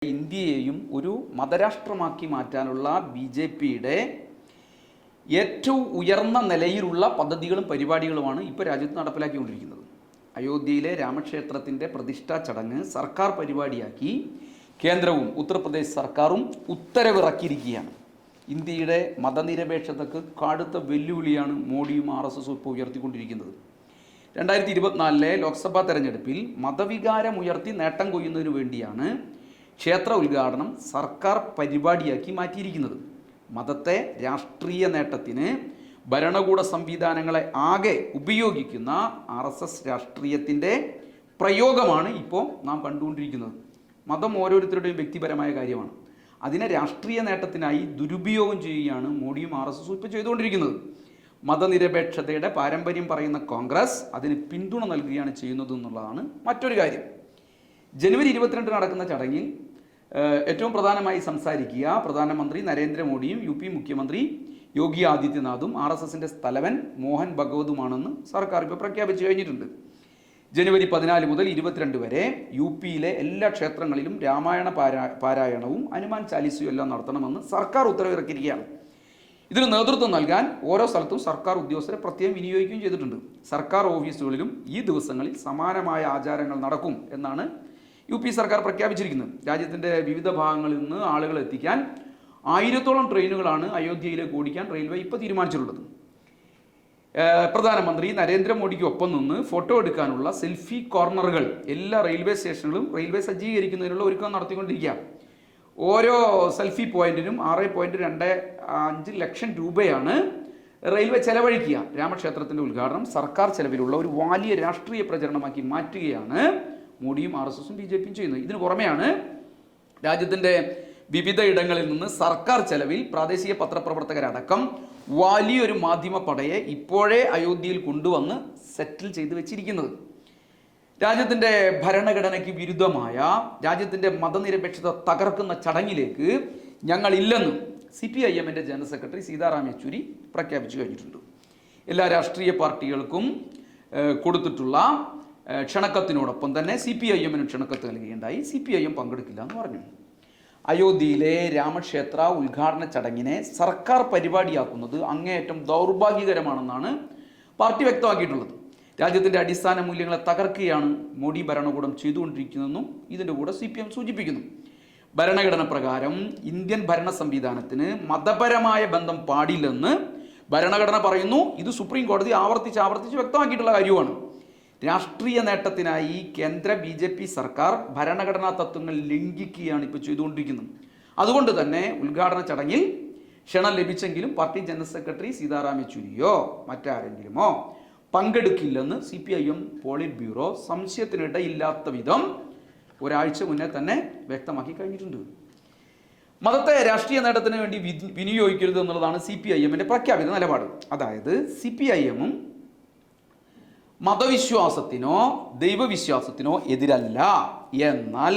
ഇന്ത്യയെയും ഒരു മതരാഷ്ട്രമാക്കി മാറ്റാനുള്ള ബി.ജെ.പിയുടെ ഏറ്റവും ഉയർന്ന നിലയിലുള്ള പദ്ധതികളും പരിപാടികളുമാണ് ഇപ്പോൾ രാജ്യത്ത് നടപ്പിലാക്കിക്കൊണ്ടിരിക്കുന്നത്. അയോധ്യയിലെ രാമക്ഷേത്രത്തിൻ്റെ പ്രതിഷ്ഠാ ചടങ്ങ് സർക്കാർ പരിപാടിയാക്കി കേന്ദ്രവും ഉത്തർപ്രദേശ് സർക്കാരും ഉത്തരവിറക്കിയിരിക്കുകയാണ്. ഇന്ത്യയുടെ മതനിരപേക്ഷതയ്ക്ക് കടുത്ത വെല്ലുവിളിയാണ് മോഡിയും RSSും ഇപ്പോൾ ഉയർത്തിക്കൊണ്ടിരിക്കുന്നത്. 2024 ലോക്സഭാ തെരഞ്ഞെടുപ്പിൽ മതവികാരം ഉയർത്തി നേട്ടം കൊയ്യുന്നതിനു വേണ്ടിയാണ് ക്ഷേത്ര ഉദ്ഘാടനം സർക്കാർ പരിപാടിയാക്കി മാറ്റിയിരിക്കുന്നത്. മതത്തെ രാഷ്ട്രീയ നേട്ടത്തിന് ഭരണകൂട സംവിധാനങ്ങളെ ആകെ ഉപയോഗിക്കുന്ന RSS രാഷ്ട്രീയത്തിൻ്റെ പ്രയോഗമാണ് ഇപ്പോൾ നാം കണ്ടുകൊണ്ടിരിക്കുന്നത്. മതം ഓരോരുത്തരുടെയും വ്യക്തിപരമായ കാര്യമാണ്. അതിനെ രാഷ്ട്രീയ നേട്ടത്തിനായി ദുരുപയോഗം ചെയ്യുകയാണ് മോഡിയും RSSും ഇപ്പോൾ ചെയ്തുകൊണ്ടിരിക്കുന്നത്. മതനിരപേക്ഷതയുടെ പാരമ്പര്യം പറയുന്ന കോൺഗ്രസ് അതിന് പിന്തുണ നൽകുകയാണ് ചെയ്യുന്നത് എന്നുള്ളതാണ് മറ്റൊരു കാര്യം. ജനുവരി 22 നടക്കുന്ന ചടങ്ങിൽ ഏറ്റവും പ്രധാനമായി സംസാരിക്കുക പ്രധാനമന്ത്രി നരേന്ദ്രമോദിയും UP മുഖ്യമന്ത്രി യോഗി ആദിത്യനാഥും RSSൻ്റെ തലവൻ മോഹൻ ഭഗവതുമാണെന്ന് സർക്കാർ ഇപ്പോൾ പ്രഖ്യാപിച്ചു കഴിഞ്ഞിട്ടുണ്ട്. ജനുവരി 14 മുതൽ 22 വരെ UPയിലെ എല്ലാ ക്ഷേത്രങ്ങളിലും രാമായണ പാരായണവും ഹനുമാൻ ചാലിസയും എല്ലാം നടത്തണമെന്ന് സർക്കാർ ഉത്തരവിറക്കിയിരിക്കുകയാണ്. ഇതിന് നേതൃത്വം നൽകാൻ ഓരോ സ്ഥലത്തും സർക്കാർ ഉദ്യോഗസ്ഥരെ പ്രത്യേകം വിനിയോഗിക്കുകയും ചെയ്തിട്ടുണ്ട്. സർക്കാർ ഓഫീസുകളിലും ഈ ദിവസങ്ങളിൽ സമാനമായ ആചാരങ്ങൾ നടക്കും എന്നാണ് UP സർക്കാർ പ്രഖ്യാപിച്ചിരിക്കുന്നത്. രാജ്യത്തിൻ്റെ വിവിധ ഭാഗങ്ങളിൽ നിന്ന് ആളുകളെ എത്തിക്കാൻ 1000ഓളം ട്രെയിനുകളാണ് അയോധ്യയിലേക്ക് ഓടിക്കാൻ റെയിൽവേ ഇപ്പോൾ തീരുമാനിച്ചിട്ടുള്ളത്. പ്രധാനമന്ത്രി നരേന്ദ്രമോദിക്കൊപ്പം നിന്ന് ഫോട്ടോ എടുക്കാനുള്ള സെൽഫി കോർണറുകൾ എല്ലാ റെയിൽവേ സ്റ്റേഷനുകളും റെയിൽവേ സജ്ജീകരിക്കുന്നതിനുള്ള ഒരുക്കം നടത്തിക്കൊണ്ടിരിക്കുക. ഓരോ സെൽഫി പോയിന്റിനും 6.25 ലക്ഷം രൂപയാണ് റെയിൽവേ ചെലവഴിക്കുക. രാമക്ഷേത്രത്തിൻ്റെ ഉദ്ഘാടനം സർക്കാർ ചെലവിലുള്ള ഒരു വലിയ രാഷ്ട്രീയ പ്രചരണമാക്കി മാറ്റുകയാണ് മോഡിയും RSSും BJPയും ചെയ്യുന്നത്. ഇതിനു പുറമെയാണ് രാജ്യത്തിൻ്റെ വിവിധ ഇടങ്ങളിൽ നിന്ന് സർക്കാർ ചെലവിൽ പ്രാദേശിക പത്രപ്രവർത്തകരടക്കം വലിയൊരു മാധ്യമ പടയെ ഇപ്പോഴേ അയോധ്യയിൽ കൊണ്ടുവന്ന് സെറ്റിൽ ചെയ്ത് വെച്ചിരിക്കുന്നത്. രാജ്യത്തിൻ്റെ ഭരണഘടനയ്ക്ക് വിരുദ്ധമായ രാജ്യത്തിൻ്റെ മതനിരപേക്ഷത തകർക്കുന്ന ചടങ്ങിലേക്ക് ഞങ്ങളില്ലെന്ന് CPIMൻ്റെ ജനറൽ സെക്രട്ടറി സീതാറാം യെച്ചൂരി പ്രഖ്യാപിച്ചു കഴിഞ്ഞിട്ടുണ്ട്. എല്ലാ രാഷ്ട്രീയ പാർട്ടികൾക്കും കൊടുത്തിട്ടുള്ള ക്ഷണക്കത്തിനോടൊപ്പം തന്നെ CPIMനും ക്ഷണക്കത്ത് നൽകുകയുണ്ടായി. CPIM പങ്കെടുക്കില്ല എന്ന് പറഞ്ഞു. അയോധ്യയിലെ രാമക്ഷേത്ര ഉദ്ഘാടന ചടങ്ങിനെ സർക്കാർ പരിപാടിയാക്കുന്നത് അങ്ങേയറ്റം ദൗർഭാഗ്യകരമാണെന്നാണ് പാർട്ടി വ്യക്തമാക്കിയിട്ടുള്ളത്. രാജ്യത്തിൻ്റെ അടിസ്ഥാന മൂല്യങ്ങളെ തകർക്കുകയാണ് മോഡി ഭരണകൂടം ചെയ്തുകൊണ്ടിരിക്കുന്നതെന്നും ഇതിൻ്റെ കൂടെ CPM സൂചിപ്പിക്കുന്നു. ഭരണഘടന പ്രകാരം ഇന്ത്യൻ ഭരണ സംവിധാനത്തിന് മതപരമായ ബന്ധം പാടില്ലെന്ന് ഭരണഘടന പറയുന്നു. ഇത് സുപ്രീം കോടതി ആവർത്തിച്ച് വ്യക്തമാക്കിയിട്ടുള്ള കാര്യമാണ്. രാഷ്ട്രീയ നേട്ടത്തിനായി കേന്ദ്ര BJP സർക്കാർ ഭരണഘടനാ തത്വങ്ങൾ ലംഘിക്കുകയാണ് ഇപ്പോൾ ചെയ്തുകൊണ്ടിരിക്കുന്നത്. അതുകൊണ്ട് തന്നെ ഉദ്ഘാടന ചടങ്ങിൽ ക്ഷണം ലഭിച്ചെങ്കിലും പാർട്ടി ജനറൽ സെക്രട്ടറി സീതാറാം യെച്ചൂരിയോ മറ്റാരെങ്കിലുമോ പങ്കെടുക്കില്ലെന്ന് CPIM പോളിറ്റ് ബ്യൂറോ സംശയത്തിനിടയില്ലാത്ത വിധം ഒരാഴ്ച മുന്നേ തന്നെ വ്യക്തമാക്കി കഴിഞ്ഞിട്ടുണ്ട്. മതത്തെ രാഷ്ട്രീയ നേട്ടത്തിന് വേണ്ടി വിനിയോഗിക്കരുത് എന്നുള്ളതാണ് CPIMൻ്റെ പ്രഖ്യാപിത നിലപാട്. അതായത് CPIMും മതവിശ്വാസത്തിനോ ദൈവവിശ്വാസത്തിനോ എതിരല്ല. എന്നാൽ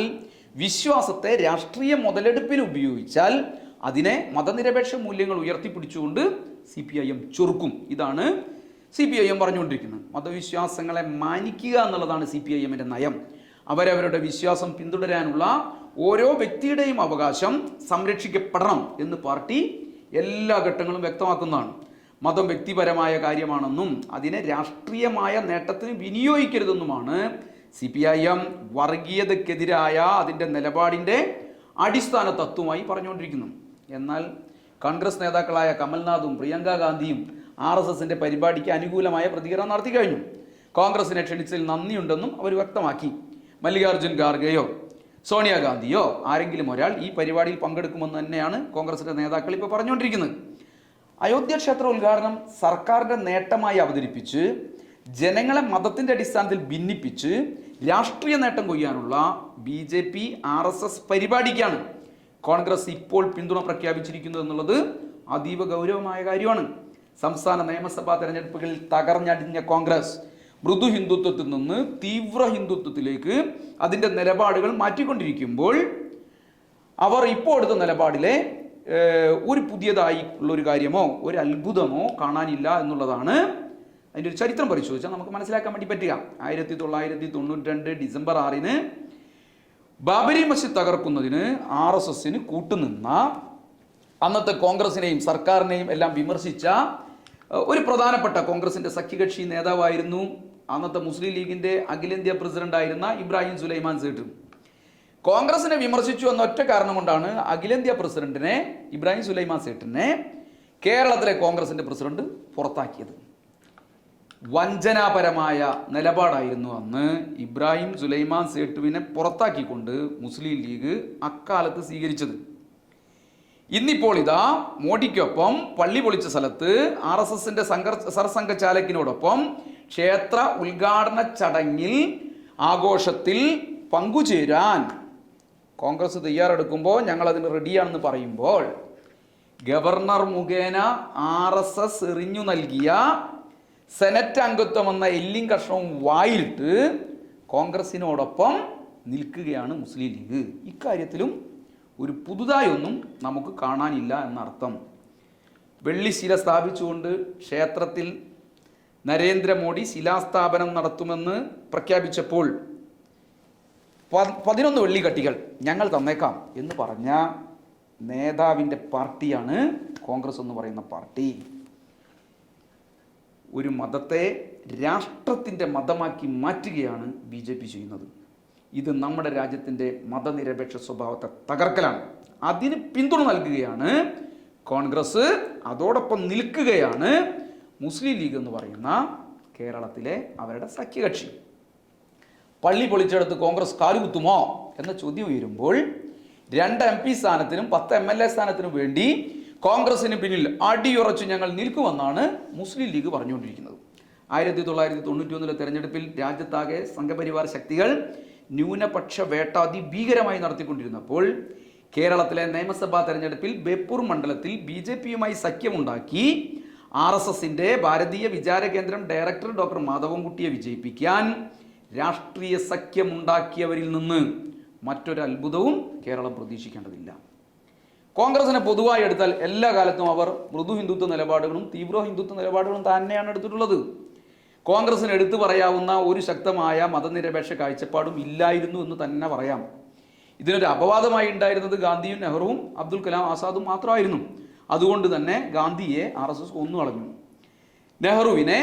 വിശ്വാസത്തെ രാഷ്ട്രീയ മുതലെടുപ്പിന് ഉപയോഗിച്ചാൽ അതിനെ മതനിരപേക്ഷ മൂല്യങ്ങൾ ഉയർത്തിപ്പിടിച്ചുകൊണ്ട് CPIM ചൊറുക്കും. ഇതാണ് CPIM പറഞ്ഞുകൊണ്ടിരിക്കുന്നത്. മതവിശ്വാസങ്ങളെ മാനിക്കുക എന്നുള്ളതാണ് CPIMൻ്റെ നയം. അവരവരുടെ വിശ്വാസം പിന്തുടരാനുള്ള ഓരോ വ്യക്തിയുടെയും അവകാശം സംരക്ഷിക്കപ്പെടണം എന്ന് പാർട്ടി എല്ലാ ഘട്ടങ്ങളും വ്യക്തമാക്കുന്നതാണ്. മതം വ്യക്തിപരമായ കാര്യമാണെന്നും അതിനെ രാഷ്ട്രീയമായ നേട്ടത്തിന് വിനിയോഗിക്കരുതെന്നുമാണ് CPIM വർഗീയതയ്ക്കെതിരായ അതിൻ്റെ നിലപാടിൻ്റെ അടിസ്ഥാന തത്വമായി പറഞ്ഞുകൊണ്ടിരിക്കുന്നു. എന്നാൽ കോൺഗ്രസ് നേതാക്കളായ കമൽനാഥും പ്രിയങ്ക ഗാന്ധിയും RSSൻ്റെ പരിപാടിക്ക് അനുകൂലമായ പ്രതികരണം നടത്തി കഴിഞ്ഞു. കോൺഗ്രസിനെ ക്ഷണിച്ചതിൽ നന്ദിയുണ്ടെന്നും അവർ വ്യക്തമാക്കി. മല്ലികാർജ്ജുൻ ഖാർഗെയോ സോണിയാഗാന്ധിയോ ആരെങ്കിലും ഒരാൾ ഈ പരിപാടിയിൽ പങ്കെടുക്കുമെന്ന് തന്നെയാണ് കോൺഗ്രസിൻ്റെ നേതാക്കൾ ഇപ്പോൾ പറഞ്ഞുകൊണ്ടിരിക്കുന്നത്. അയോധ്യ ക്ഷേത്ര ഉദ്ഘാടനം സർക്കാരിൻ്റെ നേട്ടമായി അവതരിപ്പിച്ച് ജനങ്ങളെ മതത്തിൻ്റെ അടിസ്ഥാനത്തിൽ ഭിന്നിപ്പിച്ച് രാഷ്ട്രീയ നേട്ടം കൊയ്യാനുള്ള BJP RSS പരിപാടിക്കാണ് കോൺഗ്രസ് ഇപ്പോൾ പിന്തുണ പ്രഖ്യാപിച്ചിരിക്കുന്നത് എന്നുള്ളത് അതീവ ഗൗരവമായ കാര്യമാണ്. സംസ്ഥാന നിയമസഭാ തെരഞ്ഞെടുപ്പുകളിൽ തകർന്നടിഞ്ഞ കോൺഗ്രസ് മൃദു ഹിന്ദുത്വത്തിൽ നിന്ന് തീവ്ര ഹിന്ദുത്വത്തിലേക്ക് അതിൻ്റെ നിലപാടുകൾ മാറ്റിക്കൊണ്ടിരിക്കുമ്പോൾ അവർ ഇപ്പോൾ എടുത്ത നിലപാടിലെ ഒരു പുതിയതായിട്ടുള്ളൊരു കാര്യമോ ഒരു അത്ഭുതമോ കാണാനില്ല എന്നുള്ളതാണ് അതിൻ്റെ ഒരു ചരിത്രം പരിശോധിച്ചാൽ നമുക്ക് മനസ്സിലാക്കാൻ വേണ്ടി പറ്റുക. 1992 ഡിസംബർ 6-ന് ബാബരി മസ്ജിദ് തകർക്കുന്നതിന് RSSന് കൂട്ടുനിന്ന അന്നത്തെ കോൺഗ്രസിനെയും സർക്കാരിനെയും എല്ലാം വിമർശിച്ച ഒരു പ്രധാനപ്പെട്ട കോൺഗ്രസിന്റെ സഖ്യകക്ഷി നേതാവായിരുന്നു അന്നത്തെ മുസ്ലിം ലീഗിന്റെ അഖിലേന്ത്യാ പ്രസിഡന്റായിരുന്ന ഇബ്രാഹിം സുലൈമാൻ സേഠ്. കോൺഗ്രസിനെ വിമർശിച്ചു എന്ന ഒറ്റ കാരണം കൊണ്ടാണ് അഖിലേന്ത്യാ പ്രസിഡന്റിനെ ഇബ്രാഹിം സുലൈമാൻ സേഠിനെ കേരളത്തിലെ കോൺഗ്രസിന്റെ പ്രസിഡന്റ് പുറത്താക്കിയത്. വഞ്ചനാപരമായ നിലപാടായിരുന്നു അന്ന് ഇബ്രാഹിം സുലൈമാൻ സേഠുവിനെ പുറത്താക്കിക്കൊണ്ട് മുസ്ലിം ലീഗ് അക്കാലത്ത് സ്വീകരിച്ചത്. ഇന്നിപ്പോൾ ഇതാ മോഡിക്കൊപ്പം പള്ളി പൊളിച്ച സ്ഥലത്ത് RSSന്റെ സർസംഘചാലകിനോടൊപ്പം ക്ഷേത്ര ഉദ്ഘാടന ചടങ്ങിൽ ആഘോഷത്തിൽ പങ്കുചേരാൻ കോൺഗ്രസ് തയ്യാറെടുക്കുമ്പോൾ ഞങ്ങൾ അതിന് റെഡിയാണെന്ന് പറയുമ്പോൾ ഗവർണർ മുഖേന RSS എറിഞ്ഞു നൽകിയ സെനറ്റ് അംഗത്വം എന്ന എല്ലിൻ കഷ്ണവും വായിലിട്ട് കോൺഗ്രസിനോടൊപ്പം നിൽക്കുകയാണ് മുസ്ലിം ലീഗ്. ഇക്കാര്യത്തിലും ഒരു പുതുതായൊന്നും നമുക്ക് കാണാനില്ല എന്നർത്ഥം. വെള്ളിശില സ്ഥാപിച്ചുകൊണ്ട് ക്ഷേത്രത്തിൽ നരേന്ദ്രമോദി ശിലാസ്ഥാപനം നടത്തുമെന്ന് പ്രഖ്യാപിച്ചപ്പോൾ 11 വെള്ളിക്കട്ടികൾ ഞങ്ങൾ തന്നേക്കാം എന്ന് പറഞ്ഞ നേതാവിൻ്റെ പാർട്ടിയാണ് കോൺഗ്രസ് എന്ന് പറയുന്ന പാർട്ടി. ഒരു മതത്തെ രാഷ്ട്രത്തിൻ്റെ മതമാക്കി മാറ്റുകയാണ് BJP ചെയ്യുന്നത്. ഇത് നമ്മുടെ രാജ്യത്തിൻ്റെ മതനിരപേക്ഷ സ്വഭാവത്തെ തകർക്കലാണ്. അതിന് പിന്തുണ നൽകുകയാണ് കോൺഗ്രസ്. അതോടൊപ്പം നിൽക്കുകയാണ് മുസ്ലിം ലീഗ് എന്ന് പറയുന്ന കേരളത്തിലെ അവരുടെ സഖ്യകക്ഷി. പള്ളി പൊളിച്ചെടുത്ത് കോൺഗ്രസ് കാലുകുത്തുമോ എന്ന ചോദ്യം ഉയരുമ്പോൾ 2 MP സ്ഥാനത്തിനും 10 MLA സ്ഥാനത്തിനും വേണ്ടി കോൺഗ്രസിന് പിന്നിൽ അടിയുറച്ച് ഞങ്ങൾ നിൽക്കുമെന്നാണ് മുസ്ലിം ലീഗ് പറഞ്ഞുകൊണ്ടിരിക്കുന്നത്. 1991 തെരഞ്ഞെടുപ്പിൽ രാജ്യത്താകെ സംഘപരിവാർ ശക്തികൾ ന്യൂനപക്ഷ വേട്ട അതിഭീകരമായി നടത്തിക്കൊണ്ടിരുന്നപ്പോൾ കേരളത്തിലെ നിയമസഭാ തെരഞ്ഞെടുപ്പിൽ ബേപ്പൂർ മണ്ഡലത്തിൽ BJPയുമായി സഖ്യമുണ്ടാക്കി RSSന്റെ ഭാരതീയ വിചാര കേന്ദ്രം ഡയറക്ടർ ഡോക്ടർ മാധവൻകുട്ടിയെ വിജയിപ്പിക്കാൻ രാഷ്ട്രീയ സഖ്യമുണ്ടാക്കിയവരിൽ നിന്ന് മറ്റൊരു അത്ഭുതവും കേരളം പ്രതീക്ഷിക്കേണ്ടതില്ല. കോൺഗ്രസിനെ പൊതുവായി എടുത്താൽ എല്ലാ കാലത്തും അവർ മൃദു ഹിന്ദുത്വ നിലപാടുകളും തീവ്ര ഹിന്ദുത്വ നിലപാടുകളും തന്നെയാണ് എടുത്തിട്ടുള്ളത്. കോൺഗ്രസിന് എടുത്തു പറയാവുന്ന ഒരു ശക്തമായ മതനിരപേക്ഷ കാഴ്ചപ്പാടും ഇല്ലായിരുന്നു എന്ന് തന്നെ പറയാം. ഇതിനൊരു അപവാദമായി ഉണ്ടായിരുന്നത് ഗാന്ധിയും നെഹ്റുവും അബ്ദുൽ കലാം ആസാദും മാത്രമായിരുന്നു. അതുകൊണ്ട് തന്നെ ഗാന്ധിയെ RSS കൊന്നുകളഞ്ഞു. നെഹ്റുവിനെ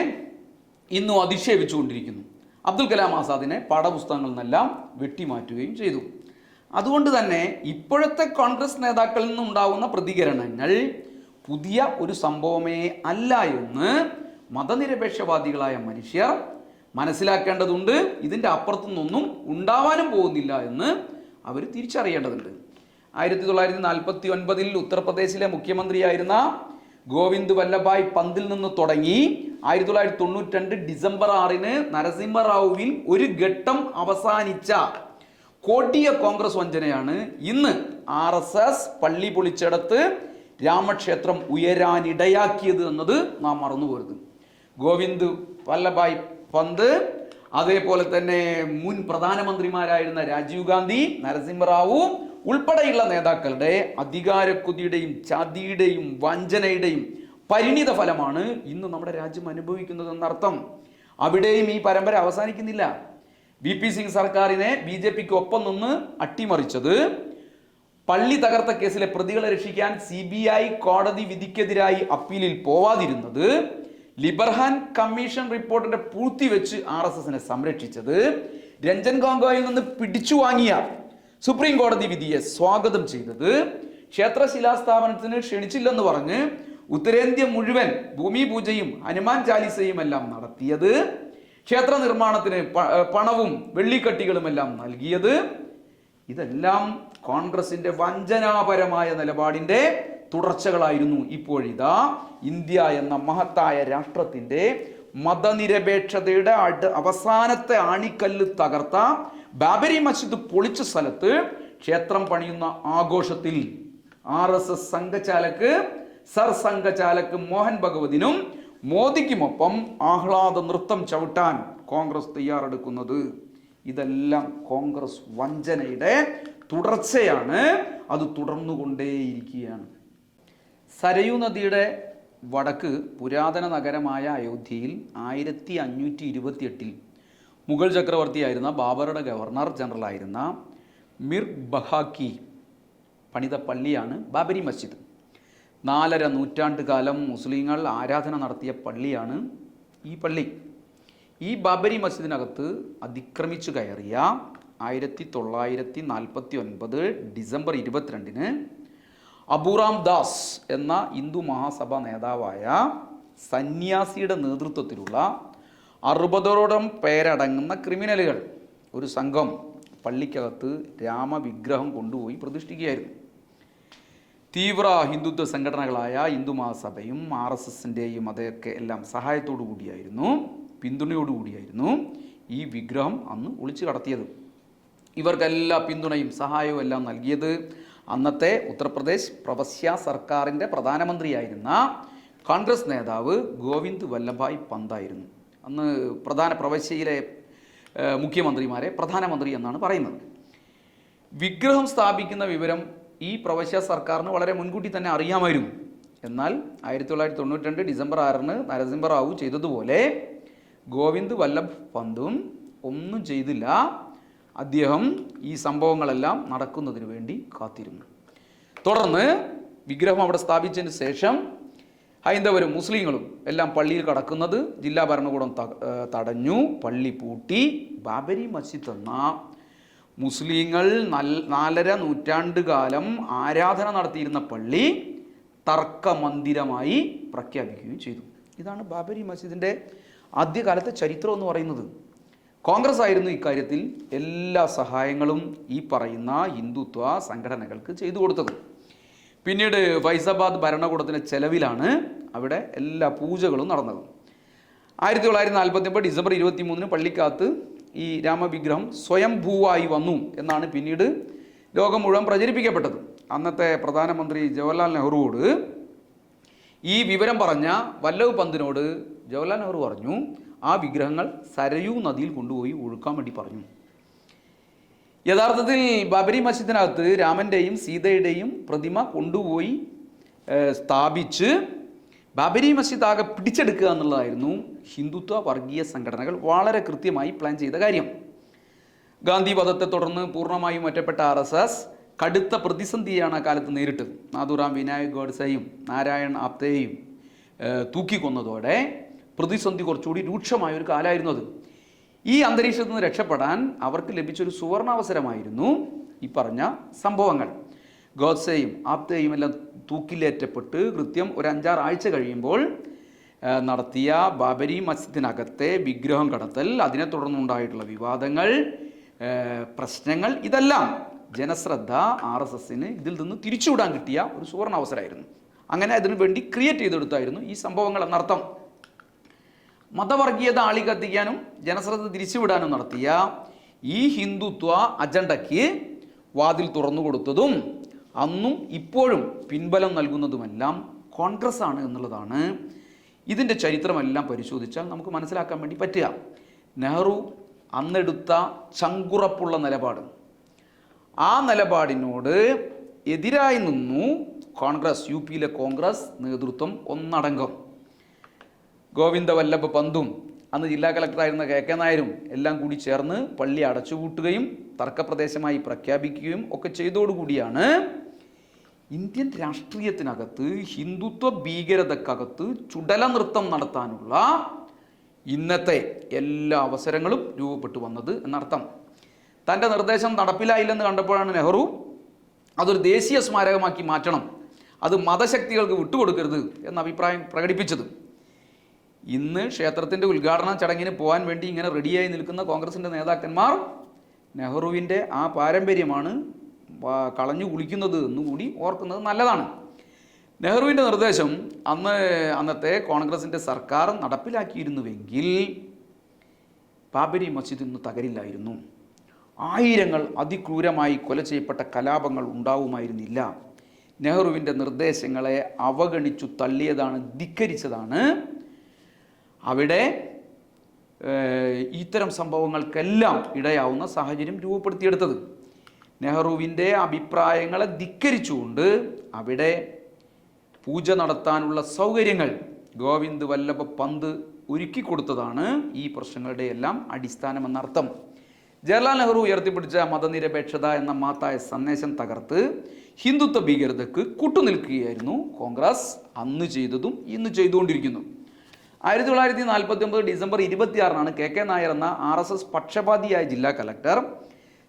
ഇന്നും അധിക്ഷേപിച്ചുകൊണ്ടിരിക്കുന്നു. അബ്ദുൽ കലാം ആസാദിനെ പാഠപുസ്തകങ്ങളിൽ നിന്നെല്ലാം വെട്ടിമാറ്റുകയും ചെയ്തു. അതുകൊണ്ട് തന്നെ ഇപ്പോഴത്തെ കോൺഗ്രസ് നേതാക്കളിൽ നിന്നുണ്ടാവുന്ന പ്രതികരണങ്ങൾ പുതിയ ഒരു സംഭവമേ അല്ല എന്ന് മതനിരപേക്ഷവാദികളായ മനുഷ്യർ മനസ്സിലാക്കേണ്ടതുണ്ട്. ഇതിൻ്റെ അപ്പുറത്തുനിന്നൊന്നും ഉണ്ടാവാനും പോകുന്നില്ല എന്ന് അവർ തിരിച്ചറിയേണ്ടതുണ്ട്. 1949 ഉത്തർപ്രദേശിലെ മുഖ്യമന്ത്രിയായിരുന്ന ഗോവിന്ദ് വല്ലഭായ് പന്തിൽ നിന്ന് തുടങ്ങി 1992 ഡിസംബർ 6 നരസിംഹറാവുവിൽ ഒരു ഘട്ടം അവസാനിച്ച കോട്ടിയ കോൺഗ്രസ് വഞ്ചനയാണ് ഇന്ന് RSS പള്ളി പൊളിച്ചെടുത്ത് രാമക്ഷേത്രം ഉയരാനിടയാക്കിയത് എന്നത് നാം മറന്നുപോരുത്. ഗോവിന്ദ് വല്ലഭായ് പന്ത്, അതേപോലെ തന്നെ മുൻ പ്രധാനമന്ത്രിമാരായിരുന്ന രാജീവ് ഗാന്ധി, നരസിംഹറാവു ഉൾപ്പെടെയുള്ള നേതാക്കളുടെ അധികാരക്കൊതിയുടെയും ചതിയുടെയും വഞ്ചനയുടെയും പരിണിത ഫലമാണ് ഇന്ന് നമ്മുടെ രാജ്യം അനുഭവിക്കുന്നത് എന്നർത്ഥം. അവിടെയും ഈ പരമ്പര അവസാനിക്കുന്നില്ല. VP സിംഗ് സർക്കാരിനെ BJPക്ക് ഒപ്പം നിന്ന് അട്ടിമറിച്ചത്, പള്ളി തകർത്ത കേസിലെ പ്രതികളെ രക്ഷിക്കാൻ CBI കോടതി വിധിക്കെതിരായി അപ്പീലിൽ പോവാതിരുന്നത്, ലിബർഹാൻ കമ്മീഷൻ റിപ്പോർട്ടിന്റെ പൂർത്തി വെച്ച് RSSനെ സംരക്ഷിച്ചത്, രഞ്ജൻ ഗൊഗോയിൽ നിന്ന് പിടിച്ചു വാങ്ങിയ സുപ്രീം കോടതി വിധിയെ സ്വാഗതം ചെയ്തത്, ക്ഷേത്രശിലാസ്ഥാപനത്തിന് ക്ഷണിച്ചില്ലെന്ന് പറഞ്ഞ് ഉത്തരേന്ത്യ മുഴുവൻ ഭൂമി പൂജയും ഹനുമാൻ ചാലിസയും എല്ലാം നടത്തിയത്, ക്ഷേത്ര നിർമ്മാണത്തിന് പണവും വെള്ളിക്കട്ടികളുമെല്ലാം നൽകിയത്, ഇതെല്ലാം കോൺഗ്രസിന്റെ വഞ്ചനാപരമായ നിലപാടിന്റെ തുടർച്ചകളായിരുന്നു. ഇപ്പോഴിതാ ഇന്ത്യ എന്ന മഹത്തായ രാഷ്ട്രത്തിന്റെ മതനിരപേക്ഷതയുടെ അവസാനത്തെ ആണിക്കല്ല് തകർത്ത ബാബരി മസ്ജിദ് പൊളിച്ച സ്ഥലത്ത് ക്ഷേത്രം പണിയുന്ന ആഘോഷത്തിൽ RSS സർസംഘചാലക് മോഹൻ ഭഗവതിനും മോദിക്കുമൊപ്പം ആഹ്ലാദ നൃത്തം ചവിട്ടാൻ കോൺഗ്രസ് തയ്യാറെടുക്കുന്നത്. ഇതെല്ലാം കോൺഗ്രസ് വഞ്ചനയുടെ തുടർച്ചയാണ്. അത് തുടർന്നുകൊണ്ടേയിരിക്കുകയാണ്. സരയൂ നദിയുടെ വടക്ക് പുരാതന നഗരമായ അയോധ്യയിൽ 1528 മുഗൾ ചക്രവർത്തിയായിരുന്ന ബാബറുടെ ഗവർണർ ജനറലായിരുന്ന മിർ ബഹാക്കി പണിത പള്ളിയാണ് ബാബരി മസ്ജിദ്. 4.5 നൂറ്റാണ്ട് കാലം മുസ്ലിങ്ങൾ ആരാധന നടത്തിയ പള്ളിയാണ് ഈ പള്ളി. ഈ ബാബരി മസ്ജിദിനകത്ത് അതിക്രമിച്ചു കയറിയ 1949 ഡിസംബർ 22-ന് അബുറാം ദാസ് എന്ന ഹിന്ദു മഹാസഭ നേതാവായ സന്യാസിയുടെ നേതൃത്വത്തിലുള്ള 60ഓളം പേരടങ്ങുന്ന ക്രിമിനലുകൾ ഒരു സംഘം പള്ളിക്കകത്ത് രാമവിഗ്രഹം കൊണ്ടുപോയി പ്രതിഷ്ഠിക്കുകയായിരുന്നു. തീവ്ര ഹിന്ദുത്വ സംഘടനകളായ ഹിന്ദു മഹാസഭയും RSSൻ്റെയും അതൊക്കെ എല്ലാം സഹായത്തോടു കൂടിയായിരുന്നു, പിന്തുണയോടുകൂടിയായിരുന്നു ഈ വിഗ്രഹം അന്ന് ഒളിച്ചു കടത്തിയത്. ഇവർക്കെല്ലാ പിന്തുണയും സഹായവും എല്ലാം നൽകിയത് അന്നത്തെ ഉത്തർപ്രദേശ് പ്രവശ്യ സർക്കാരിൻ്റെ പ്രധാനമന്ത്രിയായിരുന്ന കോൺഗ്രസ് നേതാവ് ഗോവിന്ദ് വല്ലഭായ് പന്തായിരുന്നു. അന്ന് പ്രവശ്യയിലെ മുഖ്യമന്ത്രിമാരെ പ്രധാനമന്ത്രി എന്നാണ് പറയുന്നത്. വിഗ്രഹം സ്ഥാപിക്കുന്ന വിവരം ഈ പ്രവശ്യ സർക്കാരിന് വളരെ മുൻകൂട്ടി തന്നെ അറിയാമായിരുന്നു. എന്നാൽ 1992 ഡിസംബർ 6-ന് നരസിംഹറാവു ചെയ്തതുപോലെ ഗോവിന്ദ് വല്ലഭ് പന്തും ഒന്നും ചെയ്തില്ല. അദ്ദേഹം ഈ സംഭവങ്ങളെല്ലാം നടക്കുന്നതിന് വേണ്ടി കാത്തിരുന്നു. തുടർന്ന് വിഗ്രഹം അവിടെ സ്ഥാപിച്ചതിന് ശേഷം ഹൈന്ദവരും മുസ്ലിങ്ങളും എല്ലാം പള്ളിയിൽ കടക്കുന്നത് ജില്ലാ ഭരണകൂടം തടഞ്ഞു, പള്ളി പൂട്ടി. ബാബരി മസ്ജിദ് എന്ന മുസ്ലിങ്ങൾ 4.5 നൂറ്റാണ്ട് കാലം ആരാധന നടത്തിയിരുന്ന പള്ളി തർക്കമന്ദിരമായി പ്രഖ്യാപിക്കുകയും ചെയ്തു. ഇതാണ് ബാബരി മസ്ജിദിൻ്റെ ആദ്യകാലത്തെ ചരിത്രം എന്ന് പറയുന്നത്. കോൺഗ്രസ് ആയിരുന്നു ഇക്കാര്യത്തിൽ എല്ലാ സഹായങ്ങളും ഈ പറയുന്ന ഹിന്ദുത്വ സംഘടനകൾക്ക് ചെയ്തു കൊടുത്തത്. പിന്നീട് ഫൈസാബാദ് ഭരണകൂടത്തിൻ്റെ ചെലവിലാണ് അവിടെ എല്ലാ പൂജകളും നടന്നത്. 1949 ഡിസംബർ 23-ന് പള്ളിക്കകത്ത് ഈ രാമവിഗ്രഹം സ്വയംഭൂവായി വന്നു എന്നാണ് പിന്നീട് ലോകം മുഴുവൻ പ്രചരിപ്പിക്കപ്പെട്ടത്. അന്നത്തെ പ്രധാനമന്ത്രി ജവഹർലാൽ നെഹ്റുവോട് ഈ വിവരം പറഞ്ഞ വല്ലഭ് പന്തിനോട് ജവഹർലാൽ നെഹ്റു പറഞ്ഞു, ആ വിഗ്രഹങ്ങൾ സരയൂ നദിയിൽ കൊണ്ടുപോയി ഒഴുക്കാൻ വേണ്ടി പറഞ്ഞു. യഥാർത്ഥത്തിൽ ബാബരി മസ്ജിദിനകത്ത് രാമൻ്റെയും സീതയുടെയും പ്രതിമ കൊണ്ടുപോയി സ്ഥാപിച്ച് ബാബരി മസ്ജിദ് ആകെ പിടിച്ചെടുക്കുക എന്നുള്ളതായിരുന്നു ഹിന്ദുത്വ വർഗീയ സംഘടനകൾ വളരെ കൃത്യമായി പ്ലാൻ ചെയ്ത കാര്യം. ഗാന്ധി വധത്തെ തുടർന്ന് പൂർണ്ണമായും ഒറ്റപ്പെട്ട RSS കടുത്ത പ്രതിസന്ധിയാണ് ആ കാലത്ത് നേരിട്ടത്. നാഥുറാം വിനായക് ഗോഡ്സെയും നാരായൺ ആപ്തേയും തൂക്കിക്കൊന്നതോടെ പ്രതിസന്ധി കുറച്ചുകൂടി രൂക്ഷമായ ഒരു കാലമായിരുന്നു അത്. ഈ അന്തരീക്ഷത്തിൽ നിന്ന് രക്ഷപ്പെടാൻ അവർക്ക് ലഭിച്ചൊരു സുവർണാവസരമായിരുന്നു ഈ പറഞ്ഞ സംഭവങ്ങൾ. ഗോഡ്സെയും ആപ്തേയും എല്ലാം തൂക്കിലേറ്റപ്പെട്ട് കൃത്യം ഒരു 5-6 ആഴ്ച കഴിയുമ്പോൾ നടത്തിയ ബാബരി മസ്ജിദിനകത്തെ വിഗ്രഹം കടത്തൽ, അതിനെ തുടർന്നുണ്ടായിട്ടുള്ള വിവാദങ്ങൾ, പ്രശ്നങ്ങൾ, ഇതെല്ലാം ജനശ്രദ്ധ RSSന് ഇതിൽ നിന്ന് തിരിച്ചുവിടാൻ കിട്ടിയ ഒരു സുവർണാവസരമായിരുന്നു. അങ്ങനെ അതിനു വേണ്ടി ക്രിയേറ്റ് ചെയ്തെടുത്തായിരുന്നു ഈ സംഭവങ്ങൾ എന്നർത്ഥം. മതവർഗീയത ആളിക്കത്തിക്കാനും ജനശ്രദ്ധ തിരിച്ചുവിടാനും നടത്തിയ ഈ ഹിന്ദുത്വ അജണ്ടയ്ക്ക് വാതിൽ തുറന്നു കൊടുത്തതും അന്നും ഇപ്പോഴും പിൻബലം നൽകുന്നതുമെല്ലാം കോൺഗ്രസ് ആണ് എന്നുള്ളതാണ് ഇതിൻ്റെ ചരിത്രമെല്ലാം പരിശോധിച്ചാൽ നമുക്ക് മനസ്സിലാക്കാൻ വേണ്ടി പറ്റുക. നെഹ്റു അന്നെടുത്ത ചങ്കുറപ്പുള്ള നിലപാട്, ആ നിലപാടിനോട് എതിരായി നിന്നു കോൺഗ്രസ്, UP കോൺഗ്രസ് നേതൃത്വം ഒന്നടങ്കം. ഗോവിന്ദ വല്ലഭ് പന്തും അന്ന് ജില്ലാ കളക്ടറായിരുന്ന KK നായരും എല്ലാം കൂടി ചേർന്ന് പള്ളി അടച്ചുപൂട്ടുകയും തർക്കപ്രദേശമായി പ്രഖ്യാപിക്കുകയും ഒക്കെ ചെയ്തോടുകൂടിയാണ് ഇന്ത്യൻ രാഷ്ട്രീയത്തിനകത്ത് ഹിന്ദുത്വ ഭീകരതക്കകത്ത് ചുടല നൃത്തം നടത്താനുള്ള ഇന്നത്തെ എല്ലാ അവസരങ്ങളും രൂപപ്പെട്ടു വന്നത് എന്നർത്ഥം. തൻ്റെ നിർദ്ദേശം നടപ്പിലായില്ലെന്ന് കണ്ടപ്പോഴാണ് നെഹ്റു അതൊരു ദേശീയ സ്മാരകമാക്കി മാറ്റണം, അത് മതശക്തികൾക്ക് വിട്ടുകൊടുക്കരുത് എന്ന അഭിപ്രായം പ്രകടിപ്പിച്ചത്. ഇന്ന് ക്ഷേത്രത്തിൻ്റെ ഉദ്ഘാടന ചടങ്ങിന് പോകാൻ വേണ്ടി ഇങ്ങനെ റെഡിയായി നിൽക്കുന്ന കോൺഗ്രസിൻ്റെ നേതാക്കന്മാർ നെഹ്റുവിൻ്റെ ആ പാരമ്പര്യമാണ് കളഞ്ഞു കുളിക്കുന്നത് എന്നുകൂടി ഓർക്കുന്നത് നല്ലതാണ്. നെഹ്റുവിൻ്റെ നിർദ്ദേശം അന്നത്തെ കോൺഗ്രസിൻ്റെ സർക്കാർ നടപ്പിലാക്കിയിരുന്നുവെങ്കിൽ ബാബരി മസ്ജിദ് ഇന്ന് തകരില്ലായിരുന്നു. ആയിരങ്ങൾ അതിക്രൂരമായി കൊല ചെയ്യപ്പെട്ട കലാപങ്ങൾ ഉണ്ടാവുമായിരുന്നില്ല. നെഹ്റുവിൻ്റെ നിർദ്ദേശങ്ങളെ അവഗണിച്ചു തള്ളിയതാണ്, ധിക്കരിച്ചതാണ് അവിടെ ഇത്തരം സംഭവങ്ങൾക്കെല്ലാം ഇടയാവുന്ന സാഹചര്യം രൂപപ്പെടുത്തിയെടുത്തത്. നെഹ്റുവിൻ്റെ അഭിപ്രായങ്ങളെ ധിക്കരിച്ചുകൊണ്ട് അവിടെ പൂജ നടത്താനുള്ള സൗകര്യങ്ങൾ ഗോവിന്ദ് വല്ലഭ് പന്ത് ഒരുക്കി കൊടുത്തതാണ് ഈ പ്രശ്നങ്ങളുടെ എല്ലാം അടിസ്ഥാനമെന്നർത്ഥം. ജവഹർലാൽ നെഹ്റു ഉയർത്തിപ്പിടിച്ച മതനിരപേക്ഷത എന്ന മഹത്തായ സന്ദേശം തകർത്ത് ഹിന്ദുത്വ ഭീകരതയ്ക്ക് കൂട്ടുനിൽക്കുകയായിരുന്നു കോൺഗ്രസ് അന്ന് ചെയ്തതും ഇന്ന് ചെയ്തുകൊണ്ടിരിക്കുന്നു. 1949 ഡിസംബർ 26 കെ നായർ എന്ന RSS പക്ഷപാതിയായ ജില്ലാ കലക്ടർ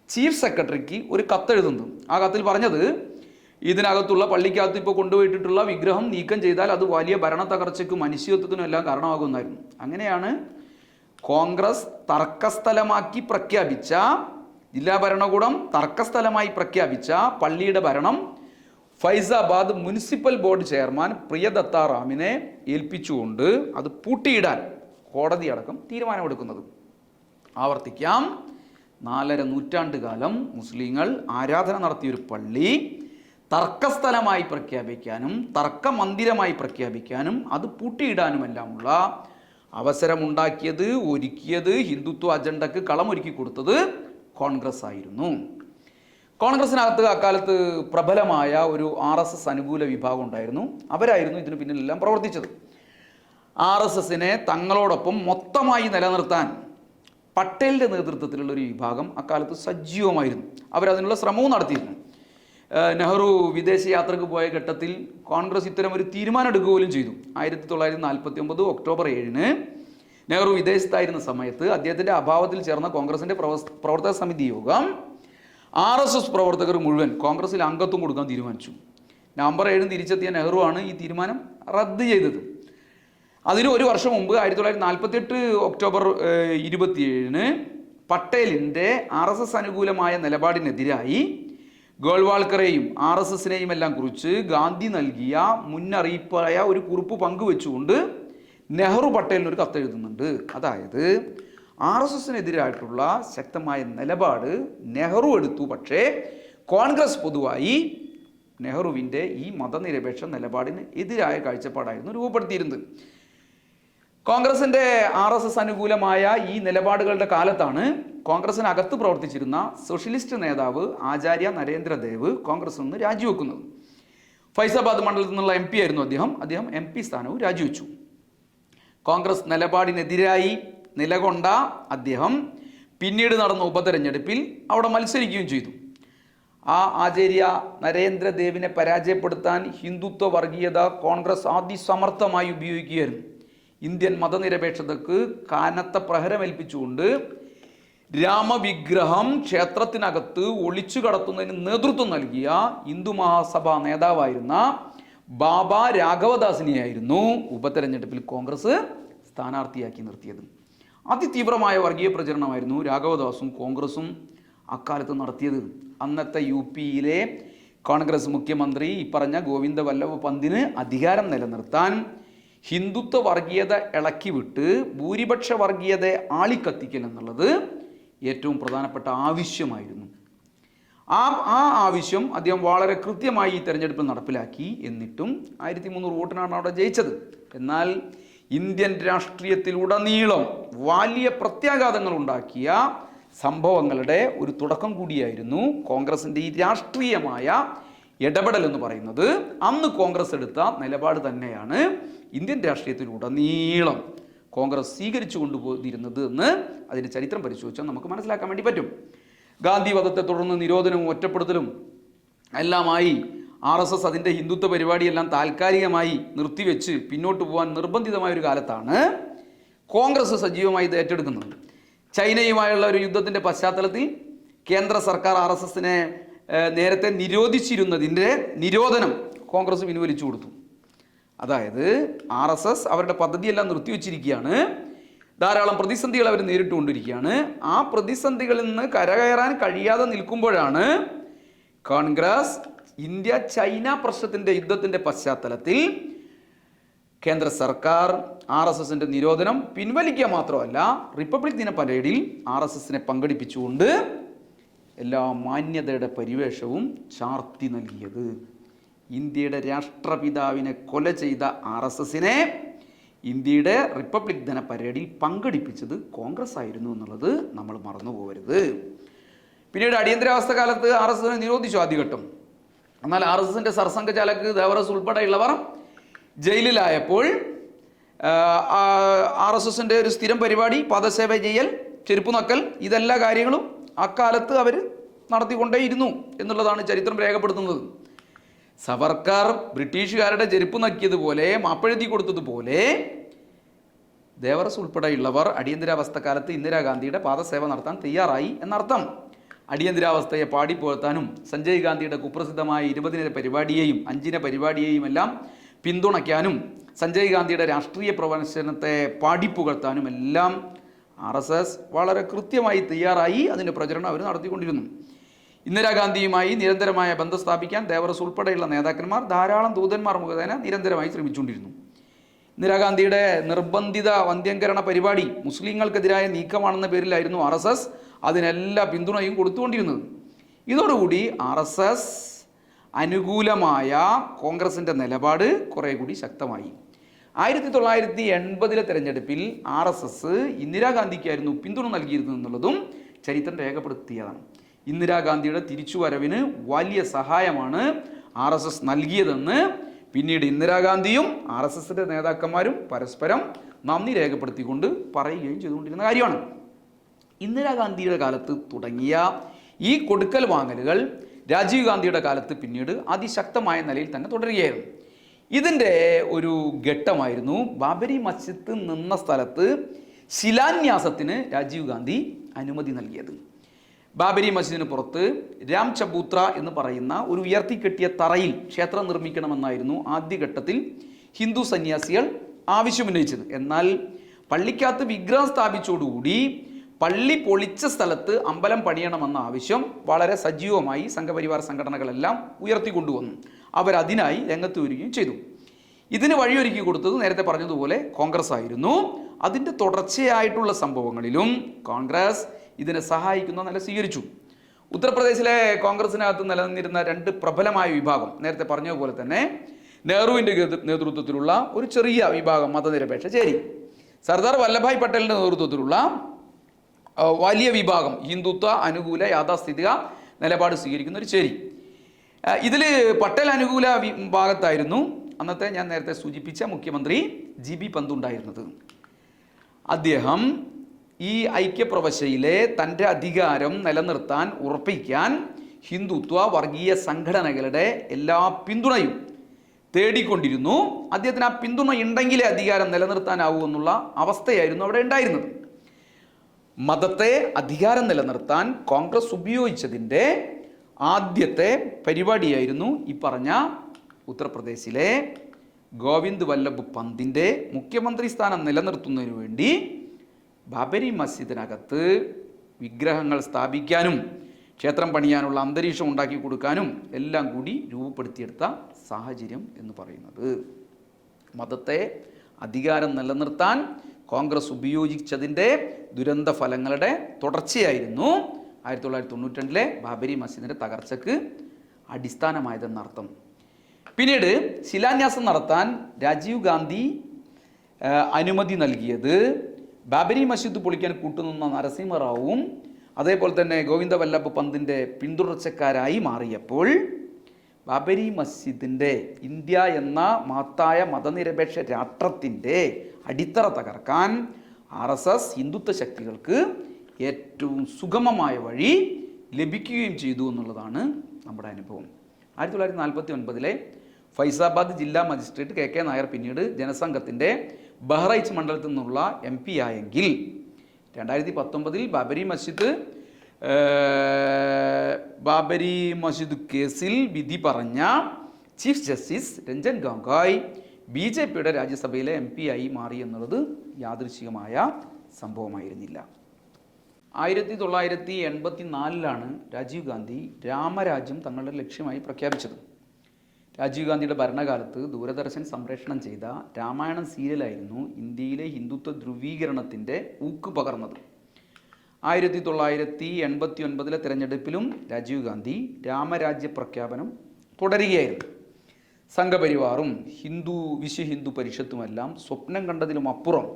ചീഫ് സെക്രട്ടറിക്ക് ഒരു കത്തെഴുതുന്നു. ആ കത്തിൽ പറഞ്ഞത്, ഇതിനകത്തുള്ള പള്ളിക്കകത്ത് ഇപ്പോൾ കൊണ്ടുപോയിട്ടുള്ള വിഗ്രഹം നീക്കം ചെയ്താൽ അത് വലിയ ഭരണ തകർച്ചയ്ക്കും അനിശ്ചിതത്വത്തിനും എല്ലാം കാരണമാകുമായിരുന്നു. അങ്ങനെയാണ് കോൺഗ്രസ് തർക്കസ്ഥലമാക്കി പ്രഖ്യാപിച്ച, ജില്ലാ ഭരണകൂടം തർക്കസ്ഥലമായി പ്രഖ്യാപിച്ച പള്ളിയുടെ ഭരണം ഫൈസാബാദ് മുനിസിപ്പൽ ബോർഡ് ചെയർമാൻ പ്രിയദത്ത റാമിനെ ഏൽപ്പിച്ചുകൊണ്ട് അത് പൂട്ടിയിടാൻ കോടതി അടക്കം തീരുമാനമെടുക്കുന്നത്. ആവർത്തിക്കാം, 4.5 നൂറ്റാണ്ട് കാലം മുസ്ലിങ്ങൾ ആരാധന നടത്തിയൊരു പള്ളി തർക്കസ്ഥലമായി പ്രഖ്യാപിക്കാനും തർക്കമന്ദിരമായി പ്രഖ്യാപിക്കാനും അത് പൂട്ടിയിടാനുമെല്ലാമുള്ള അവസരമുണ്ടാക്കിയത്, ഒരുക്കിയത്, ഹിന്ദുത്വ അജണ്ടക്ക് കളമൊരുക്കി കൊടുത്തത് കോൺഗ്രസ് ആയിരുന്നു. കോൺഗ്രസിനകത്ത് അക്കാലത്ത് പ്രബലമായ ഒരു RSS അനുകൂല വിഭാഗം ഉണ്ടായിരുന്നു. അവരായിരുന്നു ഇതിന് പിന്നിലെല്ലാം പ്രവർത്തിച്ചത്. RSSനെ തങ്ങളോടൊപ്പം മൊത്തമായി നിലനിർത്താൻ പട്ടേലിൻ്റെ നേതൃത്വത്തിലുള്ള ഒരു വിഭാഗം അക്കാലത്ത് സജീവമായിരുന്നു. അവരതിനുള്ള ശ്രമവും നടത്തിയിരുന്നു. നെഹ്റു വിദേശ യാത്രക്ക് പോയ ഘട്ടത്തിൽ കോൺഗ്രസ് ഇത്തരം ഒരു തീരുമാനം എടുക്കുക പോലും ചെയ്തു. 1949 ഒക്ടോബർ 7 നെഹ്റു വിദേശത്തായിരുന്ന സമയത്ത് അദ്ദേഹത്തിൻ്റെ അഭാവത്തിൽ ചേർന്ന കോൺഗ്രസിൻ്റെ പ്രവർത്തക സമിതി യോഗം RSS പ്രവർത്തകർ മുഴുവൻ കോൺഗ്രസിൽ അംഗത്വം കൊടുക്കാൻ തീരുമാനിച്ചു. നവംബർ 7 തിരിച്ചെത്തിയ നെഹ്റു ആണ് ഈ തീരുമാനം റദ്ദ് ചെയ്തത്. അതിന് ഒരു വർഷം മുമ്പ് 1948 ഒക്ടോബർ 27 പട്ടേലിൻ്റെ RSS അനുകൂലമായ നിലപാടിനെതിരായി ഗോൾവാൾക്കറെയും RSSനെയും എല്ലാം കുറിച്ച് ഗാന്ധി നൽകിയ മുന്നറിയിപ്പായ ഒരു കുറിപ്പ് പങ്കുവെച്ചുകൊണ്ട് നെഹ്റു പട്ടേലിനൊരു കത്തെഴുതുന്നുണ്ട്. അതായത് RSSനെതിരായിട്ടുള്ള ശക്തമായ നിലപാട് നെഹ്റു എടുത്തു. പക്ഷേ കോൺഗ്രസ് പൊതുവായി നെഹ്റുവിൻ്റെ ഈ മതനിരപേക്ഷ നിലപാടിന് എതിരായ കാഴ്ചപ്പാടായിരുന്നു രൂപപ്പെടുത്തിയിരുന്നത്. കോൺഗ്രസിൻ്റെ RSS അനുകൂലമായ ഈ നിലപാടുകളുടെ കാലത്താണ് കോൺഗ്രസിനകത്ത് പ്രവർത്തിച്ചിരുന്ന സോഷ്യലിസ്റ്റ് നേതാവ് ആചാര്യ നരേന്ദ്രദേവ് കോൺഗ്രസിൽ നിന്ന് രാജിവെക്കുന്നത്. ഫൈസാബാദ് മണ്ഡലത്തിൽ നിന്നുള്ള MP ആയിരുന്നു അദ്ദേഹം MP സ്ഥാനവും രാജിവെച്ചു. കോൺഗ്രസ് നിലപാടിനെതിരായി നിലകൊണ്ട അദ്ദേഹം പിന്നീട് നടന്ന ഉപതെരഞ്ഞെടുപ്പിൽ അവിടെ മത്സരിക്കുകയും ചെയ്തു. ആ ആചാര്യ നരേന്ദ്രദേവിനെ പരാജയപ്പെടുത്താൻ ഹിന്ദുത്വ വർഗീയത കോൺഗ്രസ് അതിസമർത്ഥമായി ഉപയോഗിക്കുകയായിരുന്നു. ഇന്ത്യൻ മതനിരപേക്ഷതക്ക് കാനത്ത പ്രഹരമേൽപ്പിച്ചുകൊണ്ട് രാമവിഗ്രഹം ക്ഷേത്രത്തിനകത്ത് ഒളിച്ചു കടത്തുന്നതിന് നേതൃത്വം നൽകിയ ഹിന്ദു മഹാസഭ നേതാവായിരുന്ന ബാബ രാഘവദാസിനെയായിരുന്നു ഉപതെരഞ്ഞെടുപ്പിൽ കോൺഗ്രസ് സ്ഥാനാർത്ഥിയാക്കി നിർത്തിയത്. അതിതീവ്രമായ വർഗീയ പ്രചരണമായിരുന്നു രാഘവദാസും കോൺഗ്രസും അക്കാലത്ത് നടത്തിയത്. അന്നത്തെ UPയിലെ കോൺഗ്രസ് മുഖ്യമന്ത്രി ഈ പറഞ്ഞ ഗോവിന്ദ വല്ലഭ പന്തിന് അധികാരം നിലനിർത്താൻ ഹിന്ദുത്വ വർഗീയത ഇളക്കി വിട്ട് ഭൂരിപക്ഷ വർഗീയതയെ ആളിക്കത്തിക്കൽ എന്നുള്ളത് ഏറ്റവും പ്രധാനപ്പെട്ട ആവശ്യമായിരുന്നു. ആ ആവശ്യം അദ്ദേഹം വളരെ കൃത്യമായി ഈ തെരഞ്ഞെടുപ്പിൽ നടപ്പിലാക്കി. എന്നിട്ടും 1300 വോട്ടിനാണ് അവിടെ ജയിച്ചത്. എന്നാൽ ഇന്ത്യൻ രാഷ്ട്രീയത്തിലുടനീളം വലിയ പ്രത്യാഘാതങ്ങൾ ഉണ്ടാക്കിയ സംഭവങ്ങളുടെ ഒരു തുടക്കം കൂടിയായിരുന്നു കോൺഗ്രസിൻ്റെ ഈ രാഷ്ട്രീയമായ ഇടപെടൽ എന്ന് പറയുന്നത്. അന്ന് കോൺഗ്രസ് എടുത്ത നിലപാട് തന്നെയാണ് ഇന്ത്യൻ രാഷ്ട്രീയത്തിലുടനീളം കോൺഗ്രസ് സ്വീകരിച്ചു കൊണ്ടുപോയിരുന്നത് എന്ന് അതിൻ്റെ ചരിത്രം പരിശോധിച്ചാൽ നമുക്ക് മനസ്സിലാക്കാൻ വേണ്ടി പറ്റും. ഗാന്ധി വധത്തെ തുടർന്ന് നിരോധനവും ഒറ്റപ്പെടുത്തലും എല്ലാമായി RSS അതിൻ്റെ ഹിന്ദുത്വ പരിപാടിയെല്ലാം താൽക്കാലികമായി നിർത്തിവെച്ച് പിന്നോട്ട് പോകാൻ നിർബന്ധിതമായ ഒരു കാലത്താണ് കോൺഗ്രസ് സജീവമായി ഇത് ഏറ്റെടുക്കുന്നത്. ചൈനയുമായുള്ള ഒരു യുദ്ധത്തിൻ്റെ പശ്ചാത്തലത്തിൽ കേന്ദ്ര സർക്കാർ RSSനെ നേരത്തെ നിരോധിച്ചിരുന്നതിൻ്റെ നിരോധനം കോൺഗ്രസ് പിൻവലിച്ചു കൊടുത്തു. അതായത് RSS അവരുടെ പദ്ധതിയെല്ലാം നിർത്തിവെച്ചിരിക്കുകയാണ്. ധാരാളം പ്രതിസന്ധികൾ അവർ നേരിട്ടുകൊണ്ടിരിക്കുകയാണ്. ആ പ്രതിസന്ധികളിൽ നിന്ന് കരകയറാൻ കഴിയാതെ നിൽക്കുമ്പോഴാണ് കോൺഗ്രസ് ഇന്ത്യ ചൈന പ്രശ്നത്തിൻ്റെ യുദ്ധത്തിൻ്റെ പശ്ചാത്തലത്തിൽ കേന്ദ്ര സർക്കാർ RSSന്റെ നിരോധനം പിൻവലിക്കുക മാത്രമല്ല റിപ്പബ്ലിക് ദിന പരേഡിൽ RSSനെ പങ്കെടുപ്പിച്ചുകൊണ്ട് എല്ലാ മാന്യതയുടെ പരിവേഷവും ചാർത്തി നൽകിയത്. ഇന്ത്യയുടെ രാഷ്ട്രപിതാവിനെ കൊല ചെയ്ത RSSനെ ഇന്ത്യയുടെ റിപ്പബ്ലിക് ദിന പരേഡിൽ പങ്കെടുപ്പിച്ചത് കോൺഗ്രസ് ആയിരുന്നു എന്നുള്ളത് നമ്മൾ മറന്നു പോകരുത്. പിന്നീട് അടിയന്തരാവസ്ഥ കാലത്ത് RSSനെ നിരോധിച്ചു ആദ്യഘട്ടം. എന്നാൽ RSSന്റെ സർസംഘചാലക് ദേവറസ് ഉൾപ്പെടെയുള്ളവർ ജയിലിലായപ്പോൾ RSSന്റെ ഒരു സ്ഥിരം പരിപാടി പാദസേവ ചെയ്യൽ, ചെരുപ്പ് നക്കൽ, ഇതെല്ലാ കാര്യങ്ങളും അക്കാലത്ത് അവർ നടത്തിക്കൊണ്ടേയിരുന്നു എന്നുള്ളതാണ് ചരിത്രം രേഖപ്പെടുത്തുന്നത്. സവർക്കർ ബ്രിട്ടീഷുകാരുടെ ചെരുപ്പ് നക്കിയതുപോലെ മാപ്പഴുതി കൊടുത്തതുപോലെ ദേവറസ് ഉൾപ്പെടെയുള്ളവർ അടിയന്തരാവസ്ഥ കാലത്ത് ഇന്ദിരാഗാന്ധിയുടെ പാദസേവ നടത്താൻ തയ്യാറായി എന്നർത്ഥം. അടിയന്തരാവസ്ഥയെ പാടിപ്പോഴ്ത്താനും സഞ്ജയ് ഗാന്ധിയുടെ കുപ്രസിദ്ധമായ 20 പരിപാടിയെയും 5 പരിപാടിയെയും എല്ലാം പിന്തുണയ്ക്കാനും സഞ്ജയ് ഗാന്ധിയുടെ രാഷ്ട്രീയ പ്രവർത്തനത്തെ പാടിപ്പുകഴ്ത്താനും എല്ലാം RSS വളരെ കൃത്യമായി തയ്യാറായി അതിൻ്റെ പ്രചരണം അവർ നടത്തിക്കൊണ്ടിരുന്നു. ഇന്ദിരാഗാന്ധിയുമായി നിരന്തരമായ ബന്ധം സ്ഥാപിക്കാൻ ദേവറസ് ഉൾപ്പെടെയുള്ള നേതാക്കന്മാർ ധാരാളം ദൂതന്മാർ മുഖേന നിരന്തരമായി ശ്രമിച്ചുകൊണ്ടിരുന്നു. ഇന്ദിരാഗാന്ധിയുടെ നിർബന്ധിത വന്ധ്യംകരണ പരിപാടി മുസ്ലിങ്ങൾക്കെതിരായ നീക്കമാണെന്ന പേരിലായിരുന്നു RSS അതിനെല്ലാ പിന്തുണയും കൊടുത്തുകൊണ്ടിരുന്നത്. ഇതോടുകൂടി RSS അനുകൂലമായ കോൺഗ്രസിൻ്റെ നിലപാട് കുറേ കൂടി ശക്തമായി. 1980 തെരഞ്ഞെടുപ്പിൽ RSS ഇന്ദിരാഗാന്ധിക്കായിരുന്നു പിന്തുണ നൽകിയിരുന്നത് എന്നുള്ളതും ചരിത്രം രേഖപ്പെടുത്തിയതാണ്. ഇന്ദിരാഗാന്ധിയുടെ തിരിച്ചുവരവിന് വലിയ സഹായമാണ് RSS നൽകിയതെന്ന് പിന്നീട് ഇന്ദിരാഗാന്ധിയും RSSന്റെ നേതാക്കന്മാരും പരസ്പരം നന്ദി രേഖപ്പെടുത്തിക്കൊണ്ട് പറയുകയും ചെയ്തുകൊണ്ടിരുന്ന കാര്യമാണ്. ഇന്ദിരാഗാന്ധിയുടെ കാലത്ത് തുടങ്ങിയ ഈ കൊടുക്കൽ വാങ്ങലുകൾ രാജീവ് ഗാന്ധിയുടെ കാലത്ത് പിന്നീട് അതിശക്തമായ നിലയിൽ തന്നെ തുടരുകയായിരുന്നു. ഇതിൻ്റെ ഒരു ഘട്ടമായിരുന്നു ബാബരി മസ്ജിദ് നിന്ന സ്ഥലത്ത് ശിലാന്യാസത്തിന് രാജീവ് ഗാന്ധി അനുമതി നൽകിയത്. ബാബരി മസ്ജിദിന് പുറത്ത് രാം ചബൂത്ര എന്ന് പറയുന്ന ഒരു ഉയർത്തിക്കെട്ടിയ തറയിൽ ക്ഷേത്രം നിർമ്മിക്കണമെന്നായിരുന്നു ആദ്യഘട്ടത്തിൽ ഹിന്ദു സന്യാസികൾ ആവശ്യമുന്നയിച്ചത്. എന്നാൽ പള്ളിക്കകത്ത് വിഗ്രഹം സ്ഥാപിച്ചോടുകൂടി പള്ളി പൊളിച്ച സ്ഥലത്ത് അമ്പലം പണിയണമെന്ന ആവശ്യം വളരെ സജീവമായി സംഘപരിവാർ സംഘടനകളെല്ലാം ഉയർത്തിക്കൊണ്ടുവന്നു. അവരതിനായി രംഗത്ത് വരികയും ചെയ്തു. ഇതിന് വഴിയൊരുക്കി കൊടുത്തത് നേരത്തെ പറഞ്ഞതുപോലെ കോൺഗ്രസ് ആയിരുന്നു. അതിൻ്റെ തുടർച്ചയായിട്ടുള്ള സംഭവങ്ങളിലും കോൺഗ്രസ് ഇതിനെ സഹായിക്കുന്ന നില സ്വീകരിച്ചു. ഉത്തർപ്രദേശിലെ കോൺഗ്രസിനകത്ത് നിലനിന്നിരുന്ന 2 പ്രബലമായ വിഭാഗം, നേരത്തെ പറഞ്ഞതുപോലെ തന്നെ നെഹ്റുവിൻ്റെ നേതൃത്വത്തിലുള്ള ഒരു ചെറിയ വിഭാഗം മതനിരപേക്ഷ ചേരി, സർദാർ വല്ലഭായ് പട്ടേലിൻ്റെ നേതൃത്വത്തിലുള്ള വലിയ വിഭാഗം ഹിന്ദുത്വ അനുകൂല യാഥാസ്ഥിതിക നിലപാട് സ്വീകരിക്കുന്ന ഒരു ചേരി. ഇതിൽ പട്ടേൽ അനുകൂല വിഭാഗത്തായിരുന്നു അന്നത്തെ ഞാൻ നേരത്തെ സൂചിപ്പിച്ച മുഖ്യമന്ത്രി GB പന്ത് ഉണ്ടായിരുന്നത്. അദ്ദേഹം ഈ ഐക്യപ്രവശ്യയിലെ തൻ്റെ അധികാരം നിലനിർത്താൻ ഉറപ്പിക്കാൻ ഹിന്ദുത്വ വർഗീയ സംഘടനകളുടെ എല്ലാ പിന്തുണയും തേടിക്കൊണ്ടിരുന്നു. അദ്ദേഹത്തിന് ആ പിന്തുണ ഉണ്ടെങ്കിലേ അധികാരം നിലനിർത്താനാവൂ എന്നുള്ള അവസ്ഥയായിരുന്നു അവിടെ ഉണ്ടായിരുന്നത്. മതത്തെ അധികാരം നിലനിർത്താൻ കോൺഗ്രസ് ഉപയോഗിച്ചതിൻ്റെ ആദ്യത്തെ പരിപാടിയായിരുന്നു ഈ പറഞ്ഞ ഉത്തർപ്രദേശിലെ ഗോവിന്ദ് വല്ലഭ് പന്തിൻ്റെ മുഖ്യമന്ത്രി സ്ഥാനം നിലനിർത്തുന്നതിന് വേണ്ടി ബാബരി മസ്ജിദിനകത്ത് വിഗ്രഹങ്ങൾ സ്ഥാപിക്കാനും ക്ഷേത്രം പണിയാനുള്ള അന്തരീക്ഷം ഉണ്ടാക്കി കൊടുക്കാനും എല്ലാം കൂടി രൂപപ്പെടുത്തിയെടുത്ത സാഹചര്യം എന്ന് പറയുന്നത് മതത്തെ അധികാരം നിലനിർത്താൻ കോൺഗ്രസ് ഉപയോഗിച്ചതിൻ്റെ ദുരന്ത ഫലങ്ങളുടെ തുടർച്ചയായിരുന്നു 1992 ബാബരി മസ്ജിദിൻ്റെ തകർച്ചയ്ക്ക് അടിസ്ഥാനമായതെന്നർത്ഥം. പിന്നീട് ശിലാന്യാസം നടത്താൻ രാജീവ് ഗാന്ധി അനുമതി നൽകിയത് ബാബരി മസ്ജിദ് പൊളിക്കാൻ കൂട്ടുനിന്ന നരസിംഹറാവുവും അതേപോലെ തന്നെ ഗോവിന്ദ വല്ലഭ് പന്തിൻ്റെ പിന്തുടർച്ചക്കാരായി മാറിയപ്പോൾ ബാബരി മസ്ജിദിൻ്റെ ഇന്ത്യ എന്ന മഹത്തായ മതനിരപേക്ഷ രാഷ്ട്രത്തിൻ്റെ അടിത്തറ തകർക്കാൻ RSS ഹിന്ദുത്വ ശക്തികൾക്ക് ഏറ്റവും സുഗമമായ വഴി ലഭിക്കുകയും ചെയ്തു എന്നുള്ളതാണ് നമ്മുടെ അനുഭവം. 1949 ഫൈസാബാദ് ജില്ലാ മജിസ്ട്രേറ്റ് KK നായർ പിന്നീട് ജനസംഘത്തിൻ്റെ ബഹ്റൈച്ച് മണ്ഡലത്തിൽ നിന്നുള്ള MP ആയെങ്കിൽ 2019 ബാബരി മസ്ജിദ് കേസിൽ വിധി പറഞ്ഞ ചീഫ് ജസ്റ്റിസ് രഞ്ജൻ ഗൊഗോയ് BJPയുടെ രാജ്യസഭയിലെ MP ആയി മാറി എന്നുള്ളത് യാദൃശ്ചികമായ സംഭവമായിരുന്നില്ല. 1984 രാജീവ് ഗാന്ധി രാമരാജ്യം തങ്ങളുടെ ലക്ഷ്യമായി പ്രഖ്യാപിച്ചത്. രാജീവ് ഗാന്ധിയുടെ ഭരണകാലത്ത് ദൂരദർശൻ സംപ്രേഷണം ചെയ്ത രാമായണം സീരിയലായിരുന്നു ഇന്ത്യയിലെ ഹിന്ദുത്വ ധ്രുവീകരണത്തിൻ്റെ ഊക്ക് പകർന്നത്. 1989 തിരഞ്ഞെടുപ്പിലും രാജീവ് ഗാന്ധി രാമരാജ്യ പ്രഖ്യാപനം തുടരുകയായിരുന്നു. സംഘപരിവാറും വിശ്വ ഹിന്ദു പരിഷത്തുമെല്ലാം സ്വപ്നം കണ്ടതിലും അപ്പുറം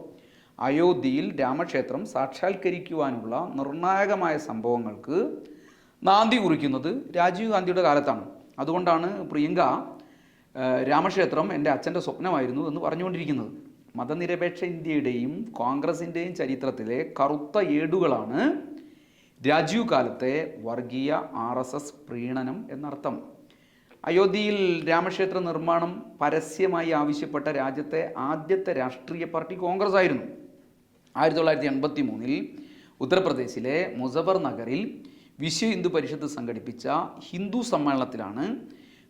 അയോധ്യയിൽ രാമക്ഷേത്രം സാക്ഷാത്കരിക്കുവാനുള്ള നിർണായകമായ സംഭവങ്ങൾക്ക് നാന്ദി കുറിക്കുന്നത് രാജീവ് ഗാന്ധിയുടെ കാലത്താണ്. അതുകൊണ്ടാണ് പ്രിയങ്ക രാമക്ഷേത്രം എൻ്റെ അച്ഛൻ്റെ സ്വപ്നമായിരുന്നു എന്ന് പറഞ്ഞുകൊണ്ടിരിക്കുന്നത്. മതനിരപേക്ഷ ഇന്ത്യയുടെയും കോൺഗ്രസിൻ്റെയും ചരിത്രത്തിലെ കറുത്ത ഏടുകളാണ് രാജീവ് കാലത്തെ വർഗീയ RSS പ്രീണനം എന്നർത്ഥം. അയോധ്യയിൽ രാമക്ഷേത്ര നിർമ്മാണം പരസ്യമായി ആവശ്യപ്പെട്ട രാജ്യത്തെ ആദ്യത്തെ രാഷ്ട്രീയ പാർട്ടി കോൺഗ്രസ് ആയിരുന്നു. 1983 ഉത്തർപ്രദേശിലെ മുസഫർ നഗറിൽ വിശ്വ ഹിന്ദു പരിഷത്ത് സംഘടിപ്പിച്ച ഹിന്ദു സമ്മേളനത്തിലാണ്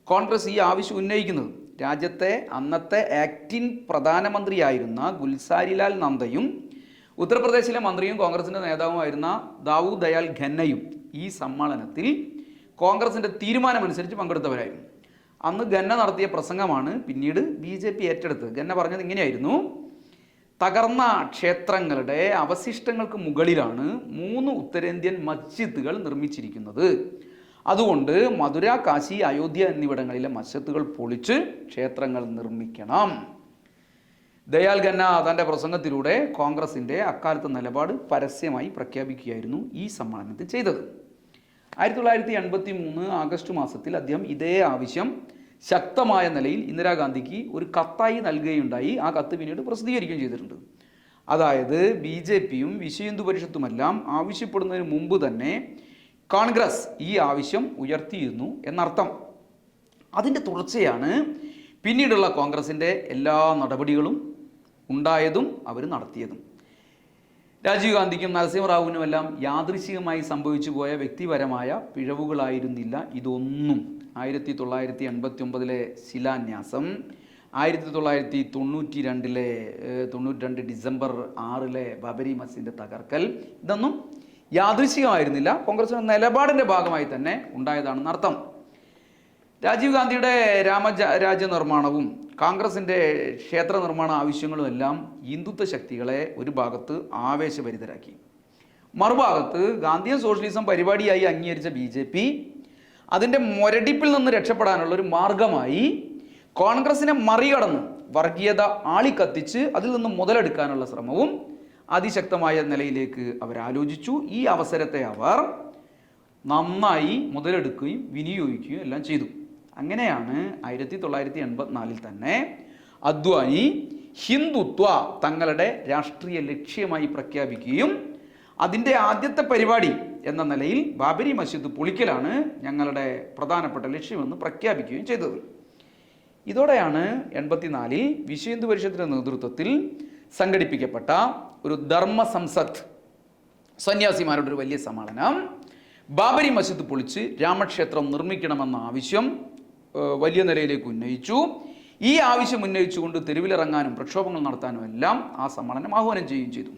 കോൺഗ്രസ് ഈ ആവശ്യം ഉന്നയിക്കുന്നത്. രാജ്യത്തെ അന്നത്തെ ആക്ടിംഗ് പ്രധാനമന്ത്രിയായിരുന്ന ഗുൽസാരിലാൽ നന്ദയും ഉത്തർപ്രദേശിലെ മന്ത്രിയും കോൺഗ്രസിൻ്റെ നേതാവുമായിരുന്ന ദാവൂദ് ദയാൽ ഖന്നയും ഈ സമ്മേളനത്തിൽ കോൺഗ്രസിൻ്റെ തീരുമാനമനുസരിച്ച് പങ്കെടുത്തവരായിരുന്നു. അന്ന് ഖന്ന നടത്തിയ പ്രസംഗമാണ് പിന്നീട് BJP ഏറ്റെടുത്തത്. ഖന്ന പറഞ്ഞത് ഇങ്ങനെയായിരുന്നു: തകർന്ന ക്ഷേത്രങ്ങളുടെ അവശിഷ്ടങ്ങൾക്ക് മുകളിലാണ് 3 ഉത്തരേന്ത്യൻ മസ്ജിദുകൾ നിർമ്മിച്ചിരിക്കുന്നത്. അതുകൊണ്ട് മധുര, കാശി, അയോധ്യ എന്നിവിടങ്ങളിലെ മസ്ജിദുകൾ പൊളിച്ച് ക്ഷേത്രങ്ങൾ നിർമ്മിക്കണം. ദയാൽ ഖന്ന തൻ്റെ പ്രസംഗത്തിലൂടെ കോൺഗ്രസിൻ്റെ അക്കാലത്തെ നിലപാട് പരസ്യമായി പ്രഖ്യാപിക്കുകയായിരുന്നു ഈ സമ്മേളനത്തിൽ ചെയ്തത്. 1983 ആഗസ്റ്റ് മാസത്തിൽ അദ്ദേഹം ഇതേ ആവശ്യം ശക്തമായ നിലയിൽ ഇന്ദിരാഗാന്ധിക്ക് ഒരു കത്തായി നൽകുകയുണ്ടായി. ആ കത്ത് പിന്നീട് പ്രസിദ്ധീകരിക്കുകയും ചെയ്തിട്ടുണ്ട്. അതായത് BJPയും വിശ്വ ഹിന്ദു പരിഷത്തുമെല്ലാം ആവശ്യപ്പെടുന്നതിന് മുമ്പ് തന്നെ കോൺഗ്രസ് ഈ ആവശ്യം ഉയർത്തിയിരുന്നു എന്നർത്ഥം. അതിൻ്റെ തുടർച്ചയാണ് പിന്നീടുള്ള കോൺഗ്രസിൻ്റെ എല്ലാ നടപടികളും ഉണ്ടായതും അവർ നടത്തിയതും. രാജീവ് ഗാന്ധിക്കും നരസിംഹറാവുവിനുമെല്ലാം യാദൃശ്ചികമായി സംഭവിച്ചു പോയ വ്യക്തിപരമായ പിഴവുകളായിരുന്നില്ല ഇതൊന്നും. 1989 ശിലാന്യാസം, 1992 ഡിസംബർ 6 ബാബരി മസ്ജിദിൻ്റെ തകർക്കൽ, ഇതൊന്നും യാദൃശ്ചികമായിരുന്നില്ല. കോൺഗ്രസിൻ്റെ നിലപാടിൻ്റെ ഭാഗമായി തന്നെ ഉണ്ടായതാണെന്ന് അർത്ഥം. രാജീവ് ഗാന്ധിയുടെ രാമരാജ്യ നിർമ്മാണവും കോൺഗ്രസിൻ്റെ ക്ഷേത്ര നിർമ്മാണ ആവശ്യങ്ങളും എല്ലാം ഹിന്ദുത്വ ശക്തികളെ ഒരു ഭാഗത്ത് ആവേശഭരിതരാക്കി. മറുഭാഗത്ത് ഗാന്ധിയൻ സോഷ്യലിസം പരിപാടിയായി അംഗീകരിച്ച BJP അതിൻ്റെ മുരടിപ്പിൽ നിന്ന് രക്ഷപ്പെടാനുള്ള ഒരു മാർഗമായി കോൺഗ്രസിനെ മറികടന്ന് വർഗീയത ആളിക്കത്തിച്ച് അതിൽ നിന്ന് മുതലെടുക്കാനുള്ള ശ്രമവും അതിശക്തമായ നിലയിലേക്ക് അവരാലോചിച്ചു. ഈ അവസരത്തെ അവർ നന്നായി മുതലെടുക്കുകയും വിനിയോഗിക്കുകയും എല്ലാം ചെയ്തു. അങ്ങനെയാണ് 1984 തന്നെ അദ്വാനി ഹിന്ദുത്വ തങ്ങളുടെ രാഷ്ട്രീയ ലക്ഷ്യമായി പ്രഖ്യാപിക്കുകയും അതിൻ്റെ ആദ്യത്തെ പരിപാടി എന്ന നിലയിൽ ബാബരി മസ്ജിദ് പൊളിക്കലാണ് ഞങ്ങളുടെ പ്രധാനപ്പെട്ട ലക്ഷ്യമെന്ന് പ്രഖ്യാപിക്കുകയും ചെയ്തത്. ഇതോടെയാണ് 84 വിശ്വ ഹിന്ദു പരിഷത്തിൻ്റെ നേതൃത്വത്തിൽ സംഘടിപ്പിക്കപ്പെട്ട ഒരു ധർമ്മ സംസദ് സന്യാസിമാരുടെ ഒരു വലിയ സമ്മേളനം ബാബരി മസ്ജിദ് പൊളിച്ച് രാമക്ഷേത്രം നിർമ്മിക്കണമെന്ന ആവശ്യം വലിയ നിലയിലേക്ക് ഉന്നയിച്ചു. ഈ ആവശ്യം ഉന്നയിച്ചുകൊണ്ട് തെരുവിലിറങ്ങാനും പ്രക്ഷോഭങ്ങൾ നടത്താനും എല്ലാം ആ സമ്മേളനം ആഹ്വാനം ചെയ്യുകയും ചെയ്തു.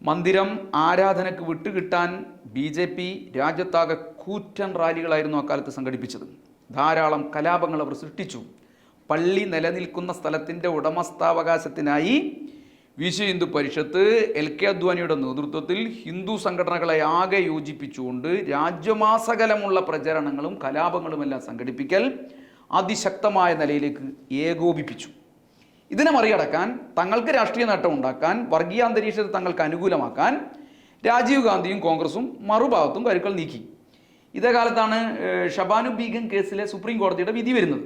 മന്ദിരം ആരാധനയ്ക്ക് വിട്ടുകിട്ടാൻ BJP രാജ്യത്താകെ കൂറ്റൻ റാലികളായിരുന്നു അക്കാലത്ത് സംഘടിപ്പിച്ചത്. ധാരാളം കലാപങ്ങൾ അവർ സൃഷ്ടിച്ചു. പള്ളി നിലനിൽക്കുന്ന സ്ഥലത്തിൻ്റെ ഉടമസ്ഥാവകാശത്തിനായി വിശ്വ ഹിന്ദു പരിഷത്ത് LK അദ്വാനിയുടെ നേതൃത്വത്തിൽ ഹിന്ദു സംഘടനകളെ ആകെ യോജിപ്പിച്ചുകൊണ്ട് രാജ്യമാസകലമുള്ള പ്രചരണങ്ങളും കലാപങ്ങളുമെല്ലാം സംഘടിപ്പിക്കൽ അതിശക്തമായ നിലയിലേക്ക് ഏകോപിപ്പിച്ചു. ഇതിനെ മറികടക്കാൻ, തങ്ങൾക്ക് രാഷ്ട്രീയ നേട്ടം ഉണ്ടാക്കാൻ, വർഗീയ അന്തരീക്ഷത്തെ തങ്ങൾക്ക് അനുകൂലമാക്കാൻ രാജീവ് ഗാന്ധിയും കോൺഗ്രസും മറുഭാഗത്തും കരുക്കൾ നീക്കി. ഇതേ കാലത്താണ് ഷബാനു ബീഗം കേസിലെ സുപ്രീം കോടതിയുടെ വിധി വരുന്നത്.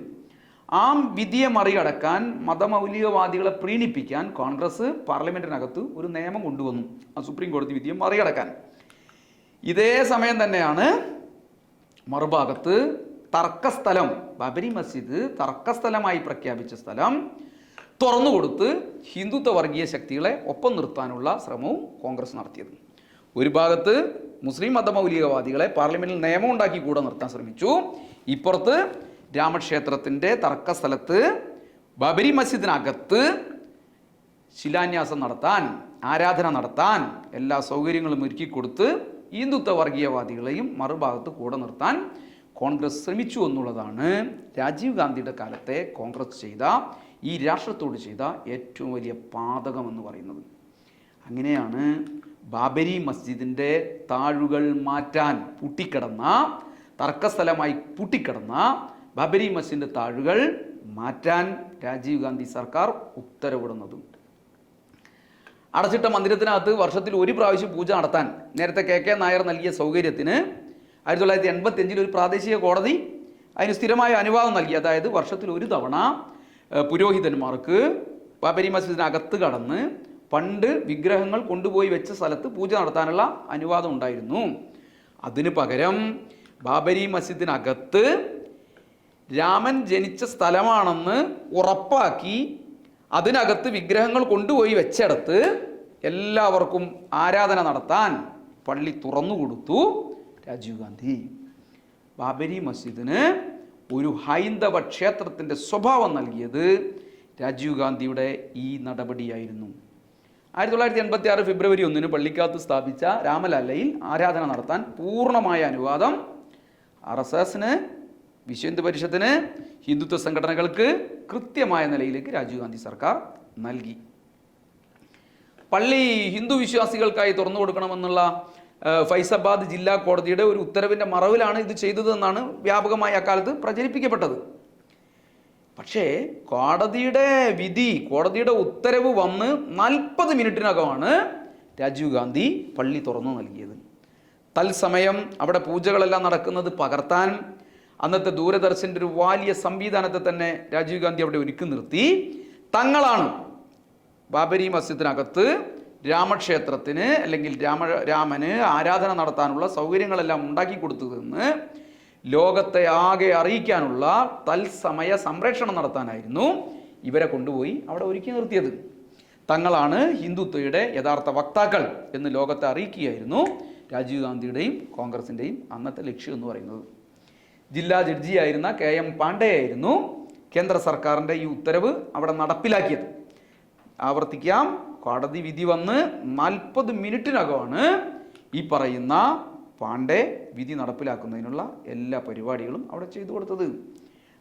ആ വിധിയെ മറികടക്കാൻ, മതമൗലികവാദികളെ പ്രീണിപ്പിക്കാൻ കോൺഗ്രസ് പാർലമെൻറ്റിനകത്ത് ഒരു നിയമം കൊണ്ടുവന്നു, ആ സുപ്രീം കോടതി വിധിയെ മറികടക്കാൻ. ഇതേ സമയം തന്നെയാണ് മറുഭാഗത്ത് തർക്കസ്ഥലം, ബാബരി മസ്ജിദ് തർക്കസ്ഥലമായി പ്രഖ്യാപിച്ച സ്ഥലം തുറന്നുകൊടുത്ത് ഹിന്ദുത്വ വർഗീയ ശക്തികളെ ഒപ്പം നിർത്താനുള്ള ശ്രമവും കോൺഗ്രസ് നടത്തിയത്. ഒരു ഭാഗത്ത് മുസ്ലിം മതമൗലികവാദികളെ പാർലമെൻറ്റിൽ നിയമം ഉണ്ടാക്കി കൂടെ നിർത്താൻ ശ്രമിച്ചു. ഇപ്പുറത്ത് രാമക്ഷേത്രത്തിൻ്റെ തർക്കസ്ഥലത്ത് ബാബരി മസ്ജിദിനകത്ത് ശിലാന്യാസം നടത്താൻ, ആരാധന നടത്താൻ എല്ലാ സൗകര്യങ്ങളും ഒരുക്കി കൊടുത്ത് ഹിന്ദുത്വ വർഗീയവാദികളെയും മറുഭാഗത്ത് കൂടെ നിർത്താൻ കോൺഗ്രസ് ശ്രമിച്ചു എന്നുള്ളതാണ് രാജീവ് ഗാന്ധിയുടെ കാലത്തെ കോൺഗ്രസ് ചെയ്ത, ഈ രാഷ്ട്രത്തോട് ചെയ്ത ഏറ്റവും വലിയ പാതകമെന്ന് പറയുന്നത്. അങ്ങനെയാണ് ബാബരി മസ്ജിദിൻ്റെ താഴുകൾ മാറ്റാൻ പൂട്ടിക്കിടന്ന, തർക്കസ്ഥലമായി പൂട്ടിക്കിടന്ന ബാബരി മസ്ജിദിൻ്റെ താഴുകൾ മാറ്റാൻ രാജീവ് ഗാന്ധി സർക്കാർ ഉത്തരവിടുന്നതും. അടച്ചിട്ട മന്ദിരത്തിനകത്ത് വർഷത്തിൽ ഒരു പ്രാവശ്യം പൂജ നടത്താൻ നേരത്തെ KK നായർ നൽകിയ സൗകര്യത്തിന് 1985 ഒരു പ്രാദേശിക കോടതി അതിന് സ്ഥിരമായ അനുവാദം നൽകി. അതായത് വർഷത്തിൽ ഒരു തവണ പുരോഹിതന്മാർക്ക് ബാബരി മസ്ജിദിനകത്ത് കടന്ന് പണ്ട് വിഗ്രഹങ്ങൾ കൊണ്ടുപോയി വെച്ച സ്ഥലത്ത് പൂജ നടത്താനുള്ള അനുവാദം ഉണ്ടായിരുന്നു. അതിന് പകരം ബാബരി മസ്ജിദിനകത്ത് രാമൻ ജനിച്ച സ്ഥലമാണെന്ന് ഉറപ്പാക്കി അതിനകത്ത് വിഗ്രഹങ്ങൾ കൊണ്ടുപോയി വെച്ചിടത്ത് എല്ലാവർക്കും ആരാധന നടത്താൻ പള്ളി തുറന്നു കൊടുത്തു രാജീവ് ഗാന്ധി. ബാബരി മസ്ജിദിന് ഒരു ഹൈന്ദവ ക്ഷേത്രത്തിൻ്റെ സ്വഭാവം നൽകിയത് രാജീവ് ഗാന്ധിയുടെ ഈ നടപടിയായിരുന്നു. 1986 ഫെബ്രുവരി 1 പള്ളിക്കകത്ത് സ്ഥാപിച്ച രാമലല്ലയിൽ ആരാധന നടത്താൻ പൂർണ്ണമായ അനുവാദം RSSന്, വിശ്വ ഹിന്ദു പരിഷത്തിന്, ഹിന്ദുത്വ സംഘടനകൾക്ക് കൃത്യമായ നിലയിലേക്ക് രാജീവ് ഗാന്ധി സർക്കാർ നൽകി. പള്ളി ഹിന്ദു വിശ്വാസികൾക്കായി തുറന്നു കൊടുക്കണമെന്നുള്ള ഫൈസാബാദ് ജില്ലാ കോടതിയുടെ ഒരു ഉത്തരവിൻ്റെ മറവിലാണ് ഇത് ചെയ്തതെന്നാണ് വ്യാപകമായി അക്കാലത്ത് പ്രചരിപ്പിക്കപ്പെട്ടത്. പക്ഷേ കോടതിയുടെ ഉത്തരവ് വന്ന് 40 മിനിറ്റിനകമാണ് രാജീവ് ഗാന്ധി പള്ളി തുറന്നു നൽകിയത്. തത്സമയം അവിടെ പൂജകളെല്ലാം നടക്കുന്നത് പകർത്താൻ അന്നത്തെ ദൂരദർശൻ്റെ ഒരു വലിയ സംവിധാനത്തെ തന്നെ രാജീവ് ഗാന്ധി അവിടെ ഒരുക്കി നിർത്തി. തങ്ങളാണ് ബാബരി മസ്ജിദിനകത്ത് രാമക്ഷേത്രത്തിന് അല്ലെങ്കിൽ രാമന് ആരാധന നടത്താനുള്ള സൗകര്യങ്ങളെല്ലാം ഉണ്ടാക്കി കൊടുത്തതെന്ന് ലോകത്തെ ആകെ അറിയിക്കാനുള്ള തത്സമയ സംപ്രേഷണം നടത്താനായിരുന്നു ഇവരെ കൊണ്ടുപോയി അവിടെ ഒരുക്കി നിർത്തിയത്. തങ്ങളാണ് ഹിന്ദുത്വയുടെ യഥാർത്ഥ വക്താക്കൾ എന്ന് ലോകത്തെ അറിയിക്കുകയായിരുന്നു രാജീവ് ഗാന്ധിയുടെയും കോൺഗ്രസിൻ്റെയും അന്നത്തെ ലക്ഷ്യം എന്ന് പറയുന്നത്. ജില്ലാ ജഡ്ജിയായിരുന്ന KM പാണ്ഡെയായിരുന്നു കേന്ദ്ര സർക്കാരിൻ്റെ ഈ ഉത്തരവ് അവിടെ നടപ്പിലാക്കിയത്. ആവർത്തിക്കാം, കോടതി വിധി വന്ന് 40 മിനിറ്റിനകമാണ് ഈ പറയുന്ന പാണ്ഡെ വിധി നടപ്പിലാക്കുന്നതിനുള്ള എല്ലാ പരിപാടികളും അവിടെ ചെയ്തു കൊടുത്തത്.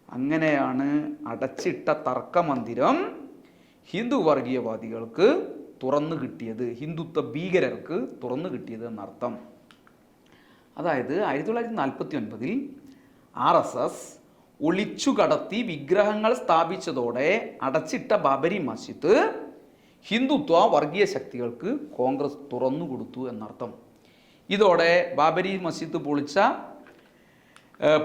അങ്ങനെയാണ് അടച്ചിട്ട തർക്കമന്ദിരം ഹിന്ദു വർഗീയവാദികൾക്ക് തുറന്നു കിട്ടിയത്, ഹിന്ദുത്വ ഭീകരർക്ക് തുറന്നു കിട്ടിയത് എന്നർത്ഥം. അതായത് 1949 RSS ഒളിച്ചു കടത്തി വിഗ്രഹങ്ങൾ സ്ഥാപിച്ചതോടെ അടച്ചിട്ട ബാബരി മസ്ജിദ് ഹിന്ദുത്വ വർഗീയ ശക്തികൾക്ക് കോൺഗ്രസ് തുറന്നു കൊടുത്തു എന്നർത്ഥം. ഇതോടെ ബാബരി മസ്ജിദ്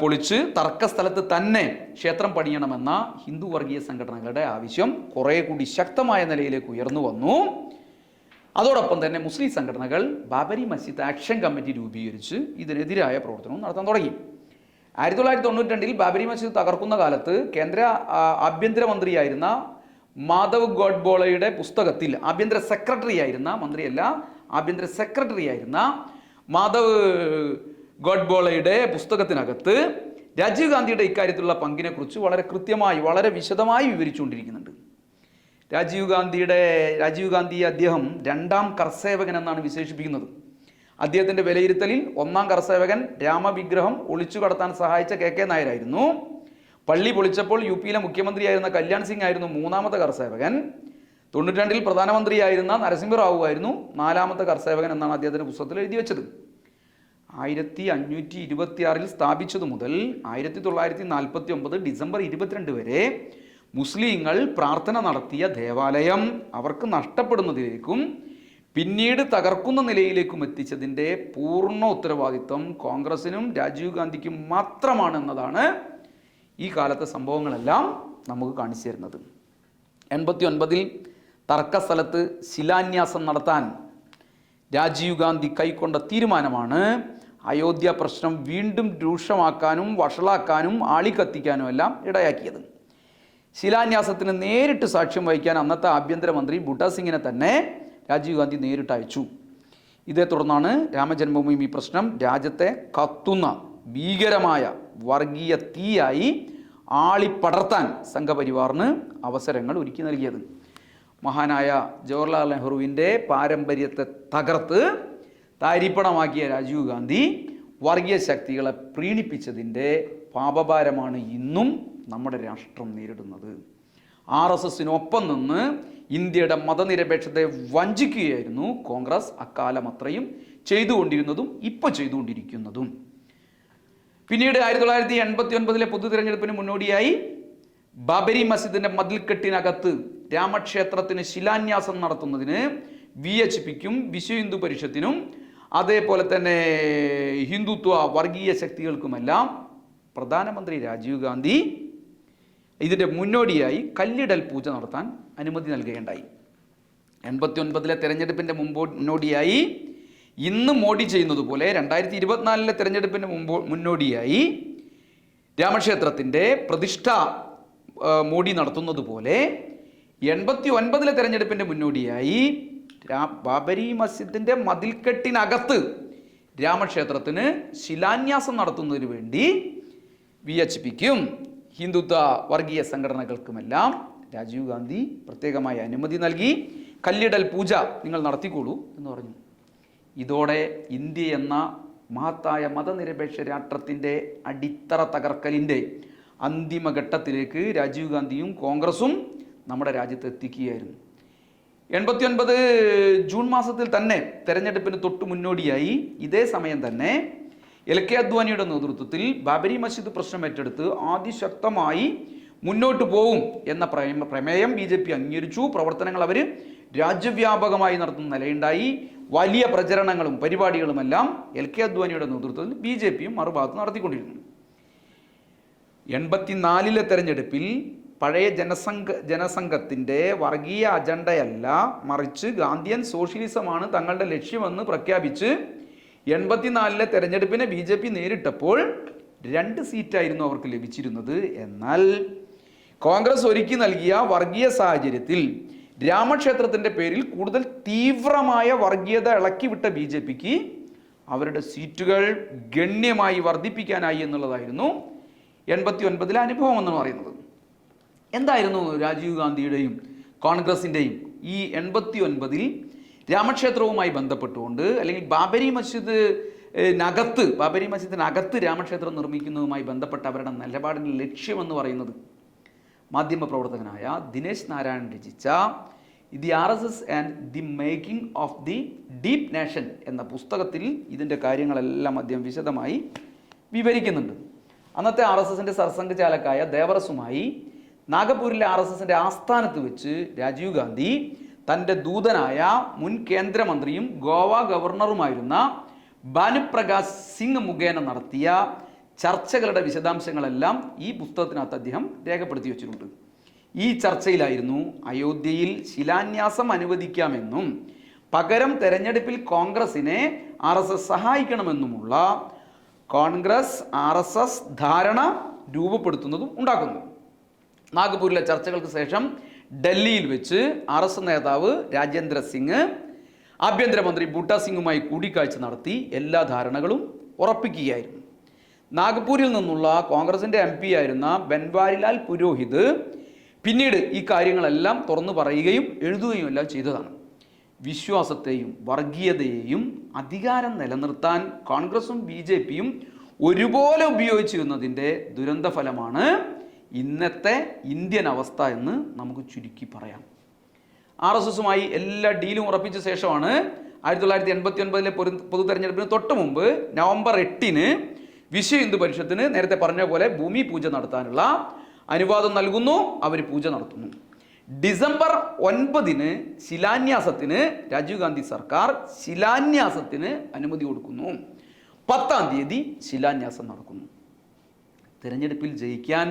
പൊളിച്ച് തർക്കസ്ഥലത്ത് തന്നെ ക്ഷേത്രം പണിയണമെന്ന ഹിന്ദു വർഗീയ സംഘടനകളുടെ ആവശ്യം കുറേ കൂടി ശക്തമായ നിലയിലേക്ക് ഉയർന്നു വന്നു. അതോടൊപ്പം തന്നെ മുസ്ലിം സംഘടനകൾ ബാബരി മസ്ജിദ് ആക്ഷൻ കമ്മിറ്റി രൂപീകരിച്ച് ഇതിനെതിരായ പ്രവർത്തനവും നടത്താൻ തുടങ്ങി. 1992 ബാബരി മസ്ജിദ് തകർക്കുന്ന കാലത്ത് കേന്ദ്ര ആഭ്യന്തരമന്ത്രിയായിരുന്ന മാധവ് ഗോഡ്ബോളയുടെ പുസ്തകത്തിൽ ആഭ്യന്തര സെക്രട്ടറിയായിരുന്ന മാധവ് ഗോഡ്ബോളയുടെ പുസ്തകത്തിനകത്ത് രാജീവ് ഗാന്ധിയുടെ ഇക്കാര്യത്തിലുള്ള പങ്കിനെക്കുറിച്ച് വളരെ കൃത്യമായി വളരെ വിശദമായി വിവരിച്ചുകൊണ്ടിരിക്കുന്നുണ്ട്. രാജീവ് ഗാന്ധിയെ അദ്ദേഹം 2ാം കർസേവകൻ എന്നാണ് വിശേഷിപ്പിക്കുന്നത്. അദ്ദേഹത്തിൻ്റെ വിലയിരുത്തലിൽ 1ാം കർസേവകൻ രാമവിഗ്രഹം ഒളിച്ചു കടത്താൻ സഹായിച്ച KK നായരായിരുന്നു. പള്ളി പൊളിച്ചപ്പോൾ UP-യിലെ മുഖ്യമന്ത്രിയായിരുന്ന കല്യാൺ സിംഗ് ആയിരുന്നു 3ാമത്തെ കർസേവകൻ. 92 പ്രധാനമന്ത്രിയായിരുന്ന നരസിംഹറാവു ആയിരുന്നു 4ാമത്തെ കർസേവകൻ എന്നാണ് അദ്ദേഹത്തിൻ്റെ പുസ്തകത്തിൽ എഴുതി വെച്ചത്. 1526 സ്ഥാപിച്ചതു മുതൽ 1949 ഡിസംബർ 22 വരെ മുസ്ലിങ്ങൾ പ്രാർത്ഥന നടത്തിയ ദേവാലയം അവർക്ക് നഷ്ടപ്പെടുന്നതിലേക്കും പിന്നീട് തകർക്കുന്ന നിലയിലേക്കും എത്തിച്ചതിൻ്റെ പൂർണ്ണ ഉത്തരവാദിത്വം കോൺഗ്രസിനും രാജീവ് ഗാന്ധിക്കും മാത്രമാണെന്നതാണ് ഈ കാലത്തെ സംഭവങ്ങളെല്ലാം നമുക്ക് കാണിച്ചു തരുന്നത്. 89 തർക്കസ്ഥലത്ത് ശിലാന്യാസം നടത്താൻ രാജീവ് ഗാന്ധി കൈക്കൊണ്ട തീരുമാനമാണ് അയോധ്യ പ്രശ്നം വീണ്ടും രൂക്ഷമാക്കാനും വഷളാക്കാനും ആളിക്കത്തിക്കാനും എല്ലാം ഇടയാക്കിയത്. ശിലാന്യാസത്തിന് നേരിട്ട് സാക്ഷ്യം വഹിക്കാൻ അന്നത്തെ ആഭ്യന്തരമന്ത്രി ബുട്ടാ സിംഗിനെ തന്നെ രാജീവ് ഗാന്ധി നേരിട്ട് അയച്ചു. ഇതേ തുടർന്നാണ് രാമജന്മഭൂമി പ്രശ്നം രാജ്യത്തെ കത്തുന്ന ഭീകരമായ വർഗീയ തീയായി ആളിപ്പടർത്താൻ സംഘപരിവാറിന് അവസരങ്ങൾ ഒരുക്കി നൽകിയത്. മഹാനായ ജവഹർലാൽ നെഹ്റുവിൻ്റെ പാരമ്പര്യത്തെ തകർത്ത് താരിപ്പണമാക്കിയ രാജീവ് ഗാന്ധി വർഗീയ ശക്തികളെ പ്രീണിപ്പിച്ചതിൻ്റെ പാപഭാരമാണ് ഇന്നും നമ്മുടെ രാഷ്ട്രം നേരിടുന്നത്. RSSനൊപ്പം നിന്ന് ഇന്ത്യയുടെ മതനിരപേക്ഷതയെ വഞ്ചിക്കുകയായിരുന്നു കോൺഗ്രസ് അക്കാലം അത്രയും ചെയ്തുകൊണ്ടിരുന്നതും ഇപ്പോൾ ചെയ്തുകൊണ്ടിരിക്കുന്നതും. പിന്നീട് 1989 പൊതു തിരഞ്ഞെടുപ്പിന് മുന്നോടിയായി ബാബരി മസ്ജിദിൻ്റെ മതിൽക്കെട്ടിനകത്ത് രാമക്ഷേത്രത്തിന് ശിലാന്യാസം നടത്തുന്നതിന് VHPക്കും വിശ്വ ഹിന്ദു പരിഷത്തിനും അതേപോലെ തന്നെ ഹിന്ദുത്വ വർഗീയ ശക്തികൾക്കുമെല്ലാം പ്രധാനമന്ത്രി രാജീവ് ഗാന്ധി ഇതിൻ്റെ മുന്നോടിയായി കല്ലിടൽ പൂജ നടത്താൻ അനുമതി നൽകുകയുണ്ടായി. 89-ലെ തെരഞ്ഞെടുപ്പിൻ്റെ മുന്നോടിയായി ഇന്ന് മോഡി ചെയ്യുന്നത് പോലെ 2024-ലെ തെരഞ്ഞെടുപ്പിന് മുന്നോടിയായി രാമക്ഷേത്രത്തിൻ്റെ പ്രതിഷ്ഠ മോഡി നടത്തുന്നത് പോലെ 89-ലെ തെരഞ്ഞെടുപ്പിൻ്റെ മുന്നോടിയായി ബാബരി മസ്ജിദിൻ്റെ മതിൽക്കെട്ടിനകത്ത് രാമക്ഷേത്രത്തിന് ശിലാന്യാസം നടത്തുന്നതിന് വേണ്ടി VHPക്കും ഹിന്ദുത്വ വർഗീയ സംഘടനകൾക്കുമെല്ലാം രാജീവ് ഗാന്ധി പ്രത്യേകമായ അനുമതി നൽകി. കല്ലിടൽ പൂജ നിങ്ങൾ നടത്തിക്കോളൂ എന്ന് പറഞ്ഞു. ഇതോടെ ഇന്ത്യ എന്ന മഹത്തായ മതനിരപേക്ഷ രാഷ്ട്രത്തിൻ്റെ അടിത്തറ തകർക്കലിൻ്റെ അന്തിമഘട്ടത്തിലേക്ക് രാജീവ് ഗാന്ധിയും കോൺഗ്രസും നമ്മുടെ രാജ്യത്ത് എത്തിക്കുകയായിരുന്നു. 89 ജൂൺ മാസത്തിൽ തന്നെ തെരഞ്ഞെടുപ്പിന് തൊട്ട് മുന്നോടിയായി ഇതേ സമയം തന്നെ LK അദ്വാനിയുടെ നേതൃത്വത്തിൽ ബാബരി മസ്ജിദ് പ്രശ്നം ഏറ്റെടുത്ത് അതിശക്തമായി മുന്നോട്ട് പോകും എന്ന പ്രമേയം BJP അംഗീകരിച്ചു. പ്രവർത്തനങ്ങൾ അവർ രാജ്യവ്യാപകമായി നടത്തുന്ന നിലയുണ്ടായി. വലിയ പ്രചരണങ്ങളും പരിപാടികളുമെല്ലാം LK അദ്വാനിയുടെ നേതൃത്വത്തിൽ BJPയും മറുഭാഗത്ത് നടത്തിക്കൊണ്ടിരുന്നു. 84-ലെ തെരഞ്ഞെടുപ്പിൽ പഴയ ജനസംഘത്തിൻ്റെ വർഗീയ അജണ്ടയല്ല, മറിച്ച് ഗാന്ധിയൻ സോഷ്യലിസമാണ് തങ്ങളുടെ ലക്ഷ്യമെന്ന് പ്രഖ്യാപിച്ച് 84-ലെ തെരഞ്ഞെടുപ്പിനെ BJP നേരിട്ടപ്പോൾ 2 സീറ്റായിരുന്നു അവർക്ക് ലഭിച്ചിരുന്നത്. എന്നാൽ കോൺഗ്രസ് ഒരുക്കി നൽകിയ വർഗീയ സാഹചര്യത്തിൽ രാമക്ഷേത്രത്തിൻ്റെ പേരിൽ കൂടുതൽ തീവ്രമായ വർഗീയത ഇളക്കിവിട്ട BJPക്ക് അവരുടെ സീറ്റുകൾ ഗണ്യമായി വർദ്ധിപ്പിക്കാനായി എന്നുള്ളതായിരുന്നു 89-ലെ അനുഭവം എന്ന് പറയുന്നത്. എന്തായിരുന്നു രാജീവ് ഗാന്ധിയുടെയും കോൺഗ്രസിൻ്റെയും ഈ 89-ൽ രാമക്ഷേത്രവുമായി ബന്ധപ്പെട്ടുകൊണ്ട് അല്ലെങ്കിൽ ബാബരി മസ്ജിദിനകത്ത് രാമക്ഷേത്രം നിർമ്മിക്കുന്നതുമായി ബന്ധപ്പെട്ട അവരുടെ നിലപാടിൻ്റെ ലക്ഷ്യമെന്ന് പറയുന്നത്? മാധ്യമപ്രവർത്തകനായ ദിനേശ് നാരായൺ രചിച്ച the RSS and the making of the deep nation എന്ന പുസ്തകത്തിൽ ഇതിൻ്റെ കാര്യങ്ങളെല്ലാം അദ്ദേഹം വിശദമായി വിവരിക്കുന്നുണ്ട്. അന്നത്തെ RSSൻ്റെ സർസംഘചാലകായ ദേവറസുമായി നാഗപൂരിലെ RSSൻ്റെ ആസ്ഥാനത്ത് വെച്ച് രാജീവ് ഗാന്ധി തൻ്റെ ദൂതനായ മുൻ കേന്ദ്രമന്ത്രിയും ഗോവ ഗവർണറുമായിരുന്ന ഭാനുപ്രകാശ് സിംഗ് മുഖേന നടത്തിയ ചർച്ചകളുടെ വിശദാംശങ്ങളെല്ലാം ഈ പുസ്തകത്തിനകത്ത് അദ്ദേഹം രേഖപ്പെടുത്തി വച്ചിട്ടുണ്ട്. ഈ ചർച്ചയിലായിരുന്നു അയോധ്യയിൽ ശിലാന്യാസം അനുവദിക്കാമെന്നും പകരം തെരഞ്ഞെടുപ്പിൽ കോൺഗ്രസിനെ RSS സഹായിക്കണമെന്നുമുള്ള കോൺഗ്രസ് RSS ധാരണ രൂപപ്പെടുത്തുന്നതും ഉണ്ടാക്കുന്നു. നാഗ്പൂരിലെ ചർച്ചകൾക്ക് ശേഷം ഡൽഹിയിൽ വെച്ച് RSS നേതാവ് രാജേന്ദ്ര സിംഗ് ആഭ്യന്തരമന്ത്രി ബൂട്ടാ സിംഗുമായി കൂടിക്കാഴ്ച നടത്തി എല്ലാ ധാരണകളും ഉറപ്പിക്കുകയായിരുന്നു. നാഗ്പൂരിൽ നിന്നുള്ള കോൺഗ്രസിൻ്റെ MP ആയിരുന്ന ബൻവാരിലാൽ പുരോഹിത് പിന്നീട് ഈ കാര്യങ്ങളെല്ലാം തുറന്നു പറയുകയും എഴുതുകയും എല്ലാം ചെയ്തതാണ്. വിശ്വാസത്തെയും വർഗീയതയെയും അധികാരം നിലനിർത്താൻ കോൺഗ്രസും BJPയും ഒരുപോലെ ഉപയോഗിച്ചിരുന്നതിൻ്റെ ദുരന്തഫലമാണ് ഇന്നത്തെ ഇന്ത്യൻ അവസ്ഥ എന്ന് നമുക്ക് ചുരുക്കി പറയാം. RSSുമായി എല്ലാ ഡീലും ഉറപ്പിച്ച ശേഷമാണ് 1989-ലെ പൊതു തെരഞ്ഞെടുപ്പിന് തൊട്ട് മുമ്പ് നവംബർ 8-ന് വിശ്വ ഹിന്ദു പരിഷത്തിന് നേരത്തെ പറഞ്ഞ പോലെ ഭൂമി പൂജ നടത്താനുള്ള അനുവാദം നൽകുന്നു. അവർ പൂജ നടത്തുന്നു. ഡിസംബർ 9-ന് ശിലാന്യാസത്തിന് രാജീവ് ഗാന്ധി സർക്കാർ ശിലാന്യാസത്തിന് അനുമതി കൊടുക്കുന്നു. 10-ാം തീയതി ശിലാന്യാസം നടക്കുന്നു. തെരഞ്ഞെടുപ്പിൽ ജയിക്കാൻ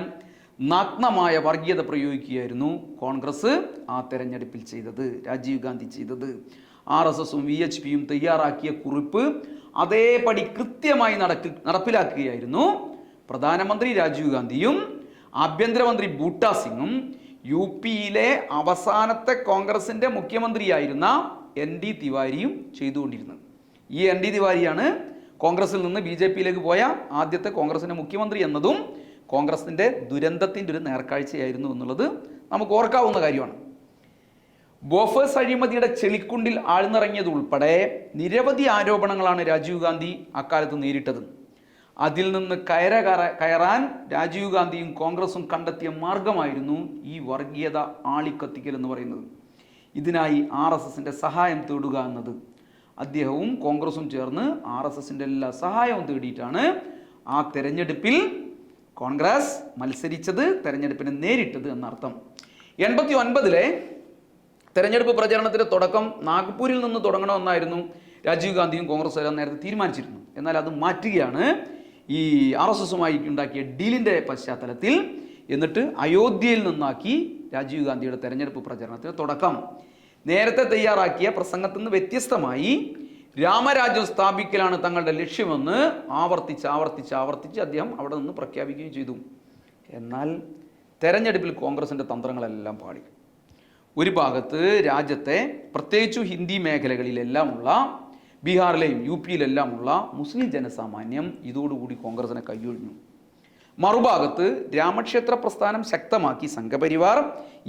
നഗ്നമായ വർഗീയത പ്രയോഗിക്കുകയായിരുന്നു കോൺഗ്രസ് ആ തെരഞ്ഞെടുപ്പിൽ ചെയ്തത്, രാജീവ് ഗാന്ധി ചെയ്തത്. RSSും VHPയും തയ്യാറാക്കിയ കുറിപ്പ് അതേപടി കൃത്യമായി നടപ്പിലാക്കുകയായിരുന്നു പ്രധാനമന്ത്രി രാജീവ് ഗാന്ധിയും ആഭ്യന്തരമന്ത്രി ബൂട്ടാ സിംഗും UPയിലെ അവസാനത്തെ കോൺഗ്രസിൻ്റെ മുഖ്യമന്ത്രിയായിരുന്ന ND തിവാരിയും ചെയ്തുകൊണ്ടിരുന്നത്. ഈ ND തിവാരിയാണ് കോൺഗ്രസിൽ നിന്ന് BJPയിലേക്ക് പോയ ആദ്യത്തെ കോൺഗ്രസിൻ്റെ മുഖ്യമന്ത്രി എന്നതും കോൺഗ്രസിൻ്റെ ദുരന്തത്തിൻ്റെ ഒരു നേർക്കാഴ്ചയായിരുന്നു എന്നുള്ളത് നമുക്ക് ഓർക്കാവുന്ന കാര്യമാണ്. ബോഫേഴ്സ് അഴിമതിയുടെ ചെളിക്കുണ്ടിൽ ആഴ്ന്നിറങ്ങിയതുൾപ്പെടെ നിരവധി ആരോപണങ്ങളാണ് രാജീവ് ഗാന്ധി അക്കാലത്ത് നേരിട്ടത്. അതിൽ നിന്ന് കയറാൻ രാജീവ് ഗാന്ധിയും കോൺഗ്രസും കണ്ടെത്തിയ മാർഗമായിരുന്നു ഈ വർഗീയത ആളിക്കത്തിക്കൽ എന്ന് പറയുന്നത്. ഇതിനായി RSSൻ്റെ സഹായം തേടുക എന്നത്. അദ്ദേഹവും കോൺഗ്രസും ചേർന്ന് RSSൻ്റെ എല്ലാ സഹായവും തേടിയിട്ടാണ് ആ തെരഞ്ഞെടുപ്പിൽ കോൺഗ്രസ് മത്സരിച്ചത്, തെരഞ്ഞെടുപ്പിനെ നേരിട്ടത് എന്നർത്ഥം. 89-ലെ തെരഞ്ഞെടുപ്പ് പ്രചരണത്തിൻ്റെ തുടക്കം നാഗ്പൂരിൽ നിന്ന് തുടങ്ങണമെന്നായിരുന്നു രാജീവ് ഗാന്ധിയും കോൺഗ്രസ് എല്ലാം നേരത്തെ തീരുമാനിച്ചിരുന്നു. എന്നാൽ അത് മാറ്റുകയാണ് ഈ RSSുമായി ഉണ്ടാക്കിയ ഡീലിൻ്റെ പശ്ചാത്തലത്തിൽ. എന്നിട്ട് അയോധ്യയിൽ നിന്നാക്കി രാജീവ് ഗാന്ധിയുടെ തെരഞ്ഞെടുപ്പ് പ്രചരണത്തിന് തുടക്കം. നേരത്തെ തയ്യാറാക്കിയ പ്രസംഗത്തിൽ നിന്ന് വ്യത്യസ്തമായി രാമരാജ്യം സ്ഥാപിക്കലാണ് തങ്ങളുടെ ലക്ഷ്യമെന്ന് ആവർത്തിച്ച് അദ്ദേഹം അവിടെ നിന്ന് പ്രഖ്യാപിക്കുകയും ചെയ്തു. എന്നാൽ തെരഞ്ഞെടുപ്പിൽ കോൺഗ്രസിൻ്റെ തന്ത്രങ്ങളെല്ലാം പാടി. ഒരു ഭാഗത്ത് രാജ്യത്തെ പ്രത്യേകിച്ചു ഹിന്ദി മേഖലകളിലെല്ലാമുള്ള ബീഹാറിലെയും യു പിയിലെല്ലാമുള്ള മുസ്ലിം ജനസാമാന്യം ഇതോടുകൂടി കോൺഗ്രസിനെ കൈയൊഴിഞ്ഞു. മറുഭാഗത്ത് രാമക്ഷേത്ര പ്രസ്ഥാനം ശക്തമാക്കി സംഘപരിവാർ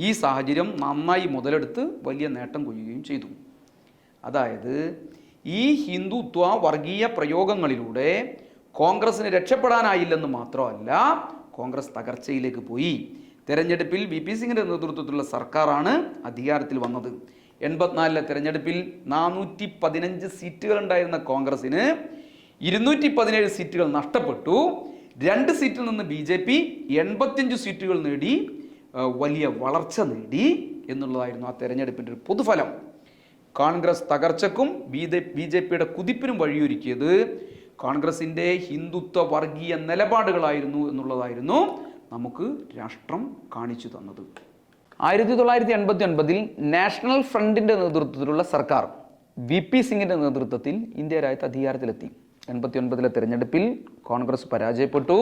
ഈ സാഹചര്യം നന്നായി മുതലെടുത്ത് വലിയ നേട്ടം കൊയ്യുകയും ചെയ്തു. അതായത് ഈ ഹിന്ദുത്വ വർഗീയ പ്രയോഗങ്ങളിലൂടെ കോൺഗ്രസിന് രക്ഷപ്പെടാനായില്ലെന്ന് മാത്രമല്ല, കോൺഗ്രസ് തകർച്ചയിലേക്ക് പോയി. തെരഞ്ഞെടുപ്പിൽ വി.പി. സിംഗിൻ്റെ നേതൃത്വത്തിലുള്ള സർക്കാരാണ് അധികാരത്തിൽ വന്നത്. 84 തെരഞ്ഞെടുപ്പിൽ 415 സീറ്റുകൾ ഉണ്ടായിരുന്ന കോൺഗ്രസിന് 217 സീറ്റുകൾ നഷ്ടപ്പെട്ടു. 2 സീറ്റിൽ നിന്ന് BJP 85 സീറ്റുകൾ നേടി വലിയ വളർച്ച നേടി എന്നുള്ളതായിരുന്നു ആ തെരഞ്ഞെടുപ്പിൻ്റെ ഒരു പൊതുഫലം. കോൺഗ്രസ് തകർച്ചക്കും BJPയുടെ കുതിപ്പിനും വഴിയൊരുക്കിയത് കോൺഗ്രസിൻ്റെ ഹിന്ദുത്വ വർഗീയ നിലപാടുകളായിരുന്നു എന്നുള്ളതായിരുന്നു നമുക്ക് രാഷ്ട്രം കാണിച്ചു തന്നത്. 1989 നാഷണൽ ഫ്രണ്ടിൻ്റെ നേതൃത്വത്തിലുള്ള സർക്കാർ വി.പി. സിംഗിൻ്റെ നേതൃത്വത്തിൽ ഇന്ത്യ രാജ്യത്ത് അധികാരത്തിലെത്തി. 89 തെരഞ്ഞെടുപ്പിൽ കോൺഗ്രസ് പരാജയപ്പെട്ടു.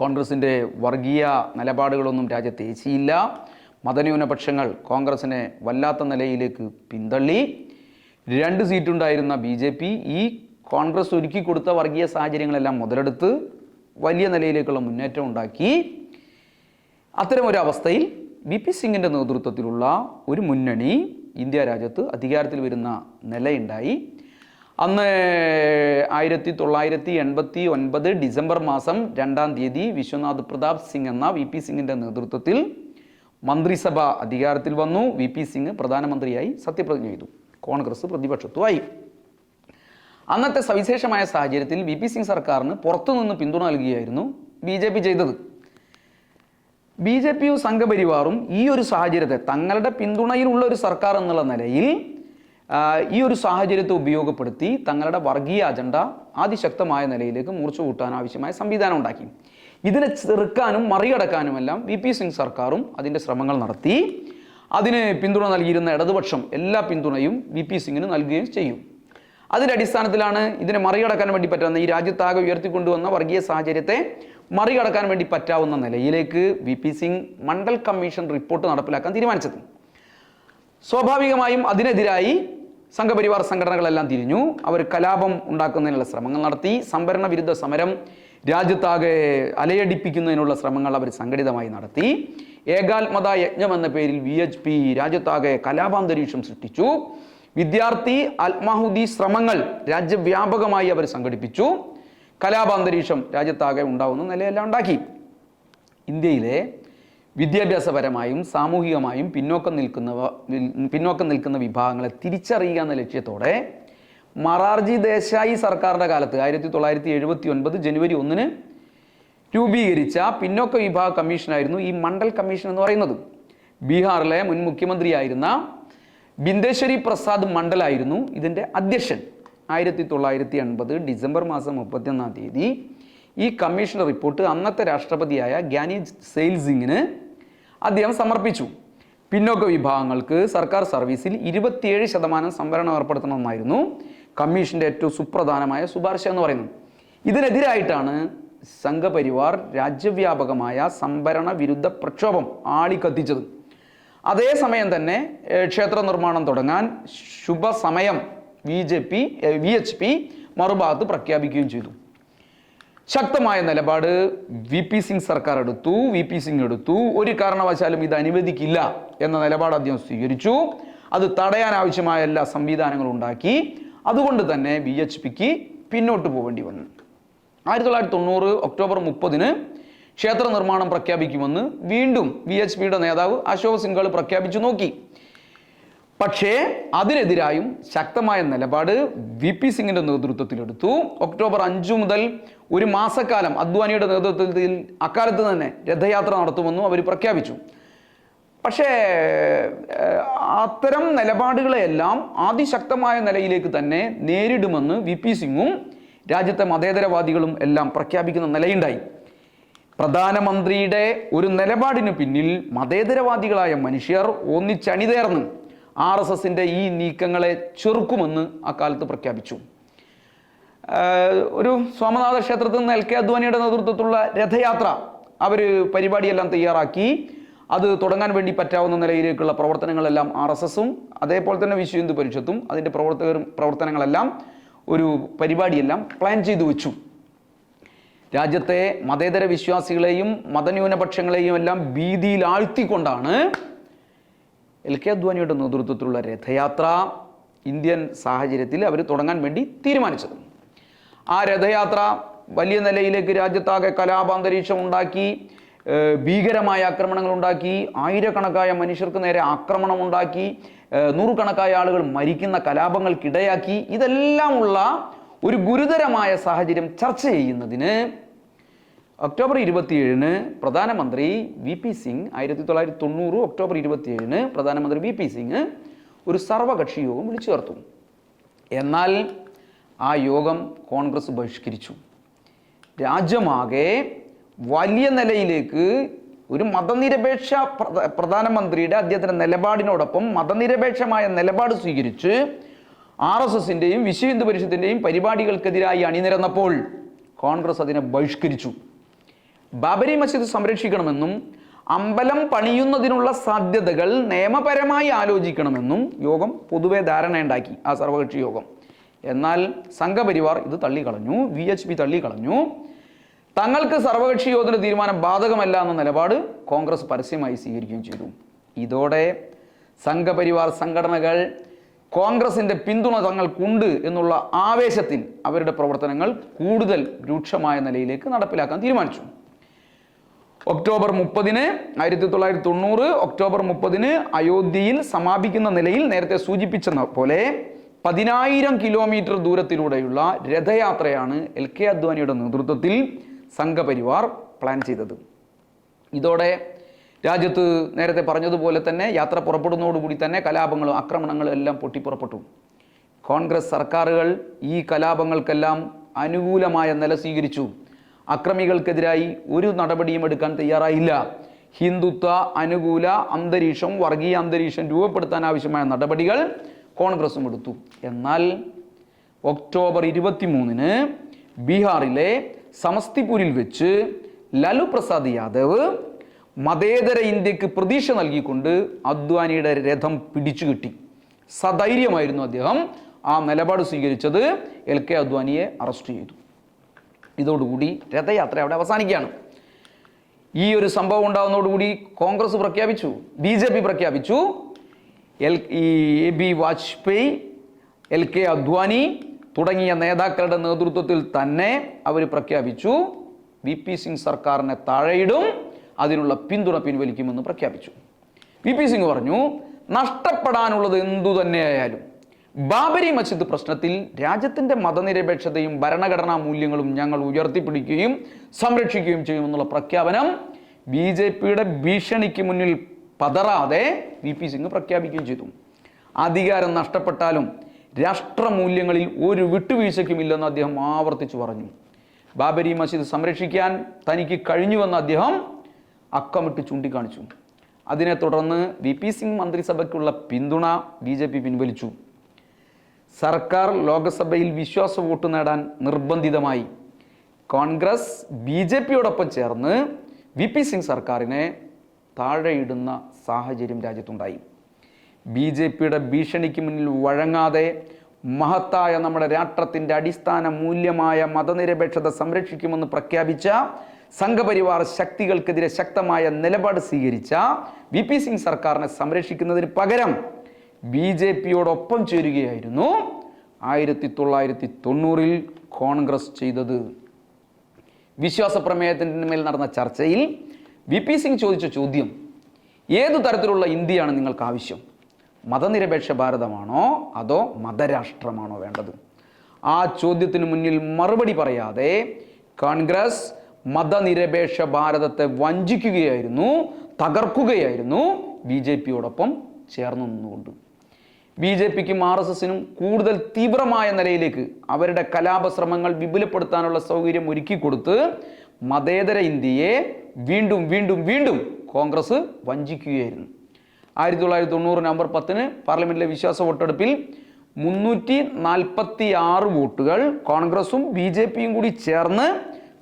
കോൺഗ്രസിൻ്റെ വർഗീയ നിലപാടുകളൊന്നും രാജ്യത്ത് ഏച്ചിയില്ല. മതന്യൂനപക്ഷങ്ങൾ കോൺഗ്രസിനെ വല്ലാത്ത നിലയിലേക്ക് പിന്തള്ളി. 2 സീറ്റുണ്ടായിരുന്ന BJP ഈ കോൺഗ്രസ് ഒരുക്കി കൊടുത്ത വർഗീയ സാഹചര്യങ്ങളെല്ലാം മുതലെടുത്ത് വലിയ നിലയിലേക്കുള്ള മുന്നേറ്റം ഉണ്ടാക്കി. അത്തരമൊരവസ്ഥയിൽ വി.പി. സിംഗിൻ്റെ നേതൃത്വത്തിലുള്ള ഒരു മുന്നണി ഇന്ത്യ രാജ്യത്ത് അധികാരത്തിൽ വരുന്ന നിലയുണ്ടായി. അന്ന് 1989 ഡിസംബർ മാസം 2-ാം തീയതി വിശ്വനാഥ് പ്രതാപ് സിംഗ് എന്ന വി.പി. സിംഗിൻ്റെ നേതൃത്വത്തിൽ മന്ത്രിസഭ അധികാരത്തിൽ വന്നു. വി.പി. സിംഗ് പ്രധാനമന്ത്രിയായി സത്യപ്രതിജ്ഞ ചെയ്തു. കോൺഗ്രസ് പ്രതിപക്ഷത്തുമായി. അന്നത്തെ സവിശേഷമായ സാഹചര്യത്തിൽ വി.പി. സിംഗ് സർക്കാരിന് പുറത്തുനിന്ന് പിന്തുണ നൽകുകയായിരുന്നു BJP ചെയ്തത്. BJPയും സംഘപരിവാറും ഈ ഒരു സാഹചര്യത്തെ തങ്ങളുടെ പിന്തുണയിലുള്ള ഒരു സർക്കാർ എന്നുള്ള നിലയിൽ ഈ ഒരു സാഹചര്യത്തെ ഉപയോഗപ്പെടുത്തി തങ്ങളുടെ വർഗീയ അജണ്ട അതിശക്തമായ നിലയിലേക്ക് മൂർച്ച കൂട്ടാൻ ആവശ്യമായ സംവിധാനം ഉണ്ടാക്കി. ഇതിനെ ചെറുക്കാനും മറികടക്കാനുമെല്ലാം വി.പി. സിംഗ് സർക്കാരും അതിൻ്റെ ശ്രമങ്ങൾ നടത്തി. അതിന് പിന്തുണ നൽകിയിരുന്ന ഇടതുപക്ഷം എല്ലാ പിന്തുണയും വി.പി. സിംഗിന് നൽകുകയും ചെയ്യും. അതിൻ്റെ അടിസ്ഥാനത്തിലാണ് ഇതിനെ മറികടക്കാൻ വേണ്ടി പറ്റുന്ന ഈ രാജ്യത്താകെ ഉയർത്തിക്കൊണ്ടുവന്ന വർഗീയ സാഹചര്യത്തെ മറികടക്കാൻ വേണ്ടി പറ്റാവുന്ന നിലയിലേക്ക് VP. Singh Mandal commission report നടപ്പിലാക്കാൻ തീരുമാനിച്ചത്. സ്വാഭാവികമായും അതിനെതിരായി സംഘപരിവാർ സംഘടനകളെല്ലാം തിരിഞ്ഞു. അവർ കലാപം ഉണ്ടാക്കുന്നതിനുള്ള ശ്രമങ്ങൾ നടത്തി. സംവരണ വിരുദ്ധ സമരം രാജ്യത്താകെ അലയടിപ്പിക്കുന്നതിനുള്ള ശ്രമങ്ങൾ അവർ സംഘടിതമായി നടത്തി. ഏകാത്മത യജ്ഞം എന്ന പേരിൽ VHP രാജ്യത്താകെ കലാപാന്തരീക്ഷം സൃഷ്ടിച്ചു. വിദ്യാർത്ഥി ആത്മാഹുതി ശ്രമങ്ങൾ രാജ്യവ്യാപകമായി അവർ സംഘടിപ്പിച്ചു. കലാപാന്തരീക്ഷം രാജ്യത്താകെ ഉണ്ടാവുന്ന നിലയെല്ലാം ഉണ്ടാക്കി. ഇന്ത്യയിലെ വിദ്യാഭ്യാസപരമായും സാമൂഹികമായും പിന്നോക്കം നിൽക്കുന്ന വിഭാഗങ്ങളെ തിരിച്ചറിയുക എന്ന ലക്ഷ്യത്തോടെ മൊറാർജി ദേശായി സർക്കാരിൻ്റെ കാലത്ത് 1979 ജനുവരി 1 രൂപീകരിച്ച പിന്നോക്ക വിഭാഗ കമ്മീഷനായിരുന്നു ഈ മണ്ഡൽ കമ്മീഷൻ എന്ന് പറയുന്നത്. ബീഹാറിലെ മുൻ മുഖ്യമന്ത്രിയായിരുന്ന ബിന്ദേശ്വരി പ്രസാദ് മണ്ഡലായിരുന്നു ഇതിൻ്റെ അധ്യക്ഷൻ. 1980 ഡിസംബർ മാസം 31-ാം തീയതി ഈ കമ്മീഷൻ റിപ്പോർട്ട് അന്നത്തെ രാഷ്ട്രപതിയായ ഗ്യാനി സെയിൽ സിംഗിന് അദ്ദേഹം സമർപ്പിച്ചു. പിന്നോക്ക വിഭാഗങ്ങൾക്ക് സർക്കാർ സർവീസിൽ 27% സംവരണം ഏർപ്പെടുത്തണമെന്നായിരുന്നു കമ്മീഷൻ്റെ ഏറ്റവും സുപ്രധാനമായ ശുപാർശ എന്ന് പറയുന്നത്. ഇതിനെതിരായിട്ടാണ് സംഘപരിവാർ രാജ്യവ്യാപകമായ സംവരണ വിരുദ്ധ പ്രക്ഷോഭം ആളിക്കത്തിച്ചത്. അതേസമയം തന്നെ ക്ഷേത്ര നിർമ്മാണം തുടങ്ങാൻ ശുഭസമയം VHP മറുഭാഗത്ത് പ്രഖ്യാപിക്കുകയും ചെയ്തു. ശക്തമായ നിലപാട് വി.പി. സിംഗ് സർക്കാർ എടുത്തു. വി.പി. സിംഗ് ഒരു കാരണവശാലും ഇത് അനുവദിക്കില്ല എന്ന നിലപാട് അദ്ദേഹം സ്വീകരിച്ചു. അത് തടയാൻ ആവശ്യമായ എല്ലാ സംവിധാനങ്ങളും ഉണ്ടാക്കി. അതുകൊണ്ട് തന്നെ VHPക്ക് പിന്നോട്ട് പോകേണ്ടി വന്നു. 1990 ഒക്ടോബർ 30 ക്ഷേത്ര നിർമ്മാണം പ്രഖ്യാപിക്കുമെന്ന് വീണ്ടും VHPയുടെ നേതാവ് അശോക് സിംഘാൾ പ്രഖ്യാപിച്ചു നോക്കി. പക്ഷേ അതിനെതിരായും ശക്തമായ നിലപാട് വി.പി. സിംഗിൻ്റെ നേതൃത്വത്തിലെടുത്തു. ഒക്ടോബർ 5 മുതൽ ഒരു മാസക്കാലം അദ്വാനിയുടെ നേതൃത്വത്തിൽ അക്കാലത്ത് തന്നെ രഥയാത്ര നടത്തുമെന്നും അവർ പ്രഖ്യാപിച്ചു. പക്ഷേ അത്തരം നിലപാടുകളെയെല്ലാം അതിശക്തമായ നിലയിലേക്ക് തന്നെ നേരിടുമെന്ന് വി.പി. സിംഗും രാജ്യത്തെ മതേതരവാദികളും എല്ലാം പ്രഖ്യാപിക്കുന്ന നിലയുണ്ടായി. പ്രധാനമന്ത്രിയുടെ ഒരു നിലപാടിന് പിന്നിൽ മതേതരവാദികളായ മനുഷ്യർ ഒന്നിച്ചണിതേർന്ന് RSSന്റെ ഈ നീക്കങ്ങളെ ചെറുക്കുമെന്ന് അക്കാലത്ത് പ്രഖ്യാപിച്ചു. ഒരു സോമനാഥ ക്ഷേത്രത്തിൽ നിന്ന് LK അദ്വാനിയുടെ നേതൃത്വത്തിലുള്ള രഥയാത്ര അവർ പരിപാടിയെല്ലാം തയ്യാറാക്കി. അത് തുടങ്ങാൻ വേണ്ടി പറ്റാവുന്ന നിലയിലേക്കുള്ള പ്രവർത്തനങ്ങളെല്ലാം RSSഉം അതേപോലെ തന്നെ വിശ്വ ഹിന്ദു പരിഷത്തും അതിൻ്റെ പ്രവർത്തനങ്ങളെല്ലാം ഒരു പരിപാടിയെല്ലാം പ്ലാൻ ചെയ്തു വെച്ചു. രാജ്യത്തെ മതേതര വിശ്വാസികളെയും മതന്യൂനപക്ഷങ്ങളെയും എല്ലാം ഭീതിയിൽ ആഴ്ത്തിക്കൊണ്ടാണ് LK അദ്വാനിയുടെ നേതൃത്വത്തിലുള്ള രഥയാത്ര ഇന്ത്യൻ സാഹചര്യത്തിൽ അവർ തുടങ്ങാൻ വേണ്ടി തീരുമാനിച്ചത്. ആ രഥയാത്ര വലിയ നിലയിലേക്ക് രാജ്യത്താകെ കലാപാന്തരീക്ഷം ഉണ്ടാക്കി, ഭീകരമായ ആക്രമണങ്ങൾ ഉണ്ടാക്കി, ആയിരക്കണക്കായ മനുഷ്യർക്ക് നേരെ ആക്രമണം ഉണ്ടാക്കി, നൂറുകണക്കായ ആളുകൾ മരിക്കുന്ന കലാപങ്ങൾക്കിടയാക്കി. ഇതെല്ലാമുള്ള ഒരു ഗുരുതരമായ സാഹചര്യം ചർച്ച ചെയ്യുന്നതിന് ഒക്ടോബർ 27 പ്രധാനമന്ത്രി VP സിംഗ് 1990 ഒക്ടോബർ 27 പ്രധാനമന്ത്രി VP സിംഗ് ഒരു സർവകക്ഷി യോഗം വിളിച്ചു ചേർത്തു. എന്നാൽ ആ യോഗം കോൺഗ്രസ് ബഹിഷ്കരിച്ചു. രാജ്യമാകെ വലിയ നിലയിലേക്ക് ഒരു മതനിരപേക്ഷ പ്രധാനമന്ത്രിയുടെ അദ്ദേഹത്തിൻ്റെ നിലപാടിനോടൊപ്പം മതനിരപേക്ഷമായ നിലപാട് സ്വീകരിച്ച് RSSന്റെയും വിശ്വ ഹിന്ദു പരിഷത്തിൻ്റെയും പരിപാടികൾക്കെതിരായി അണിനിരന്നപ്പോൾ കോൺഗ്രസ് അതിനെ ബഹിഷ്കരിച്ചു. ബാബരി മസ്ജിദ് സംരക്ഷിക്കണമെന്നും അമ്പലം പണിയുന്നതിനുള്ള സാധ്യതകൾ നിയമപരമായി ആലോചിക്കണമെന്നും യോഗം പൊതുവെ ധാരണയുണ്ടാക്കി, ആ സർവകക്ഷി യോഗം. എന്നാൽ സംഘപരിവാർ ഇത് തള്ളിക്കളഞ്ഞു, VHP തള്ളിക്കളഞ്ഞു. തങ്ങൾക്ക് സർവകക്ഷി യോഗത്തിന്റെ തീരുമാനം ബാധകമല്ല എന്ന നിലപാട് കോൺഗ്രസ് പരസ്യമായി സ്വീകരിക്കുകയും ചെയ്തു. ഇതോടെ സംഘപരിവാർ സംഘടനകൾ കോൺഗ്രസിന്റെ പിന്തുണ തങ്ങൾക്കുണ്ട് എന്നുള്ള ആവേശത്തിൽ അവരുടെ പ്രവർത്തനങ്ങൾ കൂടുതൽ രൂക്ഷമായ നിലയിലേക്ക് നടപ്പിലാക്കാൻ തീരുമാനിച്ചു. ഒക്ടോബർ 30 1990 ഒക്ടോബർ 30 അയോധ്യയിൽ സമാപിക്കുന്ന നിലയിൽ നേരത്തെ സൂചിപ്പിച്ച പോലെ 10,000 കിലോമീറ്റർ ദൂരത്തിലൂടെയുള്ള രഥയാത്രയാണ് LK അദ്വാനിയുടെ നേതൃത്വത്തിൽ സംഘപരിവാർ പ്ലാൻ ചെയ്തത്. ഇതോടെ രാജ്യത്ത് നേരത്തെ പറഞ്ഞതുപോലെ തന്നെ യാത്ര പുറപ്പെടുന്നതോടുകൂടി തന്നെ കലാപങ്ങളും ആക്രമണങ്ങളും എല്ലാം പൊട്ടിപ്പുറപ്പെട്ടു. കോൺഗ്രസ് സർക്കാരുകൾ ഈ കലാപങ്ങൾക്കെല്ലാം അനുകൂലമായ നില സ്വീകരിച്ചു. അക്രമികൾക്കെതിരായി ഒരു നടപടിയും എടുക്കാൻ തയ്യാറായില്ല. ഹിന്ദുത്വ അനുകൂല അന്തരീക്ഷം, വർഗീയ അന്തരീക്ഷം രൂപപ്പെടുത്താൻ ആവശ്യമായ നടപടികൾ കോൺഗ്രസും എടുത്തു. എന്നാൽ ഒക്ടോബർ 23 ബീഹാറിലെ സമസ്തിപൂരിൽ വെച്ച് ലാലു പ്രസാദ് യാദവ് മതേതര ഇന്ത്യക്ക് പ്രതീക്ഷ നൽകിക്കൊണ്ട് അദ്വാനിയുടെ രഥം പിടിച്ചു കിട്ടി. സധൈര്യമായിരുന്നു അദ്ദേഹം ആ നിലപാട് സ്വീകരിച്ചത്. LK അദ്വാനിയെ അറസ്റ്റ് ചെയ്തു. ഇതോടുകൂടി രഥയാത്ര അവിടെ അവസാനിക്കുകയാണ്. ഈ ഒരു സംഭവം ഉണ്ടാകുന്നതോടുകൂടി കോൺഗ്രസ് പ്രഖ്യാപിച്ചു, BJP പ്രഖ്യാപിച്ചു, AB വാജ്പേയി, LK അദ്വാനി തുടങ്ങിയ നേതാക്കളുടെ നേതൃത്വത്തിൽ തന്നെ അവർ പ്രഖ്യാപിച്ചു VP സിംഗ് സർക്കാരിനെ താഴെയിടും, അതിനുള്ള പിന്തുണ പിൻവലിക്കുമെന്ന് പ്രഖ്യാപിച്ചു. VP സിംഗ് പറഞ്ഞു, നഷ്ടപ്പെടാനുള്ളത് എന്തു തന്നെയായാലും ബാബരി മസ്ജിദ് പ്രശ്നത്തിൽ രാജ്യത്തിൻ്റെ മതനിരപേക്ഷതയും ഭരണഘടനാ മൂല്യങ്ങളും ഞങ്ങൾ ഉയർത്തിപ്പിടിക്കുകയും സംരക്ഷിക്കുകയും ചെയ്യുമെന്നുള്ള പ്രഖ്യാപനം BJPയുടെ ഭീഷണിക്ക് മുന്നിൽ പതറാതെ VP സിംഗ് പ്രഖ്യാപിക്കുകയും ചെയ്തു. അധികാരം നഷ്ടപ്പെട്ടാലും രാഷ്ട്രമൂല്യങ്ങളിൽ ഒരു വിട്ടുവീഴ്ചയ്ക്കുമില്ലെന്ന് അദ്ദേഹം ആവർത്തിച്ചു പറഞ്ഞു. ബാബരി മസ്ജിദ് സംരക്ഷിക്കാൻ തനിക്ക് കഴിഞ്ഞുവെന്ന് അദ്ദേഹം അക്കമിട്ട് ചൂണ്ടിക്കാണിച്ചു. അതിനെ തുടർന്ന് VP സിംഗ് മന്ത്രിസഭയ്ക്കുള്ള പിന്തുണ BJP പിൻവലിച്ചു. സർക്കാർ ലോക്സഭയിൽ വിശ്വാസ വോട്ട് നേടാൻ നിർബന്ധിതമായി. കോൺഗ്രസ് BJPയോടൊപ്പം ചേർന്ന് VP സിംഗ് സർക്കാരിനെ താഴെയിടുന്ന സാഹചര്യം രാജ്യത്തുണ്ടായി. BJPയുടെ ഭീഷണിക്ക് മുന്നിൽ വഴങ്ങാതെ മഹത്തായ നമ്മുടെ രാഷ്ട്രത്തിൻ്റെ അടിസ്ഥാന മൂല്യമായ മതനിരപേക്ഷത സംരക്ഷിക്കുമെന്ന് പ്രഖ്യാപിച്ച സംഘപരിവാർ ശക്തികൾക്കെതിരെ ശക്തമായ നിലപാട് സ്വീകരിച്ച VP സിംഗ് സർക്കാരിനെ സംരക്ഷിക്കുന്നതിന് പകരം BJPയോടൊപ്പം ചേരുകയായിരുന്നു 1990 കോൺഗ്രസ് ചെയ്തത്. വിശ്വാസ പ്രമേയത്തിൻ്റെ മേൽ നടന്ന ചർച്ചയിൽ VP സിംഗ് ചോദിച്ച ചോദ്യം, ഏതു തരത്തിലുള്ള ഇന്ത്യയാണ് നിങ്ങൾക്ക് ആവശ്യം? മതനിരപേക്ഷ ഭാരതമാണോ അതോ മതരാഷ്ട്രമാണോ വേണ്ടത്? ആ ചോദ്യത്തിന് മുന്നിൽ മറുപടി പറയാതെ കോൺഗ്രസ് മതനിരപേക്ഷ ഭാരതത്തെ വഞ്ചിക്കുകയായിരുന്നു, തകർക്കുകയായിരുന്നു BJPയോടൊപ്പം ചേർന്നു നിന്നുകൊണ്ട്. BJPക്കും RSSനും കൂടുതൽ തീവ്രമായ നിലയിലേക്ക് അവരുടെ കലാപശ്രമങ്ങൾ വിപുലപ്പെടുത്താനുള്ള സൗകര്യം ഒരുക്കിക്കൊടുത്ത് മതേതര ഇന്ത്യയെ വീണ്ടും വീണ്ടും വീണ്ടും കോൺഗ്രസ് വഞ്ചിക്കുകയായിരുന്നു. 1990 നവംബർ 10 പാർലമെന്റിലെ വിശ്വാസ വോട്ടെടുപ്പിൽ 346 വോട്ടുകൾ കോൺഗ്രസും BJPയും കൂടി ചേർന്ന്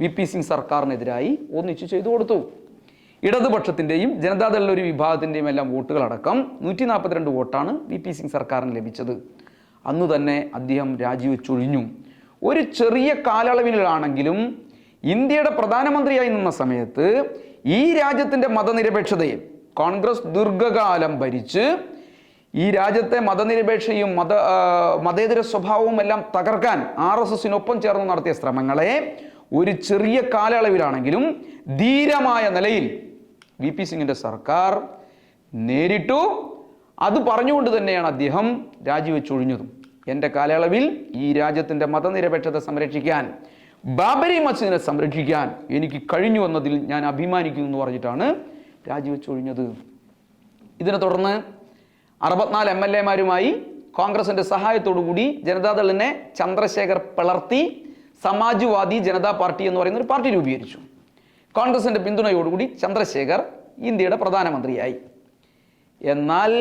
VP സിംഗ് സർക്കാരിനെതിരായി ഒന്നിച്ചു ചെയ്തു കൊടുത്തു. ഇടതുപക്ഷത്തിൻ്റെയും ജനതാദളിലെ ഒരു വിഭാഗത്തിൻ്റെയും എല്ലാം വോട്ടുകളടക്കം 142 വോട്ടാണ് VP സിംഗ് സർക്കാരിന് ലഭിച്ചത്. അന്നു തന്നെ അദ്ദേഹം രാജിവെച്ചൊഴിഞ്ഞു. ഒരു ചെറിയ കാലയളവിലാണെങ്കിലും ഇന്ത്യയുടെ പ്രധാനമന്ത്രിയായി നിന്ന സമയത്ത് ഈ രാജ്യത്തിൻ്റെ മതനിരപേക്ഷതയെ കോൺഗ്രസ് ദീർഘകാലം ഭരിച്ച് ഈ രാജ്യത്തെ മതനിരപേക്ഷയും മതേതര സ്വഭാവവും എല്ലാം തകർക്കാൻ RSSനൊപ്പം ചേർന്ന് നടത്തിയ ശ്രമങ്ങളെ ഒരു ചെറിയ കാലയളവിലാണെങ്കിലും ധീരമായ നിലയിൽ VP സിംഗിൻ്റെ സർക്കാർ നേരിട്ടു. അത് പറഞ്ഞുകൊണ്ട് തന്നെയാണ് അദ്ദേഹം രാജിവെച്ചൊഴിഞ്ഞതും. എൻ്റെ കാലയളവിൽ ഈ രാജ്യത്തിൻ്റെ മതനിരപേക്ഷത സംരക്ഷിക്കാൻ, ബാബരി മസ്ജിദിനെ സംരക്ഷിക്കാൻ എനിക്ക് കഴിഞ്ഞു എന്നതിൽ ഞാൻ അഭിമാനിക്കുന്നു എന്ന് പറഞ്ഞിട്ടാണ് രാജിവെച്ചൊഴിഞ്ഞത്. ഇതിനെ തുടർന്ന് 64 MLAമാരുമായി കോൺഗ്രസിൻ്റെ സഹായത്തോടുകൂടി ജനതാദളിനെ ചന്ദ്രശേഖർ പിളർത്തി സമാജ്വാദി ജനതാ പാർട്ടി എന്ന് പറയുന്ന ഒരു പാർട്ടി രൂപീകരിച്ചു. കോൺഗ്രസിൻ്റെ പിന്തുണയോടുകൂടി ചന്ദ്രശേഖർ ഇന്ത്യയുടെ പ്രധാനമന്ത്രിയായി. എന്നാൽ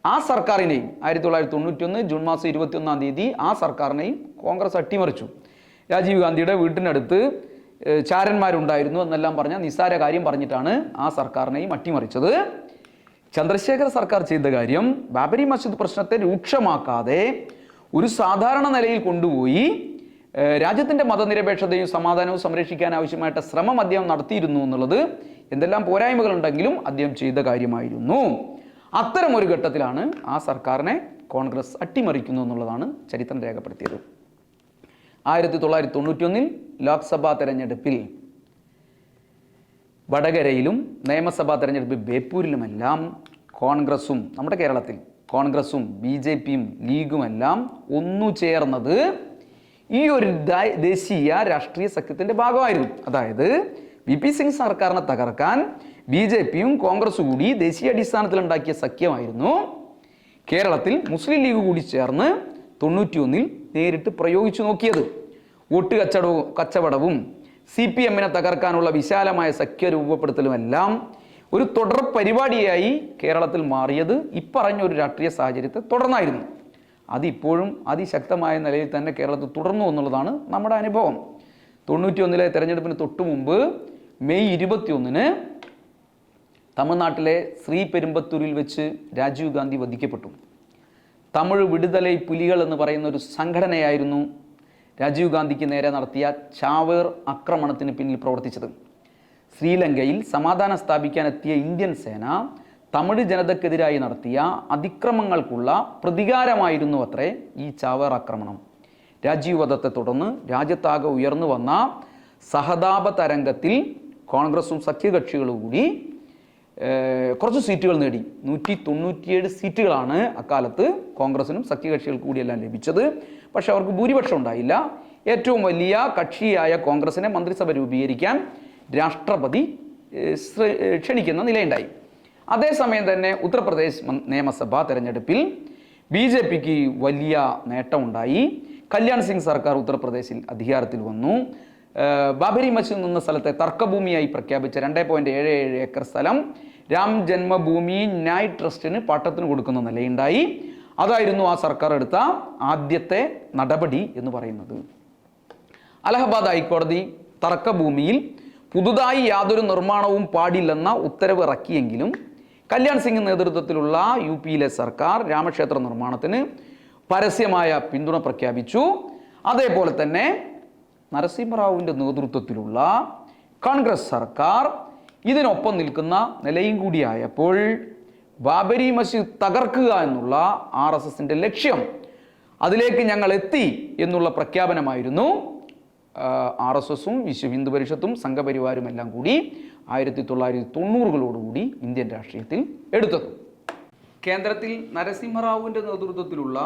ആ സർക്കാരിനെയും 1991 ജൂൺ മാസം 21 ആ സർക്കാരിനെയും കോൺഗ്രസ് അട്ടിമറിച്ചു. രാജീവ് ഗാന്ധിയുടെ വീട്ടിനടുത്ത് ചാരന്മാരുണ്ടായിരുന്നു എന്നെല്ലാം പറഞ്ഞ നിസ്സാര കാര്യം പറഞ്ഞിട്ടാണ് ആ സർക്കാരിനെയും അട്ടിമറിച്ചത്. ചന്ദ്രശേഖർ സർക്കാർ ചെയ്ത കാര്യം ബാബരി മസ്ജിദ് പ്രശ്നത്തെ രൂക്ഷമാക്കാതെ ഒരു സാധാരണ നിലയിൽ കൊണ്ടുപോയി രാജ്യത്തിൻ്റെ മതനിരപേക്ഷതയും സമാധാനവും സംരക്ഷിക്കാൻ ആവശ്യമായിട്ട് ശ്രമം അദ്ദേഹം നടത്തിയിരുന്നു എന്നുള്ളത് എന്തെല്ലാം പോരായ്മകളുണ്ടെങ്കിലും അദ്ദേഹം ചെയ്ത കാര്യമായിരുന്നു. അത്തരം ഒരു ഘട്ടത്തിലാണ് ആ സർക്കാരിനെ കോൺഗ്രസ് അട്ടിമറിക്കുന്നു എന്നുള്ളതാണ് ചരിത്രം രേഖപ്പെടുത്തിയത്. 1991 ലോക്സഭാ തെരഞ്ഞെടുപ്പിൽ വടകരയിലും നിയമസഭാ തെരഞ്ഞെടുപ്പിൽ ബേപ്പൂരിലുമെല്ലാം കോൺഗ്രസും നമ്മുടെ കേരളത്തിൽ കോൺഗ്രസും BJPയും ലീഗുമെല്ലാം ഒന്നു ചേർന്നത് ഈ ഒരു ദേശീയ രാഷ്ട്രീയ സഖ്യത്തിൻ്റെ ഭാഗമായിരുന്നു. അതായത് VP സിംഗ് സർക്കാരിനെ തകർക്കാൻ BJPയും കോൺഗ്രസും കൂടി ദേശീയ അടിസ്ഥാനത്തിൽ ഉണ്ടാക്കിയ സഖ്യമായിരുന്നു കേരളത്തിൽ മുസ്ലിം ലീഗ് കൂടി ചേർന്ന് 91 നേരിട്ട് പ്രയോഗിച്ചു നോക്കിയത്. വോട്ട് കച്ചവടവും CPMനെ തകർക്കാനുള്ള വിശാലമായ സഖ്യ രൂപപ്പെടുത്തലുമെല്ലാം ഒരു തുടർ പരിപാടിയായി കേരളത്തിൽ മാറിയത് ഇപ്പറഞ്ഞൊരു രാഷ്ട്രീയ സാഹചര്യത്തെ തുടർന്നായിരുന്നു. അതിപ്പോഴും അതിശക്തമായ നിലയിൽ തന്നെ കേരളത്തിൽ തുടർന്നു എന്നുള്ളതാണ് നമ്മുടെ അനുഭവം. 91 തെരഞ്ഞെടുപ്പിന് തൊട്ടു മുമ്പ് മെയ് 21 തമിഴ്നാട്ടിലെ ശ്രീപെരുമ്പത്തൂരിൽ വെച്ച് രാജീവ് ഗാന്ധി വധിക്കപ്പെട്ടു. തമിഴ് വിടുതലൈ പുലികൾ എന്ന് പറയുന്ന ഒരു സംഘടനയായിരുന്നു രാജീവ് ഗാന്ധിക്ക് നേരെ നടത്തിയ ചാവേർ ആക്രമണത്തിന് പിന്നിൽ പ്രവർത്തിച്ചത്. ശ്രീലങ്കയിൽ സമാധാനം സ്ഥാപിക്കാനെത്തിയ ഇന്ത്യൻ സേന തമിഴ് ജനതക്കെതിരായി നടത്തിയ അതിക്രമങ്ങൾക്കുള്ള പ്രതികാരമായിരുന്നു അത്രേ ഈ ചാവേർ ആക്രമണം. രാജീവ് വധത്തെ തുടർന്ന് രാജ്യത്താകെ ഉയർന്നു വന്ന സഹതാപ തരംഗത്തിൽ കോൺഗ്രസും സഖ്യകക്ഷികളും കൂടി കുറച്ച് സീറ്റുകൾ നേടി. 197 സീറ്റുകളാണ് അക്കാലത്ത് കോൺഗ്രസിനും സഖ്യകക്ഷികൾക്ക് കൂടിയെല്ലാം ലഭിച്ചത്. പക്ഷെ അവർക്ക് ഭൂരിപക്ഷം ഉണ്ടായില്ല. ഏറ്റവും വലിയ കക്ഷിയായ കോൺഗ്രസിനെ മന്ത്രിസഭ രൂപീകരിക്കാൻ രാഷ്ട്രപതി ക്ഷണിക്കുന്ന നിലയുണ്ടായി. അതേസമയം തന്നെ ഉത്തർപ്രദേശ് നിയമസഭാ തെരഞ്ഞെടുപ്പിൽ BJPക്ക് വലിയ നേട്ടമുണ്ടായി. കല്യാൺ സിംഗ് സർക്കാർ ഉത്തർപ്രദേശിൽ അധികാരത്തിൽ വന്നു. ബാബരി മസ്ജിദ് നിന്ന സ്ഥലത്തെ തർക്കഭൂമിയായി പ്രഖ്യാപിച്ച 2.77 ഏക്കർ സ്ഥലം രാം ജന്മഭൂമി ന്യായ് ട്രസ്റ്റിന് പാട്ടത്തിന് കൊടുക്കുന്ന നിലയുണ്ടായി. അതായിരുന്നു ആ സർക്കാർ എടുത്ത ആദ്യത്തെ നടപടി എന്ന് പറയുന്നത്. അലഹബാദ് ഹൈക്കോടതി തർക്കഭൂമിയിൽ പുതുതായി യാതൊരു നിർമ്മാണവും പാടില്ലെന്ന ഉത്തരവ് ഇറക്കിയെങ്കിലും കല്യാൺ സിംഗ് നേതൃത്വത്തിലുള്ള UPയിലെ സർക്കാർ രാമക്ഷേത്ര നിർമ്മാണത്തിന് പരസ്യമായ പിന്തുണ പ്രഖ്യാപിച്ചു. അതേപോലെ തന്നെ നരസിംഹറാവുവിൻ്റെ നേതൃത്വത്തിലുള്ള കോൺഗ്രസ് സർക്കാർ ഇതിനൊപ്പം നിൽക്കുന്ന നിലയും കൂടിയായപ്പോൾ ബാബരി മസ്ജിദ് തകർക്കുക എന്നുള്ള RSSൻ്റെ ലക്ഷ്യം, അതിലേക്ക് ഞങ്ങൾ എത്തി എന്നുള്ള പ്രഖ്യാപനമായിരുന്നു RSSും വിശ്വ ഹിന്ദു പരിഷത്തും സംഘപരിവാരും എല്ലാം കൂടി 1990കളോടുകൂടി ഇന്ത്യൻ രാഷ്ട്രീയത്തിൽ എടുത്തത്. കേന്ദ്രത്തിൽ നരസിംഹറാവുവിൻ്റെ നേതൃത്വത്തിലുള്ള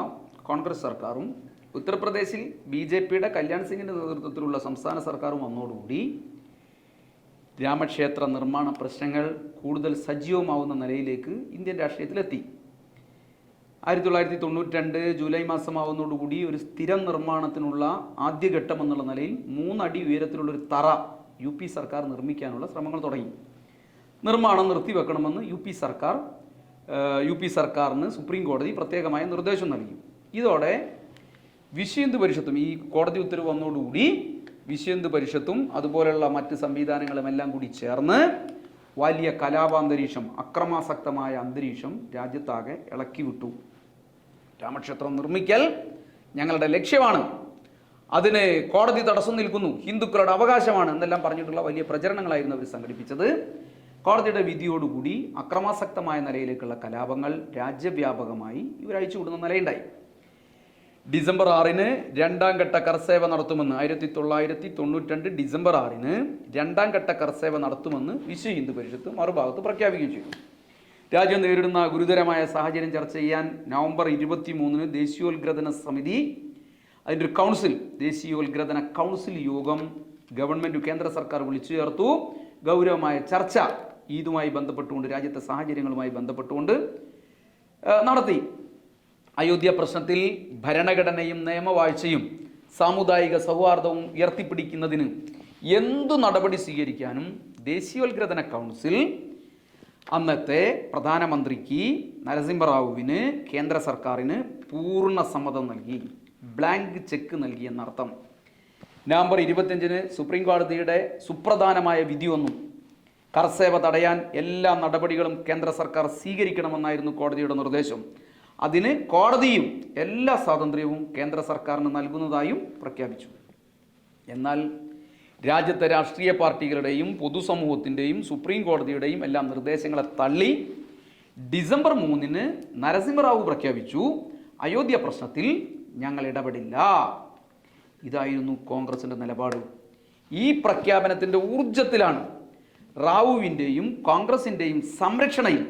കോൺഗ്രസ് സർക്കാരും ഉത്തർപ്രദേശിൽ BJPയുടെ കല്യാൺ സിംഗിൻ്റെ നേതൃത്വത്തിലുള്ള സംസ്ഥാന സർക്കാരും വന്നതോടുകൂടി രാമക്ഷേത്ര നിർമ്മാണ പ്രശ്നങ്ങൾ കൂടുതൽ സജീവമാവുന്ന നിലയിലേക്ക് ഇന്ത്യൻ രാഷ്ട്രീയത്തിലെത്തി. 1992 ജൂലൈ മാസമാവുന്നതോടുകൂടി ഒരു സ്ഥിരം നിർമ്മാണത്തിനുള്ള ആദ്യഘട്ടം എന്നുള്ള നിലയിൽ 3 അടി ഉയരത്തിലുള്ളൊരു തറ സർക്കാർ നിർമ്മിക്കാനുള്ള ശ്രമങ്ങൾ തുടങ്ങി. നിർമ്മാണം നിർത്തിവെക്കണമെന്ന് സർക്കാർ UP സർക്കാരിന് സുപ്രീം കോടതി പ്രത്യേകമായ നിർദ്ദേശം നൽകി. ഇതോടെ വിശ്വ ഹിന്ദു പരിഷത്തും ഈ കോടതി ഉത്തരവ് വന്നതോടുകൂടി വിശ്വ ഹിന്ദു പരിഷത്തും അതുപോലെയുള്ള മറ്റ് സംവിധാനങ്ങളും എല്ലാം കൂടി ചേർന്ന് വലിയ കലാപാന്തരീക്ഷം, അക്രമാസക്തമായ അന്തരീക്ഷം രാജ്യത്താകെ ഇളക്കി വിട്ടു. രാമക്ഷേത്രം നിർമ്മിക്കൽ ഞങ്ങളുടെ ലക്ഷ്യമാണ്, അതിന് കോടതി തടസ്സം നിൽക്കുന്നു, ഹിന്ദുക്കളുടെ അവകാശമാണ് എന്നെല്ലാം പറഞ്ഞിട്ടുള്ള വലിയ പ്രചരണങ്ങളായിരുന്നു അവർ സംഘടിപ്പിച്ചത്. കോടതിയുടെ വിധിയോടുകൂടി അക്രമാസക്തമായ നിലയിലേക്കുള്ള കലാപങ്ങൾ രാജ്യവ്യാപകമായി ഇവർ അഴിച്ചുവിടുന്ന നിലയുണ്ടായി. ഡിസംബർ 6-ന് രണ്ടാം ഘട്ട കർസേവ നടത്തുമെന്ന് 1992 ഡിസംബർ 6-ന് രണ്ടാം ഘട്ട കർസേവ നടത്തുമെന്ന് വിശ്വ ഹിന്ദു പരിഷത്ത് മറുഭാഗത്ത് പ്രഖ്യാപിക്കുകയും ചെയ്തു. രാജ്യം നേരിടുന്ന ഗുരുതരമായ സാഹചര്യം ചർച്ച ചെയ്യാൻ നവംബർ 23-ന് ദേശീയോദ്ഗ്രഥന സമിതി, അതിൻ്റെ ഒരു കൗൺസിൽ, ദേശീയോദ്ഗ്രഥന കൗൺസിൽ യോഗം ഗവൺമെൻറ് കേന്ദ്ര സർക്കാർ വിളിച്ചു ചേർത്തു. ഗൗരവമായ ചർച്ച ഇതുമായി ബന്ധപ്പെട്ടുകൊണ്ട്, രാജ്യത്തെ സാഹചര്യങ്ങളുമായി ബന്ധപ്പെട്ടുകൊണ്ട് നടത്തി. അയോധ്യ പ്രശ്നത്തിൽ ഭരണഘടനയും നിയമവാഴ്ചയും സാമുദായിക സൗഹാർദ്ദവും ഉയർത്തിപ്പിടിക്കുന്നതിന് എന്തു നടപടി സ്വീകരിക്കാനും ദേശീയോദ്ഗ്രഥന കൗൺസിൽ അന്നത്തെ പ്രധാനമന്ത്രിക്ക് നരസിംഹറാവുവിന് കേന്ദ്ര സർക്കാരിന് പൂർണ്ണ സമ്മതം നൽകി, ബ്ലാങ്ക് ചെക്ക് നൽകി എന്നർത്ഥം. നവംബർ 25-ന് സുപ്രീം കോടതിയുടെ സുപ്രധാനമായ വിധി വന്നു. കർസേവ തടയാൻ എല്ലാ നടപടികളും കേന്ദ്ര സർക്കാർ സ്വീകരിക്കണമെന്നായിരുന്നു കോടതിയുടെ നിർദ്ദേശം. അതിന് കോടതിയും എല്ലാ സ്വാതന്ത്ര്യവും കേന്ദ്ര സർക്കാരിന് നൽകുന്നതായും പ്രഖ്യാപിച്ചു. എന്നാൽ രാജ്യത്തെ രാഷ്ട്രീയ പാർട്ടികളുടെയും പൊതുസമൂഹത്തിൻ്റെയും സുപ്രീം കോടതിയുടെയും എല്ലാം നിർദ്ദേശങ്ങളെ തള്ളി ഡിസംബർ 3-ന് നരസിംഹറാവു പ്രഖ്യാപിച്ചു, അയോധ്യ പ്രശ്നത്തിൽ ഞങ്ങൾ ഇടപെടില്ല. ഇതായിരുന്നു കോൺഗ്രസിൻ്റെ നിലപാട്. ഈ പ്രഖ്യാപനത്തിൻ്റെ ഊർജത്തിലാണ് റാവുവിൻ്റെയും കോൺഗ്രസിൻ്റെയും സംരക്ഷണയിൽ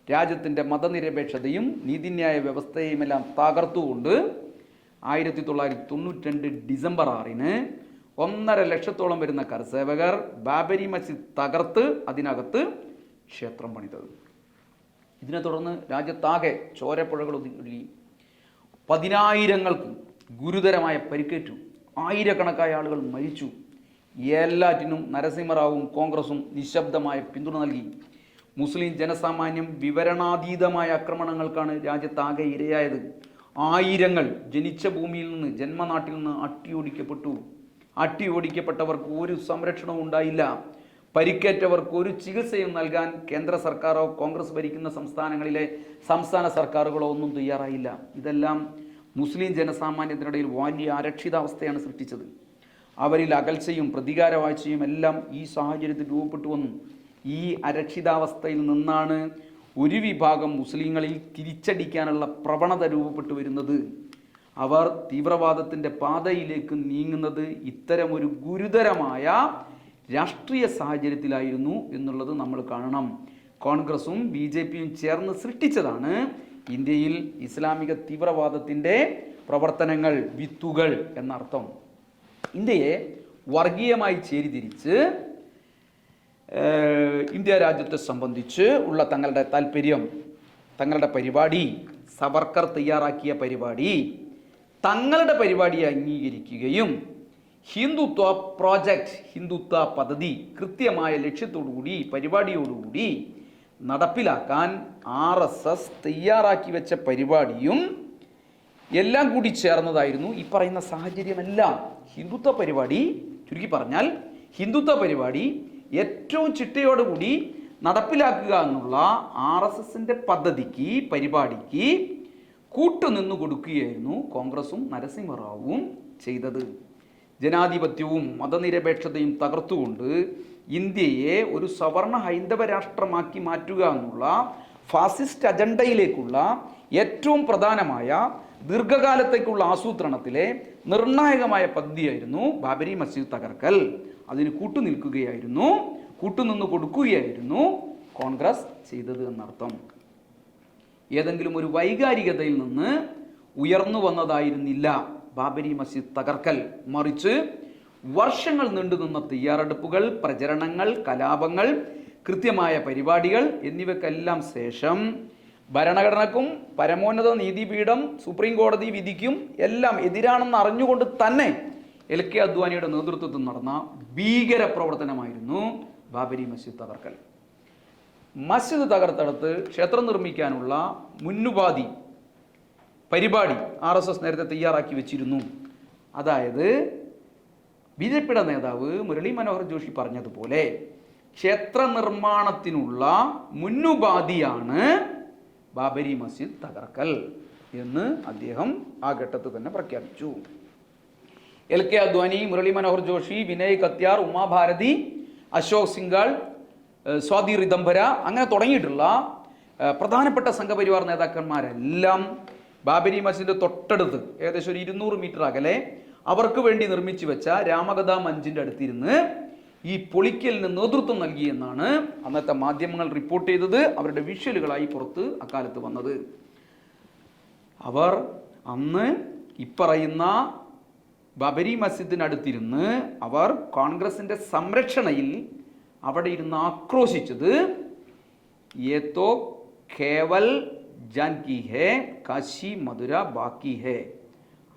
രാജ്യത്തിൻ്റെ മതനിരപേക്ഷതയും നീതിന്യായ വ്യവസ്ഥയുമെല്ലാം തകർത്തുകൊണ്ട് 1992 ഡിസംബർ 6-ന് 1.5 ലക്ഷത്തോളം വരുന്ന കർസേവകർ ബാബരി മസ്ജിദ് തകർത്ത് അതിനകത്ത് ക്ഷേത്രം പണിതത്. ഇതിനെ തുടർന്ന് രാജ്യത്താകെ ചോരപ്പുഴകൾ ഒഴുകി, പതിനായിരങ്ങൾക്ക് ഗുരുതരമായ പരിക്കേറ്റു, ആയിരക്കണക്കായ ആളുകൾ മരിച്ചു. എല്ലാറ്റിനും നരസിംഹറാവുവും കോൺഗ്രസും നിശബ്ദമായ പിന്തുണ നൽകി. മുസ്ലിം ജനസാമാന്യം വിവരണാതീതമായ ആക്രമണങ്ങൾക്കാണ് രാജ്യത്താകെ ഇരയായത്. ആയിരങ്ങൾ ജനിച്ച ഭൂമിയിൽ നിന്ന്, ജന്മനാട്ടിൽ നിന്ന് അട്ടിയോടിക്കപ്പെട്ടവർക്ക് ഒരു സംരക്ഷണവും ഉണ്ടായില്ല. പരിക്കേറ്റവർക്ക് ഒരു ചികിത്സയും നൽകാൻ കേന്ദ്ര സർക്കാരോ കോൺഗ്രസ് ഭരിക്കുന്ന സംസ്ഥാനങ്ങളിലെ സംസ്ഥാന സർക്കാരുകളോ ഒന്നും തയ്യാറായില്ല. ഇതെല്ലാം മുസ്ലിം ജനസാമാന്യത്തിനിടയിൽ വലിയ അരക്ഷിതാവസ്ഥയാണ് സൃഷ്ടിച്ചത്. അവരിൽ അകൽച്ചയും പ്രതികാരവാഴ്ചയും എല്ലാം ഈ സാഹചര്യത്തിൽ രൂപപ്പെട്ടു വന്നു. ഈ അരക്ഷിതാവസ്ഥയിൽ നിന്നാണ് ഒരു വിഭാഗം മുസ്ലിങ്ങളിൽ തിരിച്ചടിക്കാനുള്ള പ്രവണത രൂപപ്പെട്ടു വരുന്നത്. അവർ തീവ്രവാദത്തിൻ്റെ പാതയിലേക്ക് നീങ്ങുന്നത് ഇത്തരമൊരു ഗുരുതരമായ രാഷ്ട്രീയ സാഹചര്യത്തിലായിരുന്നു എന്നുള്ളത് നമ്മൾ കാണണം. കോൺഗ്രസും BJPയും ചേർന്ന് സൃഷ്ടിച്ചതാണ് ഇന്ത്യയിൽ ഇസ്ലാമിക തീവ്രവാദത്തിൻ്റെ പ്രവർത്തനങ്ങൾ, വിത്തുകൾ എന്നർത്ഥം. ഇന്ത്യയെ വർഗീയമായി ചേരിതിരിച്ച് ഇന്ത്യ രാജ്യത്തെ സംബന്ധിച്ച് ഉള്ള തങ്ങളുടെ താല്പര്യം, തങ്ങളുടെ പരിപാടി, സവർക്കർ തയ്യാറാക്കിയ പരിപാടി തങ്ങളുടെ പരിപാടിയെ അംഗീകരിക്കുകയും ഹിന്ദുത്വ പ്രോജക്റ്റ്, ഹിന്ദുത്വ പദ്ധതി കൃത്യമായ ലക്ഷ്യത്തോടുകൂടി പരിപാടിയോടുകൂടി നടപ്പിലാക്കാൻ RSS തയ്യാറാക്കി വെച്ച പരിപാടിയും എല്ലാം കൂടി ചേർന്നതായിരുന്നു ഈ പറയുന്ന സാഹചര്യമെല്ലാം. ഹിന്ദുത്വ പരിപാടി, ചുരുക്കി പറഞ്ഞാൽ ഹിന്ദുത്വ പരിപാടി ഏറ്റവും ചിട്ടയോടുകൂടി നടപ്പിലാക്കുക എന്നുള്ള RSSൻ്റെ പദ്ധതിക്ക്, പരിപാടിക്ക് കൂട്ടുനിന്നു കൊടുക്കുകയായിരുന്നു കോൺഗ്രസും നരസിംഹറാവുവും ചെയ്തത്. ജനാധിപത്യവും മതനിരപേക്ഷതയും തകർത്തുകൊണ്ട് ഇന്ത്യയെ ഒരു സവർണ ഹൈന്ദവ രാഷ്ട്രമാക്കി മാറ്റുക എന്നുള്ള ഫാസിസ്റ്റ് അജണ്ടയിലേക്കുള്ള ഏറ്റവും പ്രധാനമായ ദീർഘകാലത്തേക്കുള്ള ആസൂത്രണത്തിലെ നിർണായകമായ പദ്ധതിയായിരുന്നു ബാബരി മസ്ജിദ് തകർക്കൽ. അതിന് കൂട്ടുനിന്ന് കൊടുക്കുകയായിരുന്നു കോൺഗ്രസ് ചെയ്തത് എന്നർത്ഥം. ഏതെങ്കിലും ഒരു വൈകാരികതയിൽ നിന്ന് ഉയർന്നു വന്നതായിരുന്നില്ല ബാബരി മസ്ജിദ് തകർക്കൽ. മറിച്ച് വർഷങ്ങൾ നീണ്ടുനിന്ന തയ്യാറെടുപ്പുകൾ, പ്രചരണങ്ങൾ, കലാപങ്ങൾ, കൃത്യമായ പരിപാടികൾ എന്നിവയ്ക്കെല്ലാം ശേഷം ഭരണഘടനക്കും പരമോന്നത നീതിപീഠം സുപ്രീം കോടതി വിധിക്കും എല്ലാം എതിരാണെന്ന് അറിഞ്ഞുകൊണ്ട് തന്നെ LK അദ്വാനിയുടെ നേതൃത്വത്തിൽ നടന്ന ഭീകര പ്രവർത്തനമായിരുന്നു ബാബരി മസ്ജിദ് തകർക്കൽ. മസ്ജിദ് തകർത്തെടുത്ത് ക്ഷേത്രം നിർമ്മിക്കാനുള്ള മുന്നുപാധി പരിപാടി RSS നേരത്തെ തയ്യാറാക്കി വെച്ചിരുന്നു. അതായത് BJPയുടെ നേതാവ് മുരളി മനോഹർ ജോഷി പറഞ്ഞതുപോലെ ക്ഷേത്ര നിർമ്മാണത്തിനുള്ള മുന്നുപാധിയാണ് ബാബരി മസ്ജിദ് തകർക്കൽ എന്ന് അദ്ദേഹം ആ ഘട്ടത്തിൽ തന്നെ പ്രഖ്യാപിച്ചു. LK അദ്വാനി, മുരളി മനോഹർ ജോഷി, വിനയ് കത്യാർ, ഉമാഭാരതി, അശോക് സിംഗാൾ, സ്വാതി റിദംബര അങ്ങനെ തുടങ്ങിയിട്ടുള്ള പ്രധാനപ്പെട്ട സംഘപരിവാർ നേതാക്കന്മാരെല്ലാം ബാബരി മസ്ജിദിന്റെ തൊട്ടടുത്ത് ഏകദേശം ഒരു 200 മീറ്റർ അകലെ അവർക്ക് വേണ്ടി നിർമ്മിച്ചു വെച്ച രാമകഥാ മഞ്ചിന്റെ അടുത്തിരുന്ന് ഈ പൊളിക്കലിന് നേതൃത്വം നൽകി എന്നാണ് അന്നത്തെ മാധ്യമങ്ങൾ റിപ്പോർട്ട് ചെയ്തത്. അവരുടെ വിഷ്വലുകളായി പുറത്ത് അക്കാലത്ത് വന്നത്. അവർ അന്ന് ഇപ്പറയുന്ന ബാബരി മസ്ജിദിനടുത്തിരുന്ന് അവർ കോൺഗ്രസിന്റെ സംരക്ഷണയിൽ അവിടെ ഇരുന്ന് ആക്രോശിച്ചത് യേ തോ കേവൽ ജാൻകി ഹേ കാശി മധുര ബാക്കി ഹേ,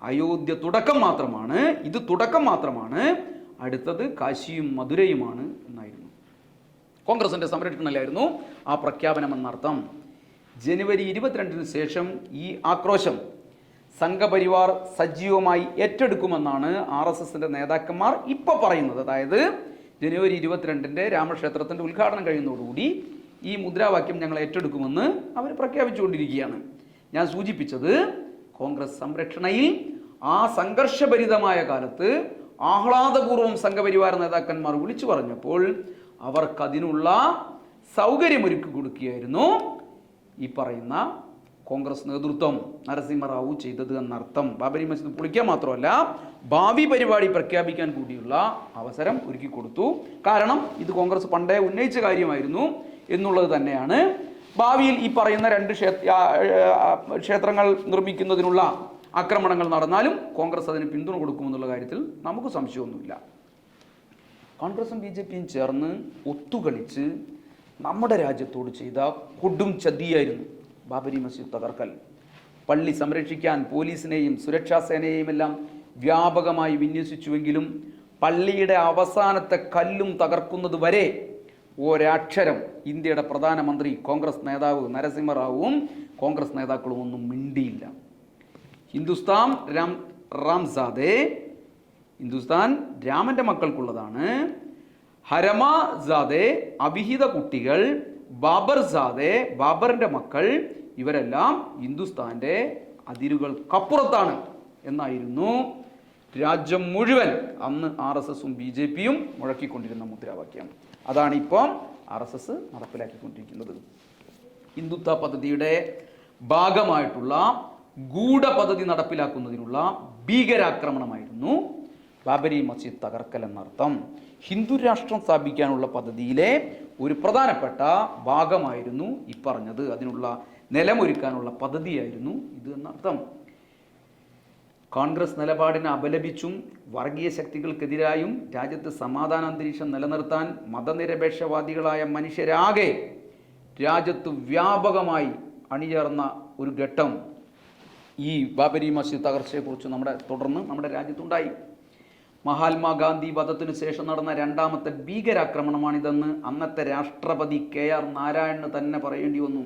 അയോധ്യ തുടക്കം മാത്രമാണ്, ഇത് തുടക്കം മാത്രമാണ്, അടുത്തത് കാശിയും മധുരയുമാണ് എന്നായിരുന്നു. കോൺഗ്രസിന്റെ സംരക്ഷണയിലായിരുന്നു ആ പ്രഖ്യാപനം എന്നർത്ഥം. ജനുവരി 22-ന് ശേഷം ഈ ആക്രോശം സംഘപരിവാർ സജീവമായി ഏറ്റെടുക്കുമെന്നാണ് RSSന്റെ നേതാക്കന്മാർ ഇപ്പോൾ പറയുന്നത്. അതായത് ജനുവരി 22-ന്റെ രാമക്ഷേത്രത്തിന്റെ ഉദ്ഘാടനം കഴിയുന്നതോടുകൂടി ഈ മുദ്രാവാക്യം ഞങ്ങൾ ഏറ്റെടുക്കുമെന്ന് അവർ പ്രഖ്യാപിച്ചുകൊണ്ടിരിക്കുകയാണ്. ഞാൻ സൂചിപ്പിച്ചത് കോൺഗ്രസ് സംരക്ഷണയിൽ ആ സംഘർഷഭരിതമായ കാലത്ത് ആഹ്ലാദപൂർവ്വം സംഘപരിവാര നേതാക്കന്മാർ വിളിച്ചു പറഞ്ഞപ്പോൾ അവർക്കതിനുള്ള സൗകര്യമൊരുക്കി കൊടുക്കുകയായിരുന്നു ഈ പറയുന്ന കോൺഗ്രസ് നേതൃത്വം, നരസിംഹറാവു ചെയ്തത് എന്നർത്ഥം. ബാബരി മസ്ജിദ് പൊളിക്കാൻ മാത്രമല്ല ഭാവി പരിപാടി പ്രഖ്യാപിക്കാൻ കൂടിയുള്ള അവസരം ഒരുക്കി കൊടുത്തു. കാരണം ഇത് കോൺഗ്രസ് പണ്ടേ ഉന്നയിച്ച കാര്യമായിരുന്നു എന്നുള്ളത് തന്നെയാണ്. ഭാവിയിൽ ഈ പറയുന്ന 2 ക്ഷേത്രങ്ങൾ നിർമ്മിക്കുന്നതിനുള്ള ആക്രമണങ്ങൾ നടന്നാലും കോൺഗ്രസ് അതിന് പിന്തുണ കൊടുക്കുമെന്നുള്ള കാര്യത്തിൽ നമുക്ക് സംശയമൊന്നുമില്ല. കോൺഗ്രസും BJPയും ചേർന്ന് ഒത്തുകളിച്ച് നമ്മുടെ രാജ്യത്തോട് ചെയ്ത കൊടും ചതിയായിരുന്നു ബാബരി മസ്ജിദ് തകർക്കൽ. പള്ളി സംരക്ഷിക്കാൻ പോലീസിനെയും സുരക്ഷാ സേനയെയും എല്ലാം വ്യാപകമായി വിന്യസിച്ചുവെങ്കിലും പള്ളിയുടെ അവസാനത്തെ കല്ലും തകർക്കുന്നത് വരെ ഒരക്ഷരം ഇന്ത്യയുടെ പ്രധാനമന്ത്രി കോൺഗ്രസ് നേതാവ് നരസിംഹറാവുവും കോൺഗ്രസ് നേതാക്കളും ഒന്നും മിണ്ടിയില്ല. ഹിന്ദുസ്ഥാൻ രാമന്റെ മക്കൾക്കുള്ളതാണ്. ഹരമാസാദെ അവിഹിത കുട്ടികൾ, ബാബറിന്റെ മക്കൾ ഇവരെല്ലാം ഹിന്ദുസ്ഥാന്റെ അതിരുകൾക്കപ്പുറത്താണ് എന്നായിരുന്നു രാജ്യം മുഴുവൻ അന്ന് RSSഉം BJPയും മുഴക്കിക്കൊണ്ടിരുന്ന മുദ്രാവാക്യം. അതാണ് ഇപ്പം RSS നടപ്പിലാക്കിക്കൊണ്ടിരിക്കുന്നത്. ഹിന്ദുത്വ പദ്ധതിയുടെ ഭാഗമായിട്ടുള്ള ഗൂഢപദ്ധതി നടപ്പിലാക്കുന്നതിനുള്ള ഭീകരാക്രമണമായിരുന്നു ബാബരി മസ്ജിദ് തകർക്കൽ എന്നർത്ഥം. ഹിന്ദു രാഷ്ട്രം സ്ഥാപിക്കാനുള്ള പദ്ധതിയിലെ ഒരു പ്രധാനപ്പെട്ട ഭാഗമായിരുന്നു ഈ പറഞ്ഞത്. അതിനുള്ള നിലമൊരുക്കാനുള്ള പദ്ധതിയായിരുന്നു ഇത് എന്നർത്ഥം. കോൺഗ്രസ് നിലപാടിനെ അപലപിച്ചും വർഗീയ ശക്തികൾക്കെതിരായും രാജ്യത്ത് സമാധാനാന്തരീക്ഷം നിലനിർത്താൻ മതനിരപേക്ഷവാദികളായ മനുഷ്യരാകെ രാജ്യത്ത് വ്യാപകമായി അണിചേർന്ന ഒരു ഘട്ടം ഈ ബാബരി മസ്ജിദ് തകർച്ചയെക്കുറിച്ച് തുടർന്ന് നമ്മുടെ രാജ്യത്തുണ്ടായി. മഹാത്മാഗാന്ധി വധത്തിനു ശേഷം നടന്ന 2ാമത്തെ ഭീകരാക്രമണമാണിതെന്ന് അന്നത്തെ രാഷ്ട്രപതി KR നാരായണന് തന്നെ പറയേണ്ടി വന്നു.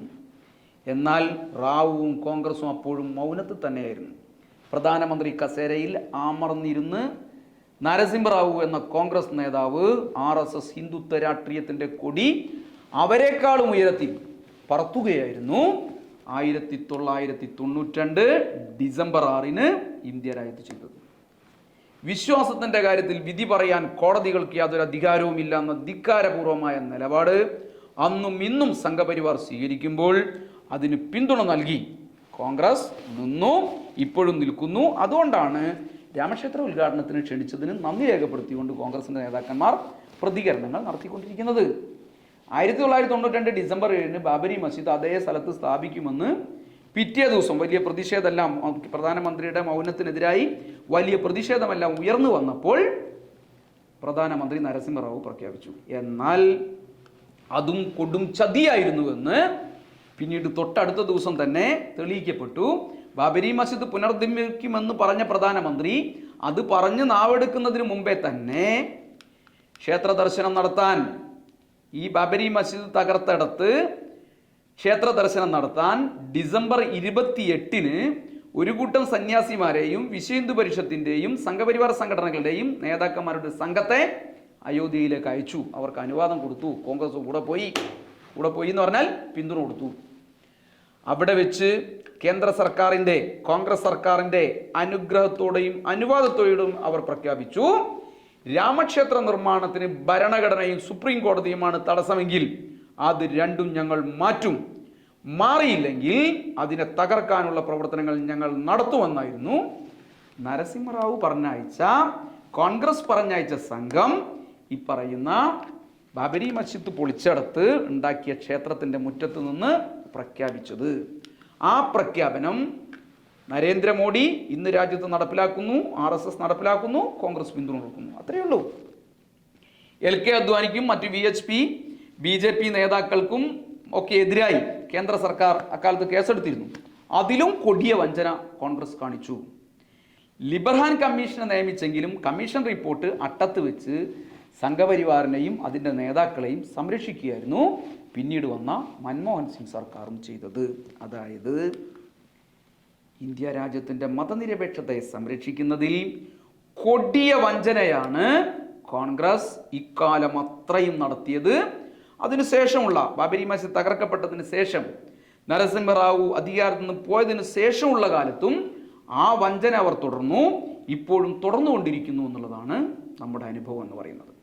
എന്നാൽ റാവുവും കോൺഗ്രസും അപ്പോഴും മൗനത്തിൽ തന്നെയായിരുന്നു. പ്രധാനമന്ത്രി കസേരയിൽ അമർന്നിരുന്ന് നരസിംഹറാവു എന്ന കോൺഗ്രസ് നേതാവ് RSS ഹിന്ദുത്വ രാഷ്ട്രീയത്തിൻ്റെ കൊടി അവരെക്കാളും ഉയരത്തിൽ പറത്തുകയായിരുന്നു. 1992 ഡിസംബർ 6-ന് ഇന്ത്യ രാജ്യത്ത് ചെയ്തത്. വിശ്വാസത്തിൻ്റെ കാര്യത്തിൽ വിധി പറയാൻ കോടതികൾക്ക് യാതൊരു അധികാരവുമില്ല എന്ന ധിക്കാരപൂർവമായ നിലപാട് അന്നും ഇന്നും സംഘപരിവാർ സ്വീകരിക്കുമ്പോൾ അതിന് പിന്തുണ നൽകി കോൺഗ്രസ് നിന്നു, ഇപ്പോഴും നിൽക്കുന്നു. അതുകൊണ്ടാണ് രാമക്ഷേത്ര ഉദ്ഘാടനത്തിന് ക്ഷണിച്ചതിന് നന്ദി രേഖപ്പെടുത്തിക്കൊണ്ട് കോൺഗ്രസിൻ്റെ നേതാക്കന്മാർ പ്രതികരണങ്ങൾ നടത്തിക്കൊണ്ടിരിക്കുന്നത്. 1992 ഡിസംബർ 7-ന് ബാബരി മസ്ജിദ് അതേ സ്ഥലത്ത് സ്ഥാപിക്കുമെന്ന് പിറ്റേ ദിവസം വലിയ പ്രതിഷേധമെല്ലാം, പ്രധാനമന്ത്രിയുടെ മൗനത്തിനെതിരായി വലിയ പ്രതിഷേധമെല്ലാം ഉയർന്നു വന്നപ്പോൾ പ്രധാനമന്ത്രി നരസിംഹറാവു പ്രഖ്യാപിച്ചു. എന്നാൽ അതും കൊടും ചതിയായിരുന്നുവെന്ന് പിന്നീട് തൊട്ടടുത്ത ദിവസം തന്നെ തെളിയിക്കപ്പെട്ടു. ബാബരി മസ്ജിദ് പുനർനിർമ്മിക്കുമെന്ന് പറഞ്ഞ പ്രധാനമന്ത്രി അത് പറഞ്ഞ് നാവെടുക്കുന്നതിന് മുമ്പേ തന്നെ ക്ഷേത്ര ദർശനം നടത്താൻ ഈ ബാബരി മസ്ജിദ് തകർത്തെടുത്ത് ക്ഷേത്ര ദർശനം നടത്താൻ ഡിസംബർ 28-ന് ഒരു കൂട്ടം സന്യാസിമാരെയും വിശ്വ ഹിന്ദു പരിഷത്തിൻ്റെയും സംഘപരിവാർ സംഘടനകളുടെയും നേതാക്കന്മാരുടെ സംഘത്തെ അയോധ്യയിലേക്ക് അയച്ചു. അവർക്ക് അനുവാദം കൊടുത്തു. കോൺഗ്രസ് കൂടെ പോയി എന്ന് പറഞ്ഞാൽ പിന്തുണ കൊടുത്തു. അവിടെ വെച്ച് കേന്ദ്ര സർക്കാരിൻ്റെ, കോൺഗ്രസ് സർക്കാരിൻ്റെ അനുഗ്രഹത്തോടെയും അനുവാദത്തോടെയും അവർ പ്രഖ്യാപിച്ചു, രാമക്ഷേത്ര നിർമ്മാണത്തിന് ഭരണഘടനയും സുപ്രീം കോടതിയുമാണ് തടസ്സമെങ്കിൽ അത് രണ്ടും ഞങ്ങൾ മാറ്റും, മാറിയില്ലെങ്കിൽ അതിനെ തകർക്കാനുള്ള പ്രവർത്തനങ്ങൾ ഞങ്ങൾ നടത്തുമെന്നായിരുന്നു നരസിംഹറാവു കോൺഗ്രസ് പറഞ്ഞയച്ച സംഘം ഈ പറയുന്ന ബാബരി മസ്ജിദ് പൊളിച്ചെടുത്ത് ഉണ്ടാക്കിയ ക്ഷേത്രത്തിൻ്റെ മുറ്റത്ത് നിന്ന് പ്രഖ്യാപിച്ചത്. ആ പ്രഖ്യാപനം നരേന്ദ്രമോദി ഇന്ന് രാജ്യത്ത് നടപ്പിലാക്കുന്നു, RSS നടപ്പിലാക്കുന്നു, കോൺഗ്രസ് പിന്തുണ കൊടുക്കുന്നു. അത്രയേ ഉള്ളൂ. LK അദ്വാനിക്കും മറ്റ് VHP BJP നേതാക്കൾക്കും ഒക്കെ എതിരായി കേന്ദ്ര സർക്കാർ അക്കാലത്ത് കേസെടുത്തിരുന്നു. അതിലും കൊടിയ വഞ്ചന കോൺഗ്രസ് കാണിച്ചു. ലിബർഹാൻ കമ്മീഷനെ നിയമിച്ചെങ്കിലും കമ്മീഷൻ റിപ്പോർട്ട് അട്ടത്ത് വെച്ച് സംഘപരിവാറിനെയും അതിൻ്റെ നേതാക്കളെയും സംരക്ഷിക്കുകയായിരുന്നു പിന്നീട് വന്ന മൻമോഹൻ സിംഗ് സർക്കാരും ചെയ്തത്. അതായത് ഇന്ത്യ രാജ്യത്തിൻ്റെ മതനിരപേക്ഷതയെ സംരക്ഷിക്കുന്നതിൽ കൊടിയ വഞ്ചനയാണ് കോൺഗ്രസ് ഇക്കാലം അത്രയും നടത്തിയത്. അതിനുശേഷമുള്ള ബാബരി മസ്ജിദ് തകർക്കപ്പെട്ടതിന് ശേഷം നരസിംഹറാവു അധികാരത്തിൽ നിന്ന് പോയതിനു ശേഷമുള്ള കാലത്തും ആ വഞ്ചന അവർ തുടർന്നു, ഇപ്പോഴും തുടർന്നുകൊണ്ടിരിക്കുന്നു എന്നുള്ളതാണ് നമ്മുടെ അനുഭവം എന്ന് പറയുന്നത്.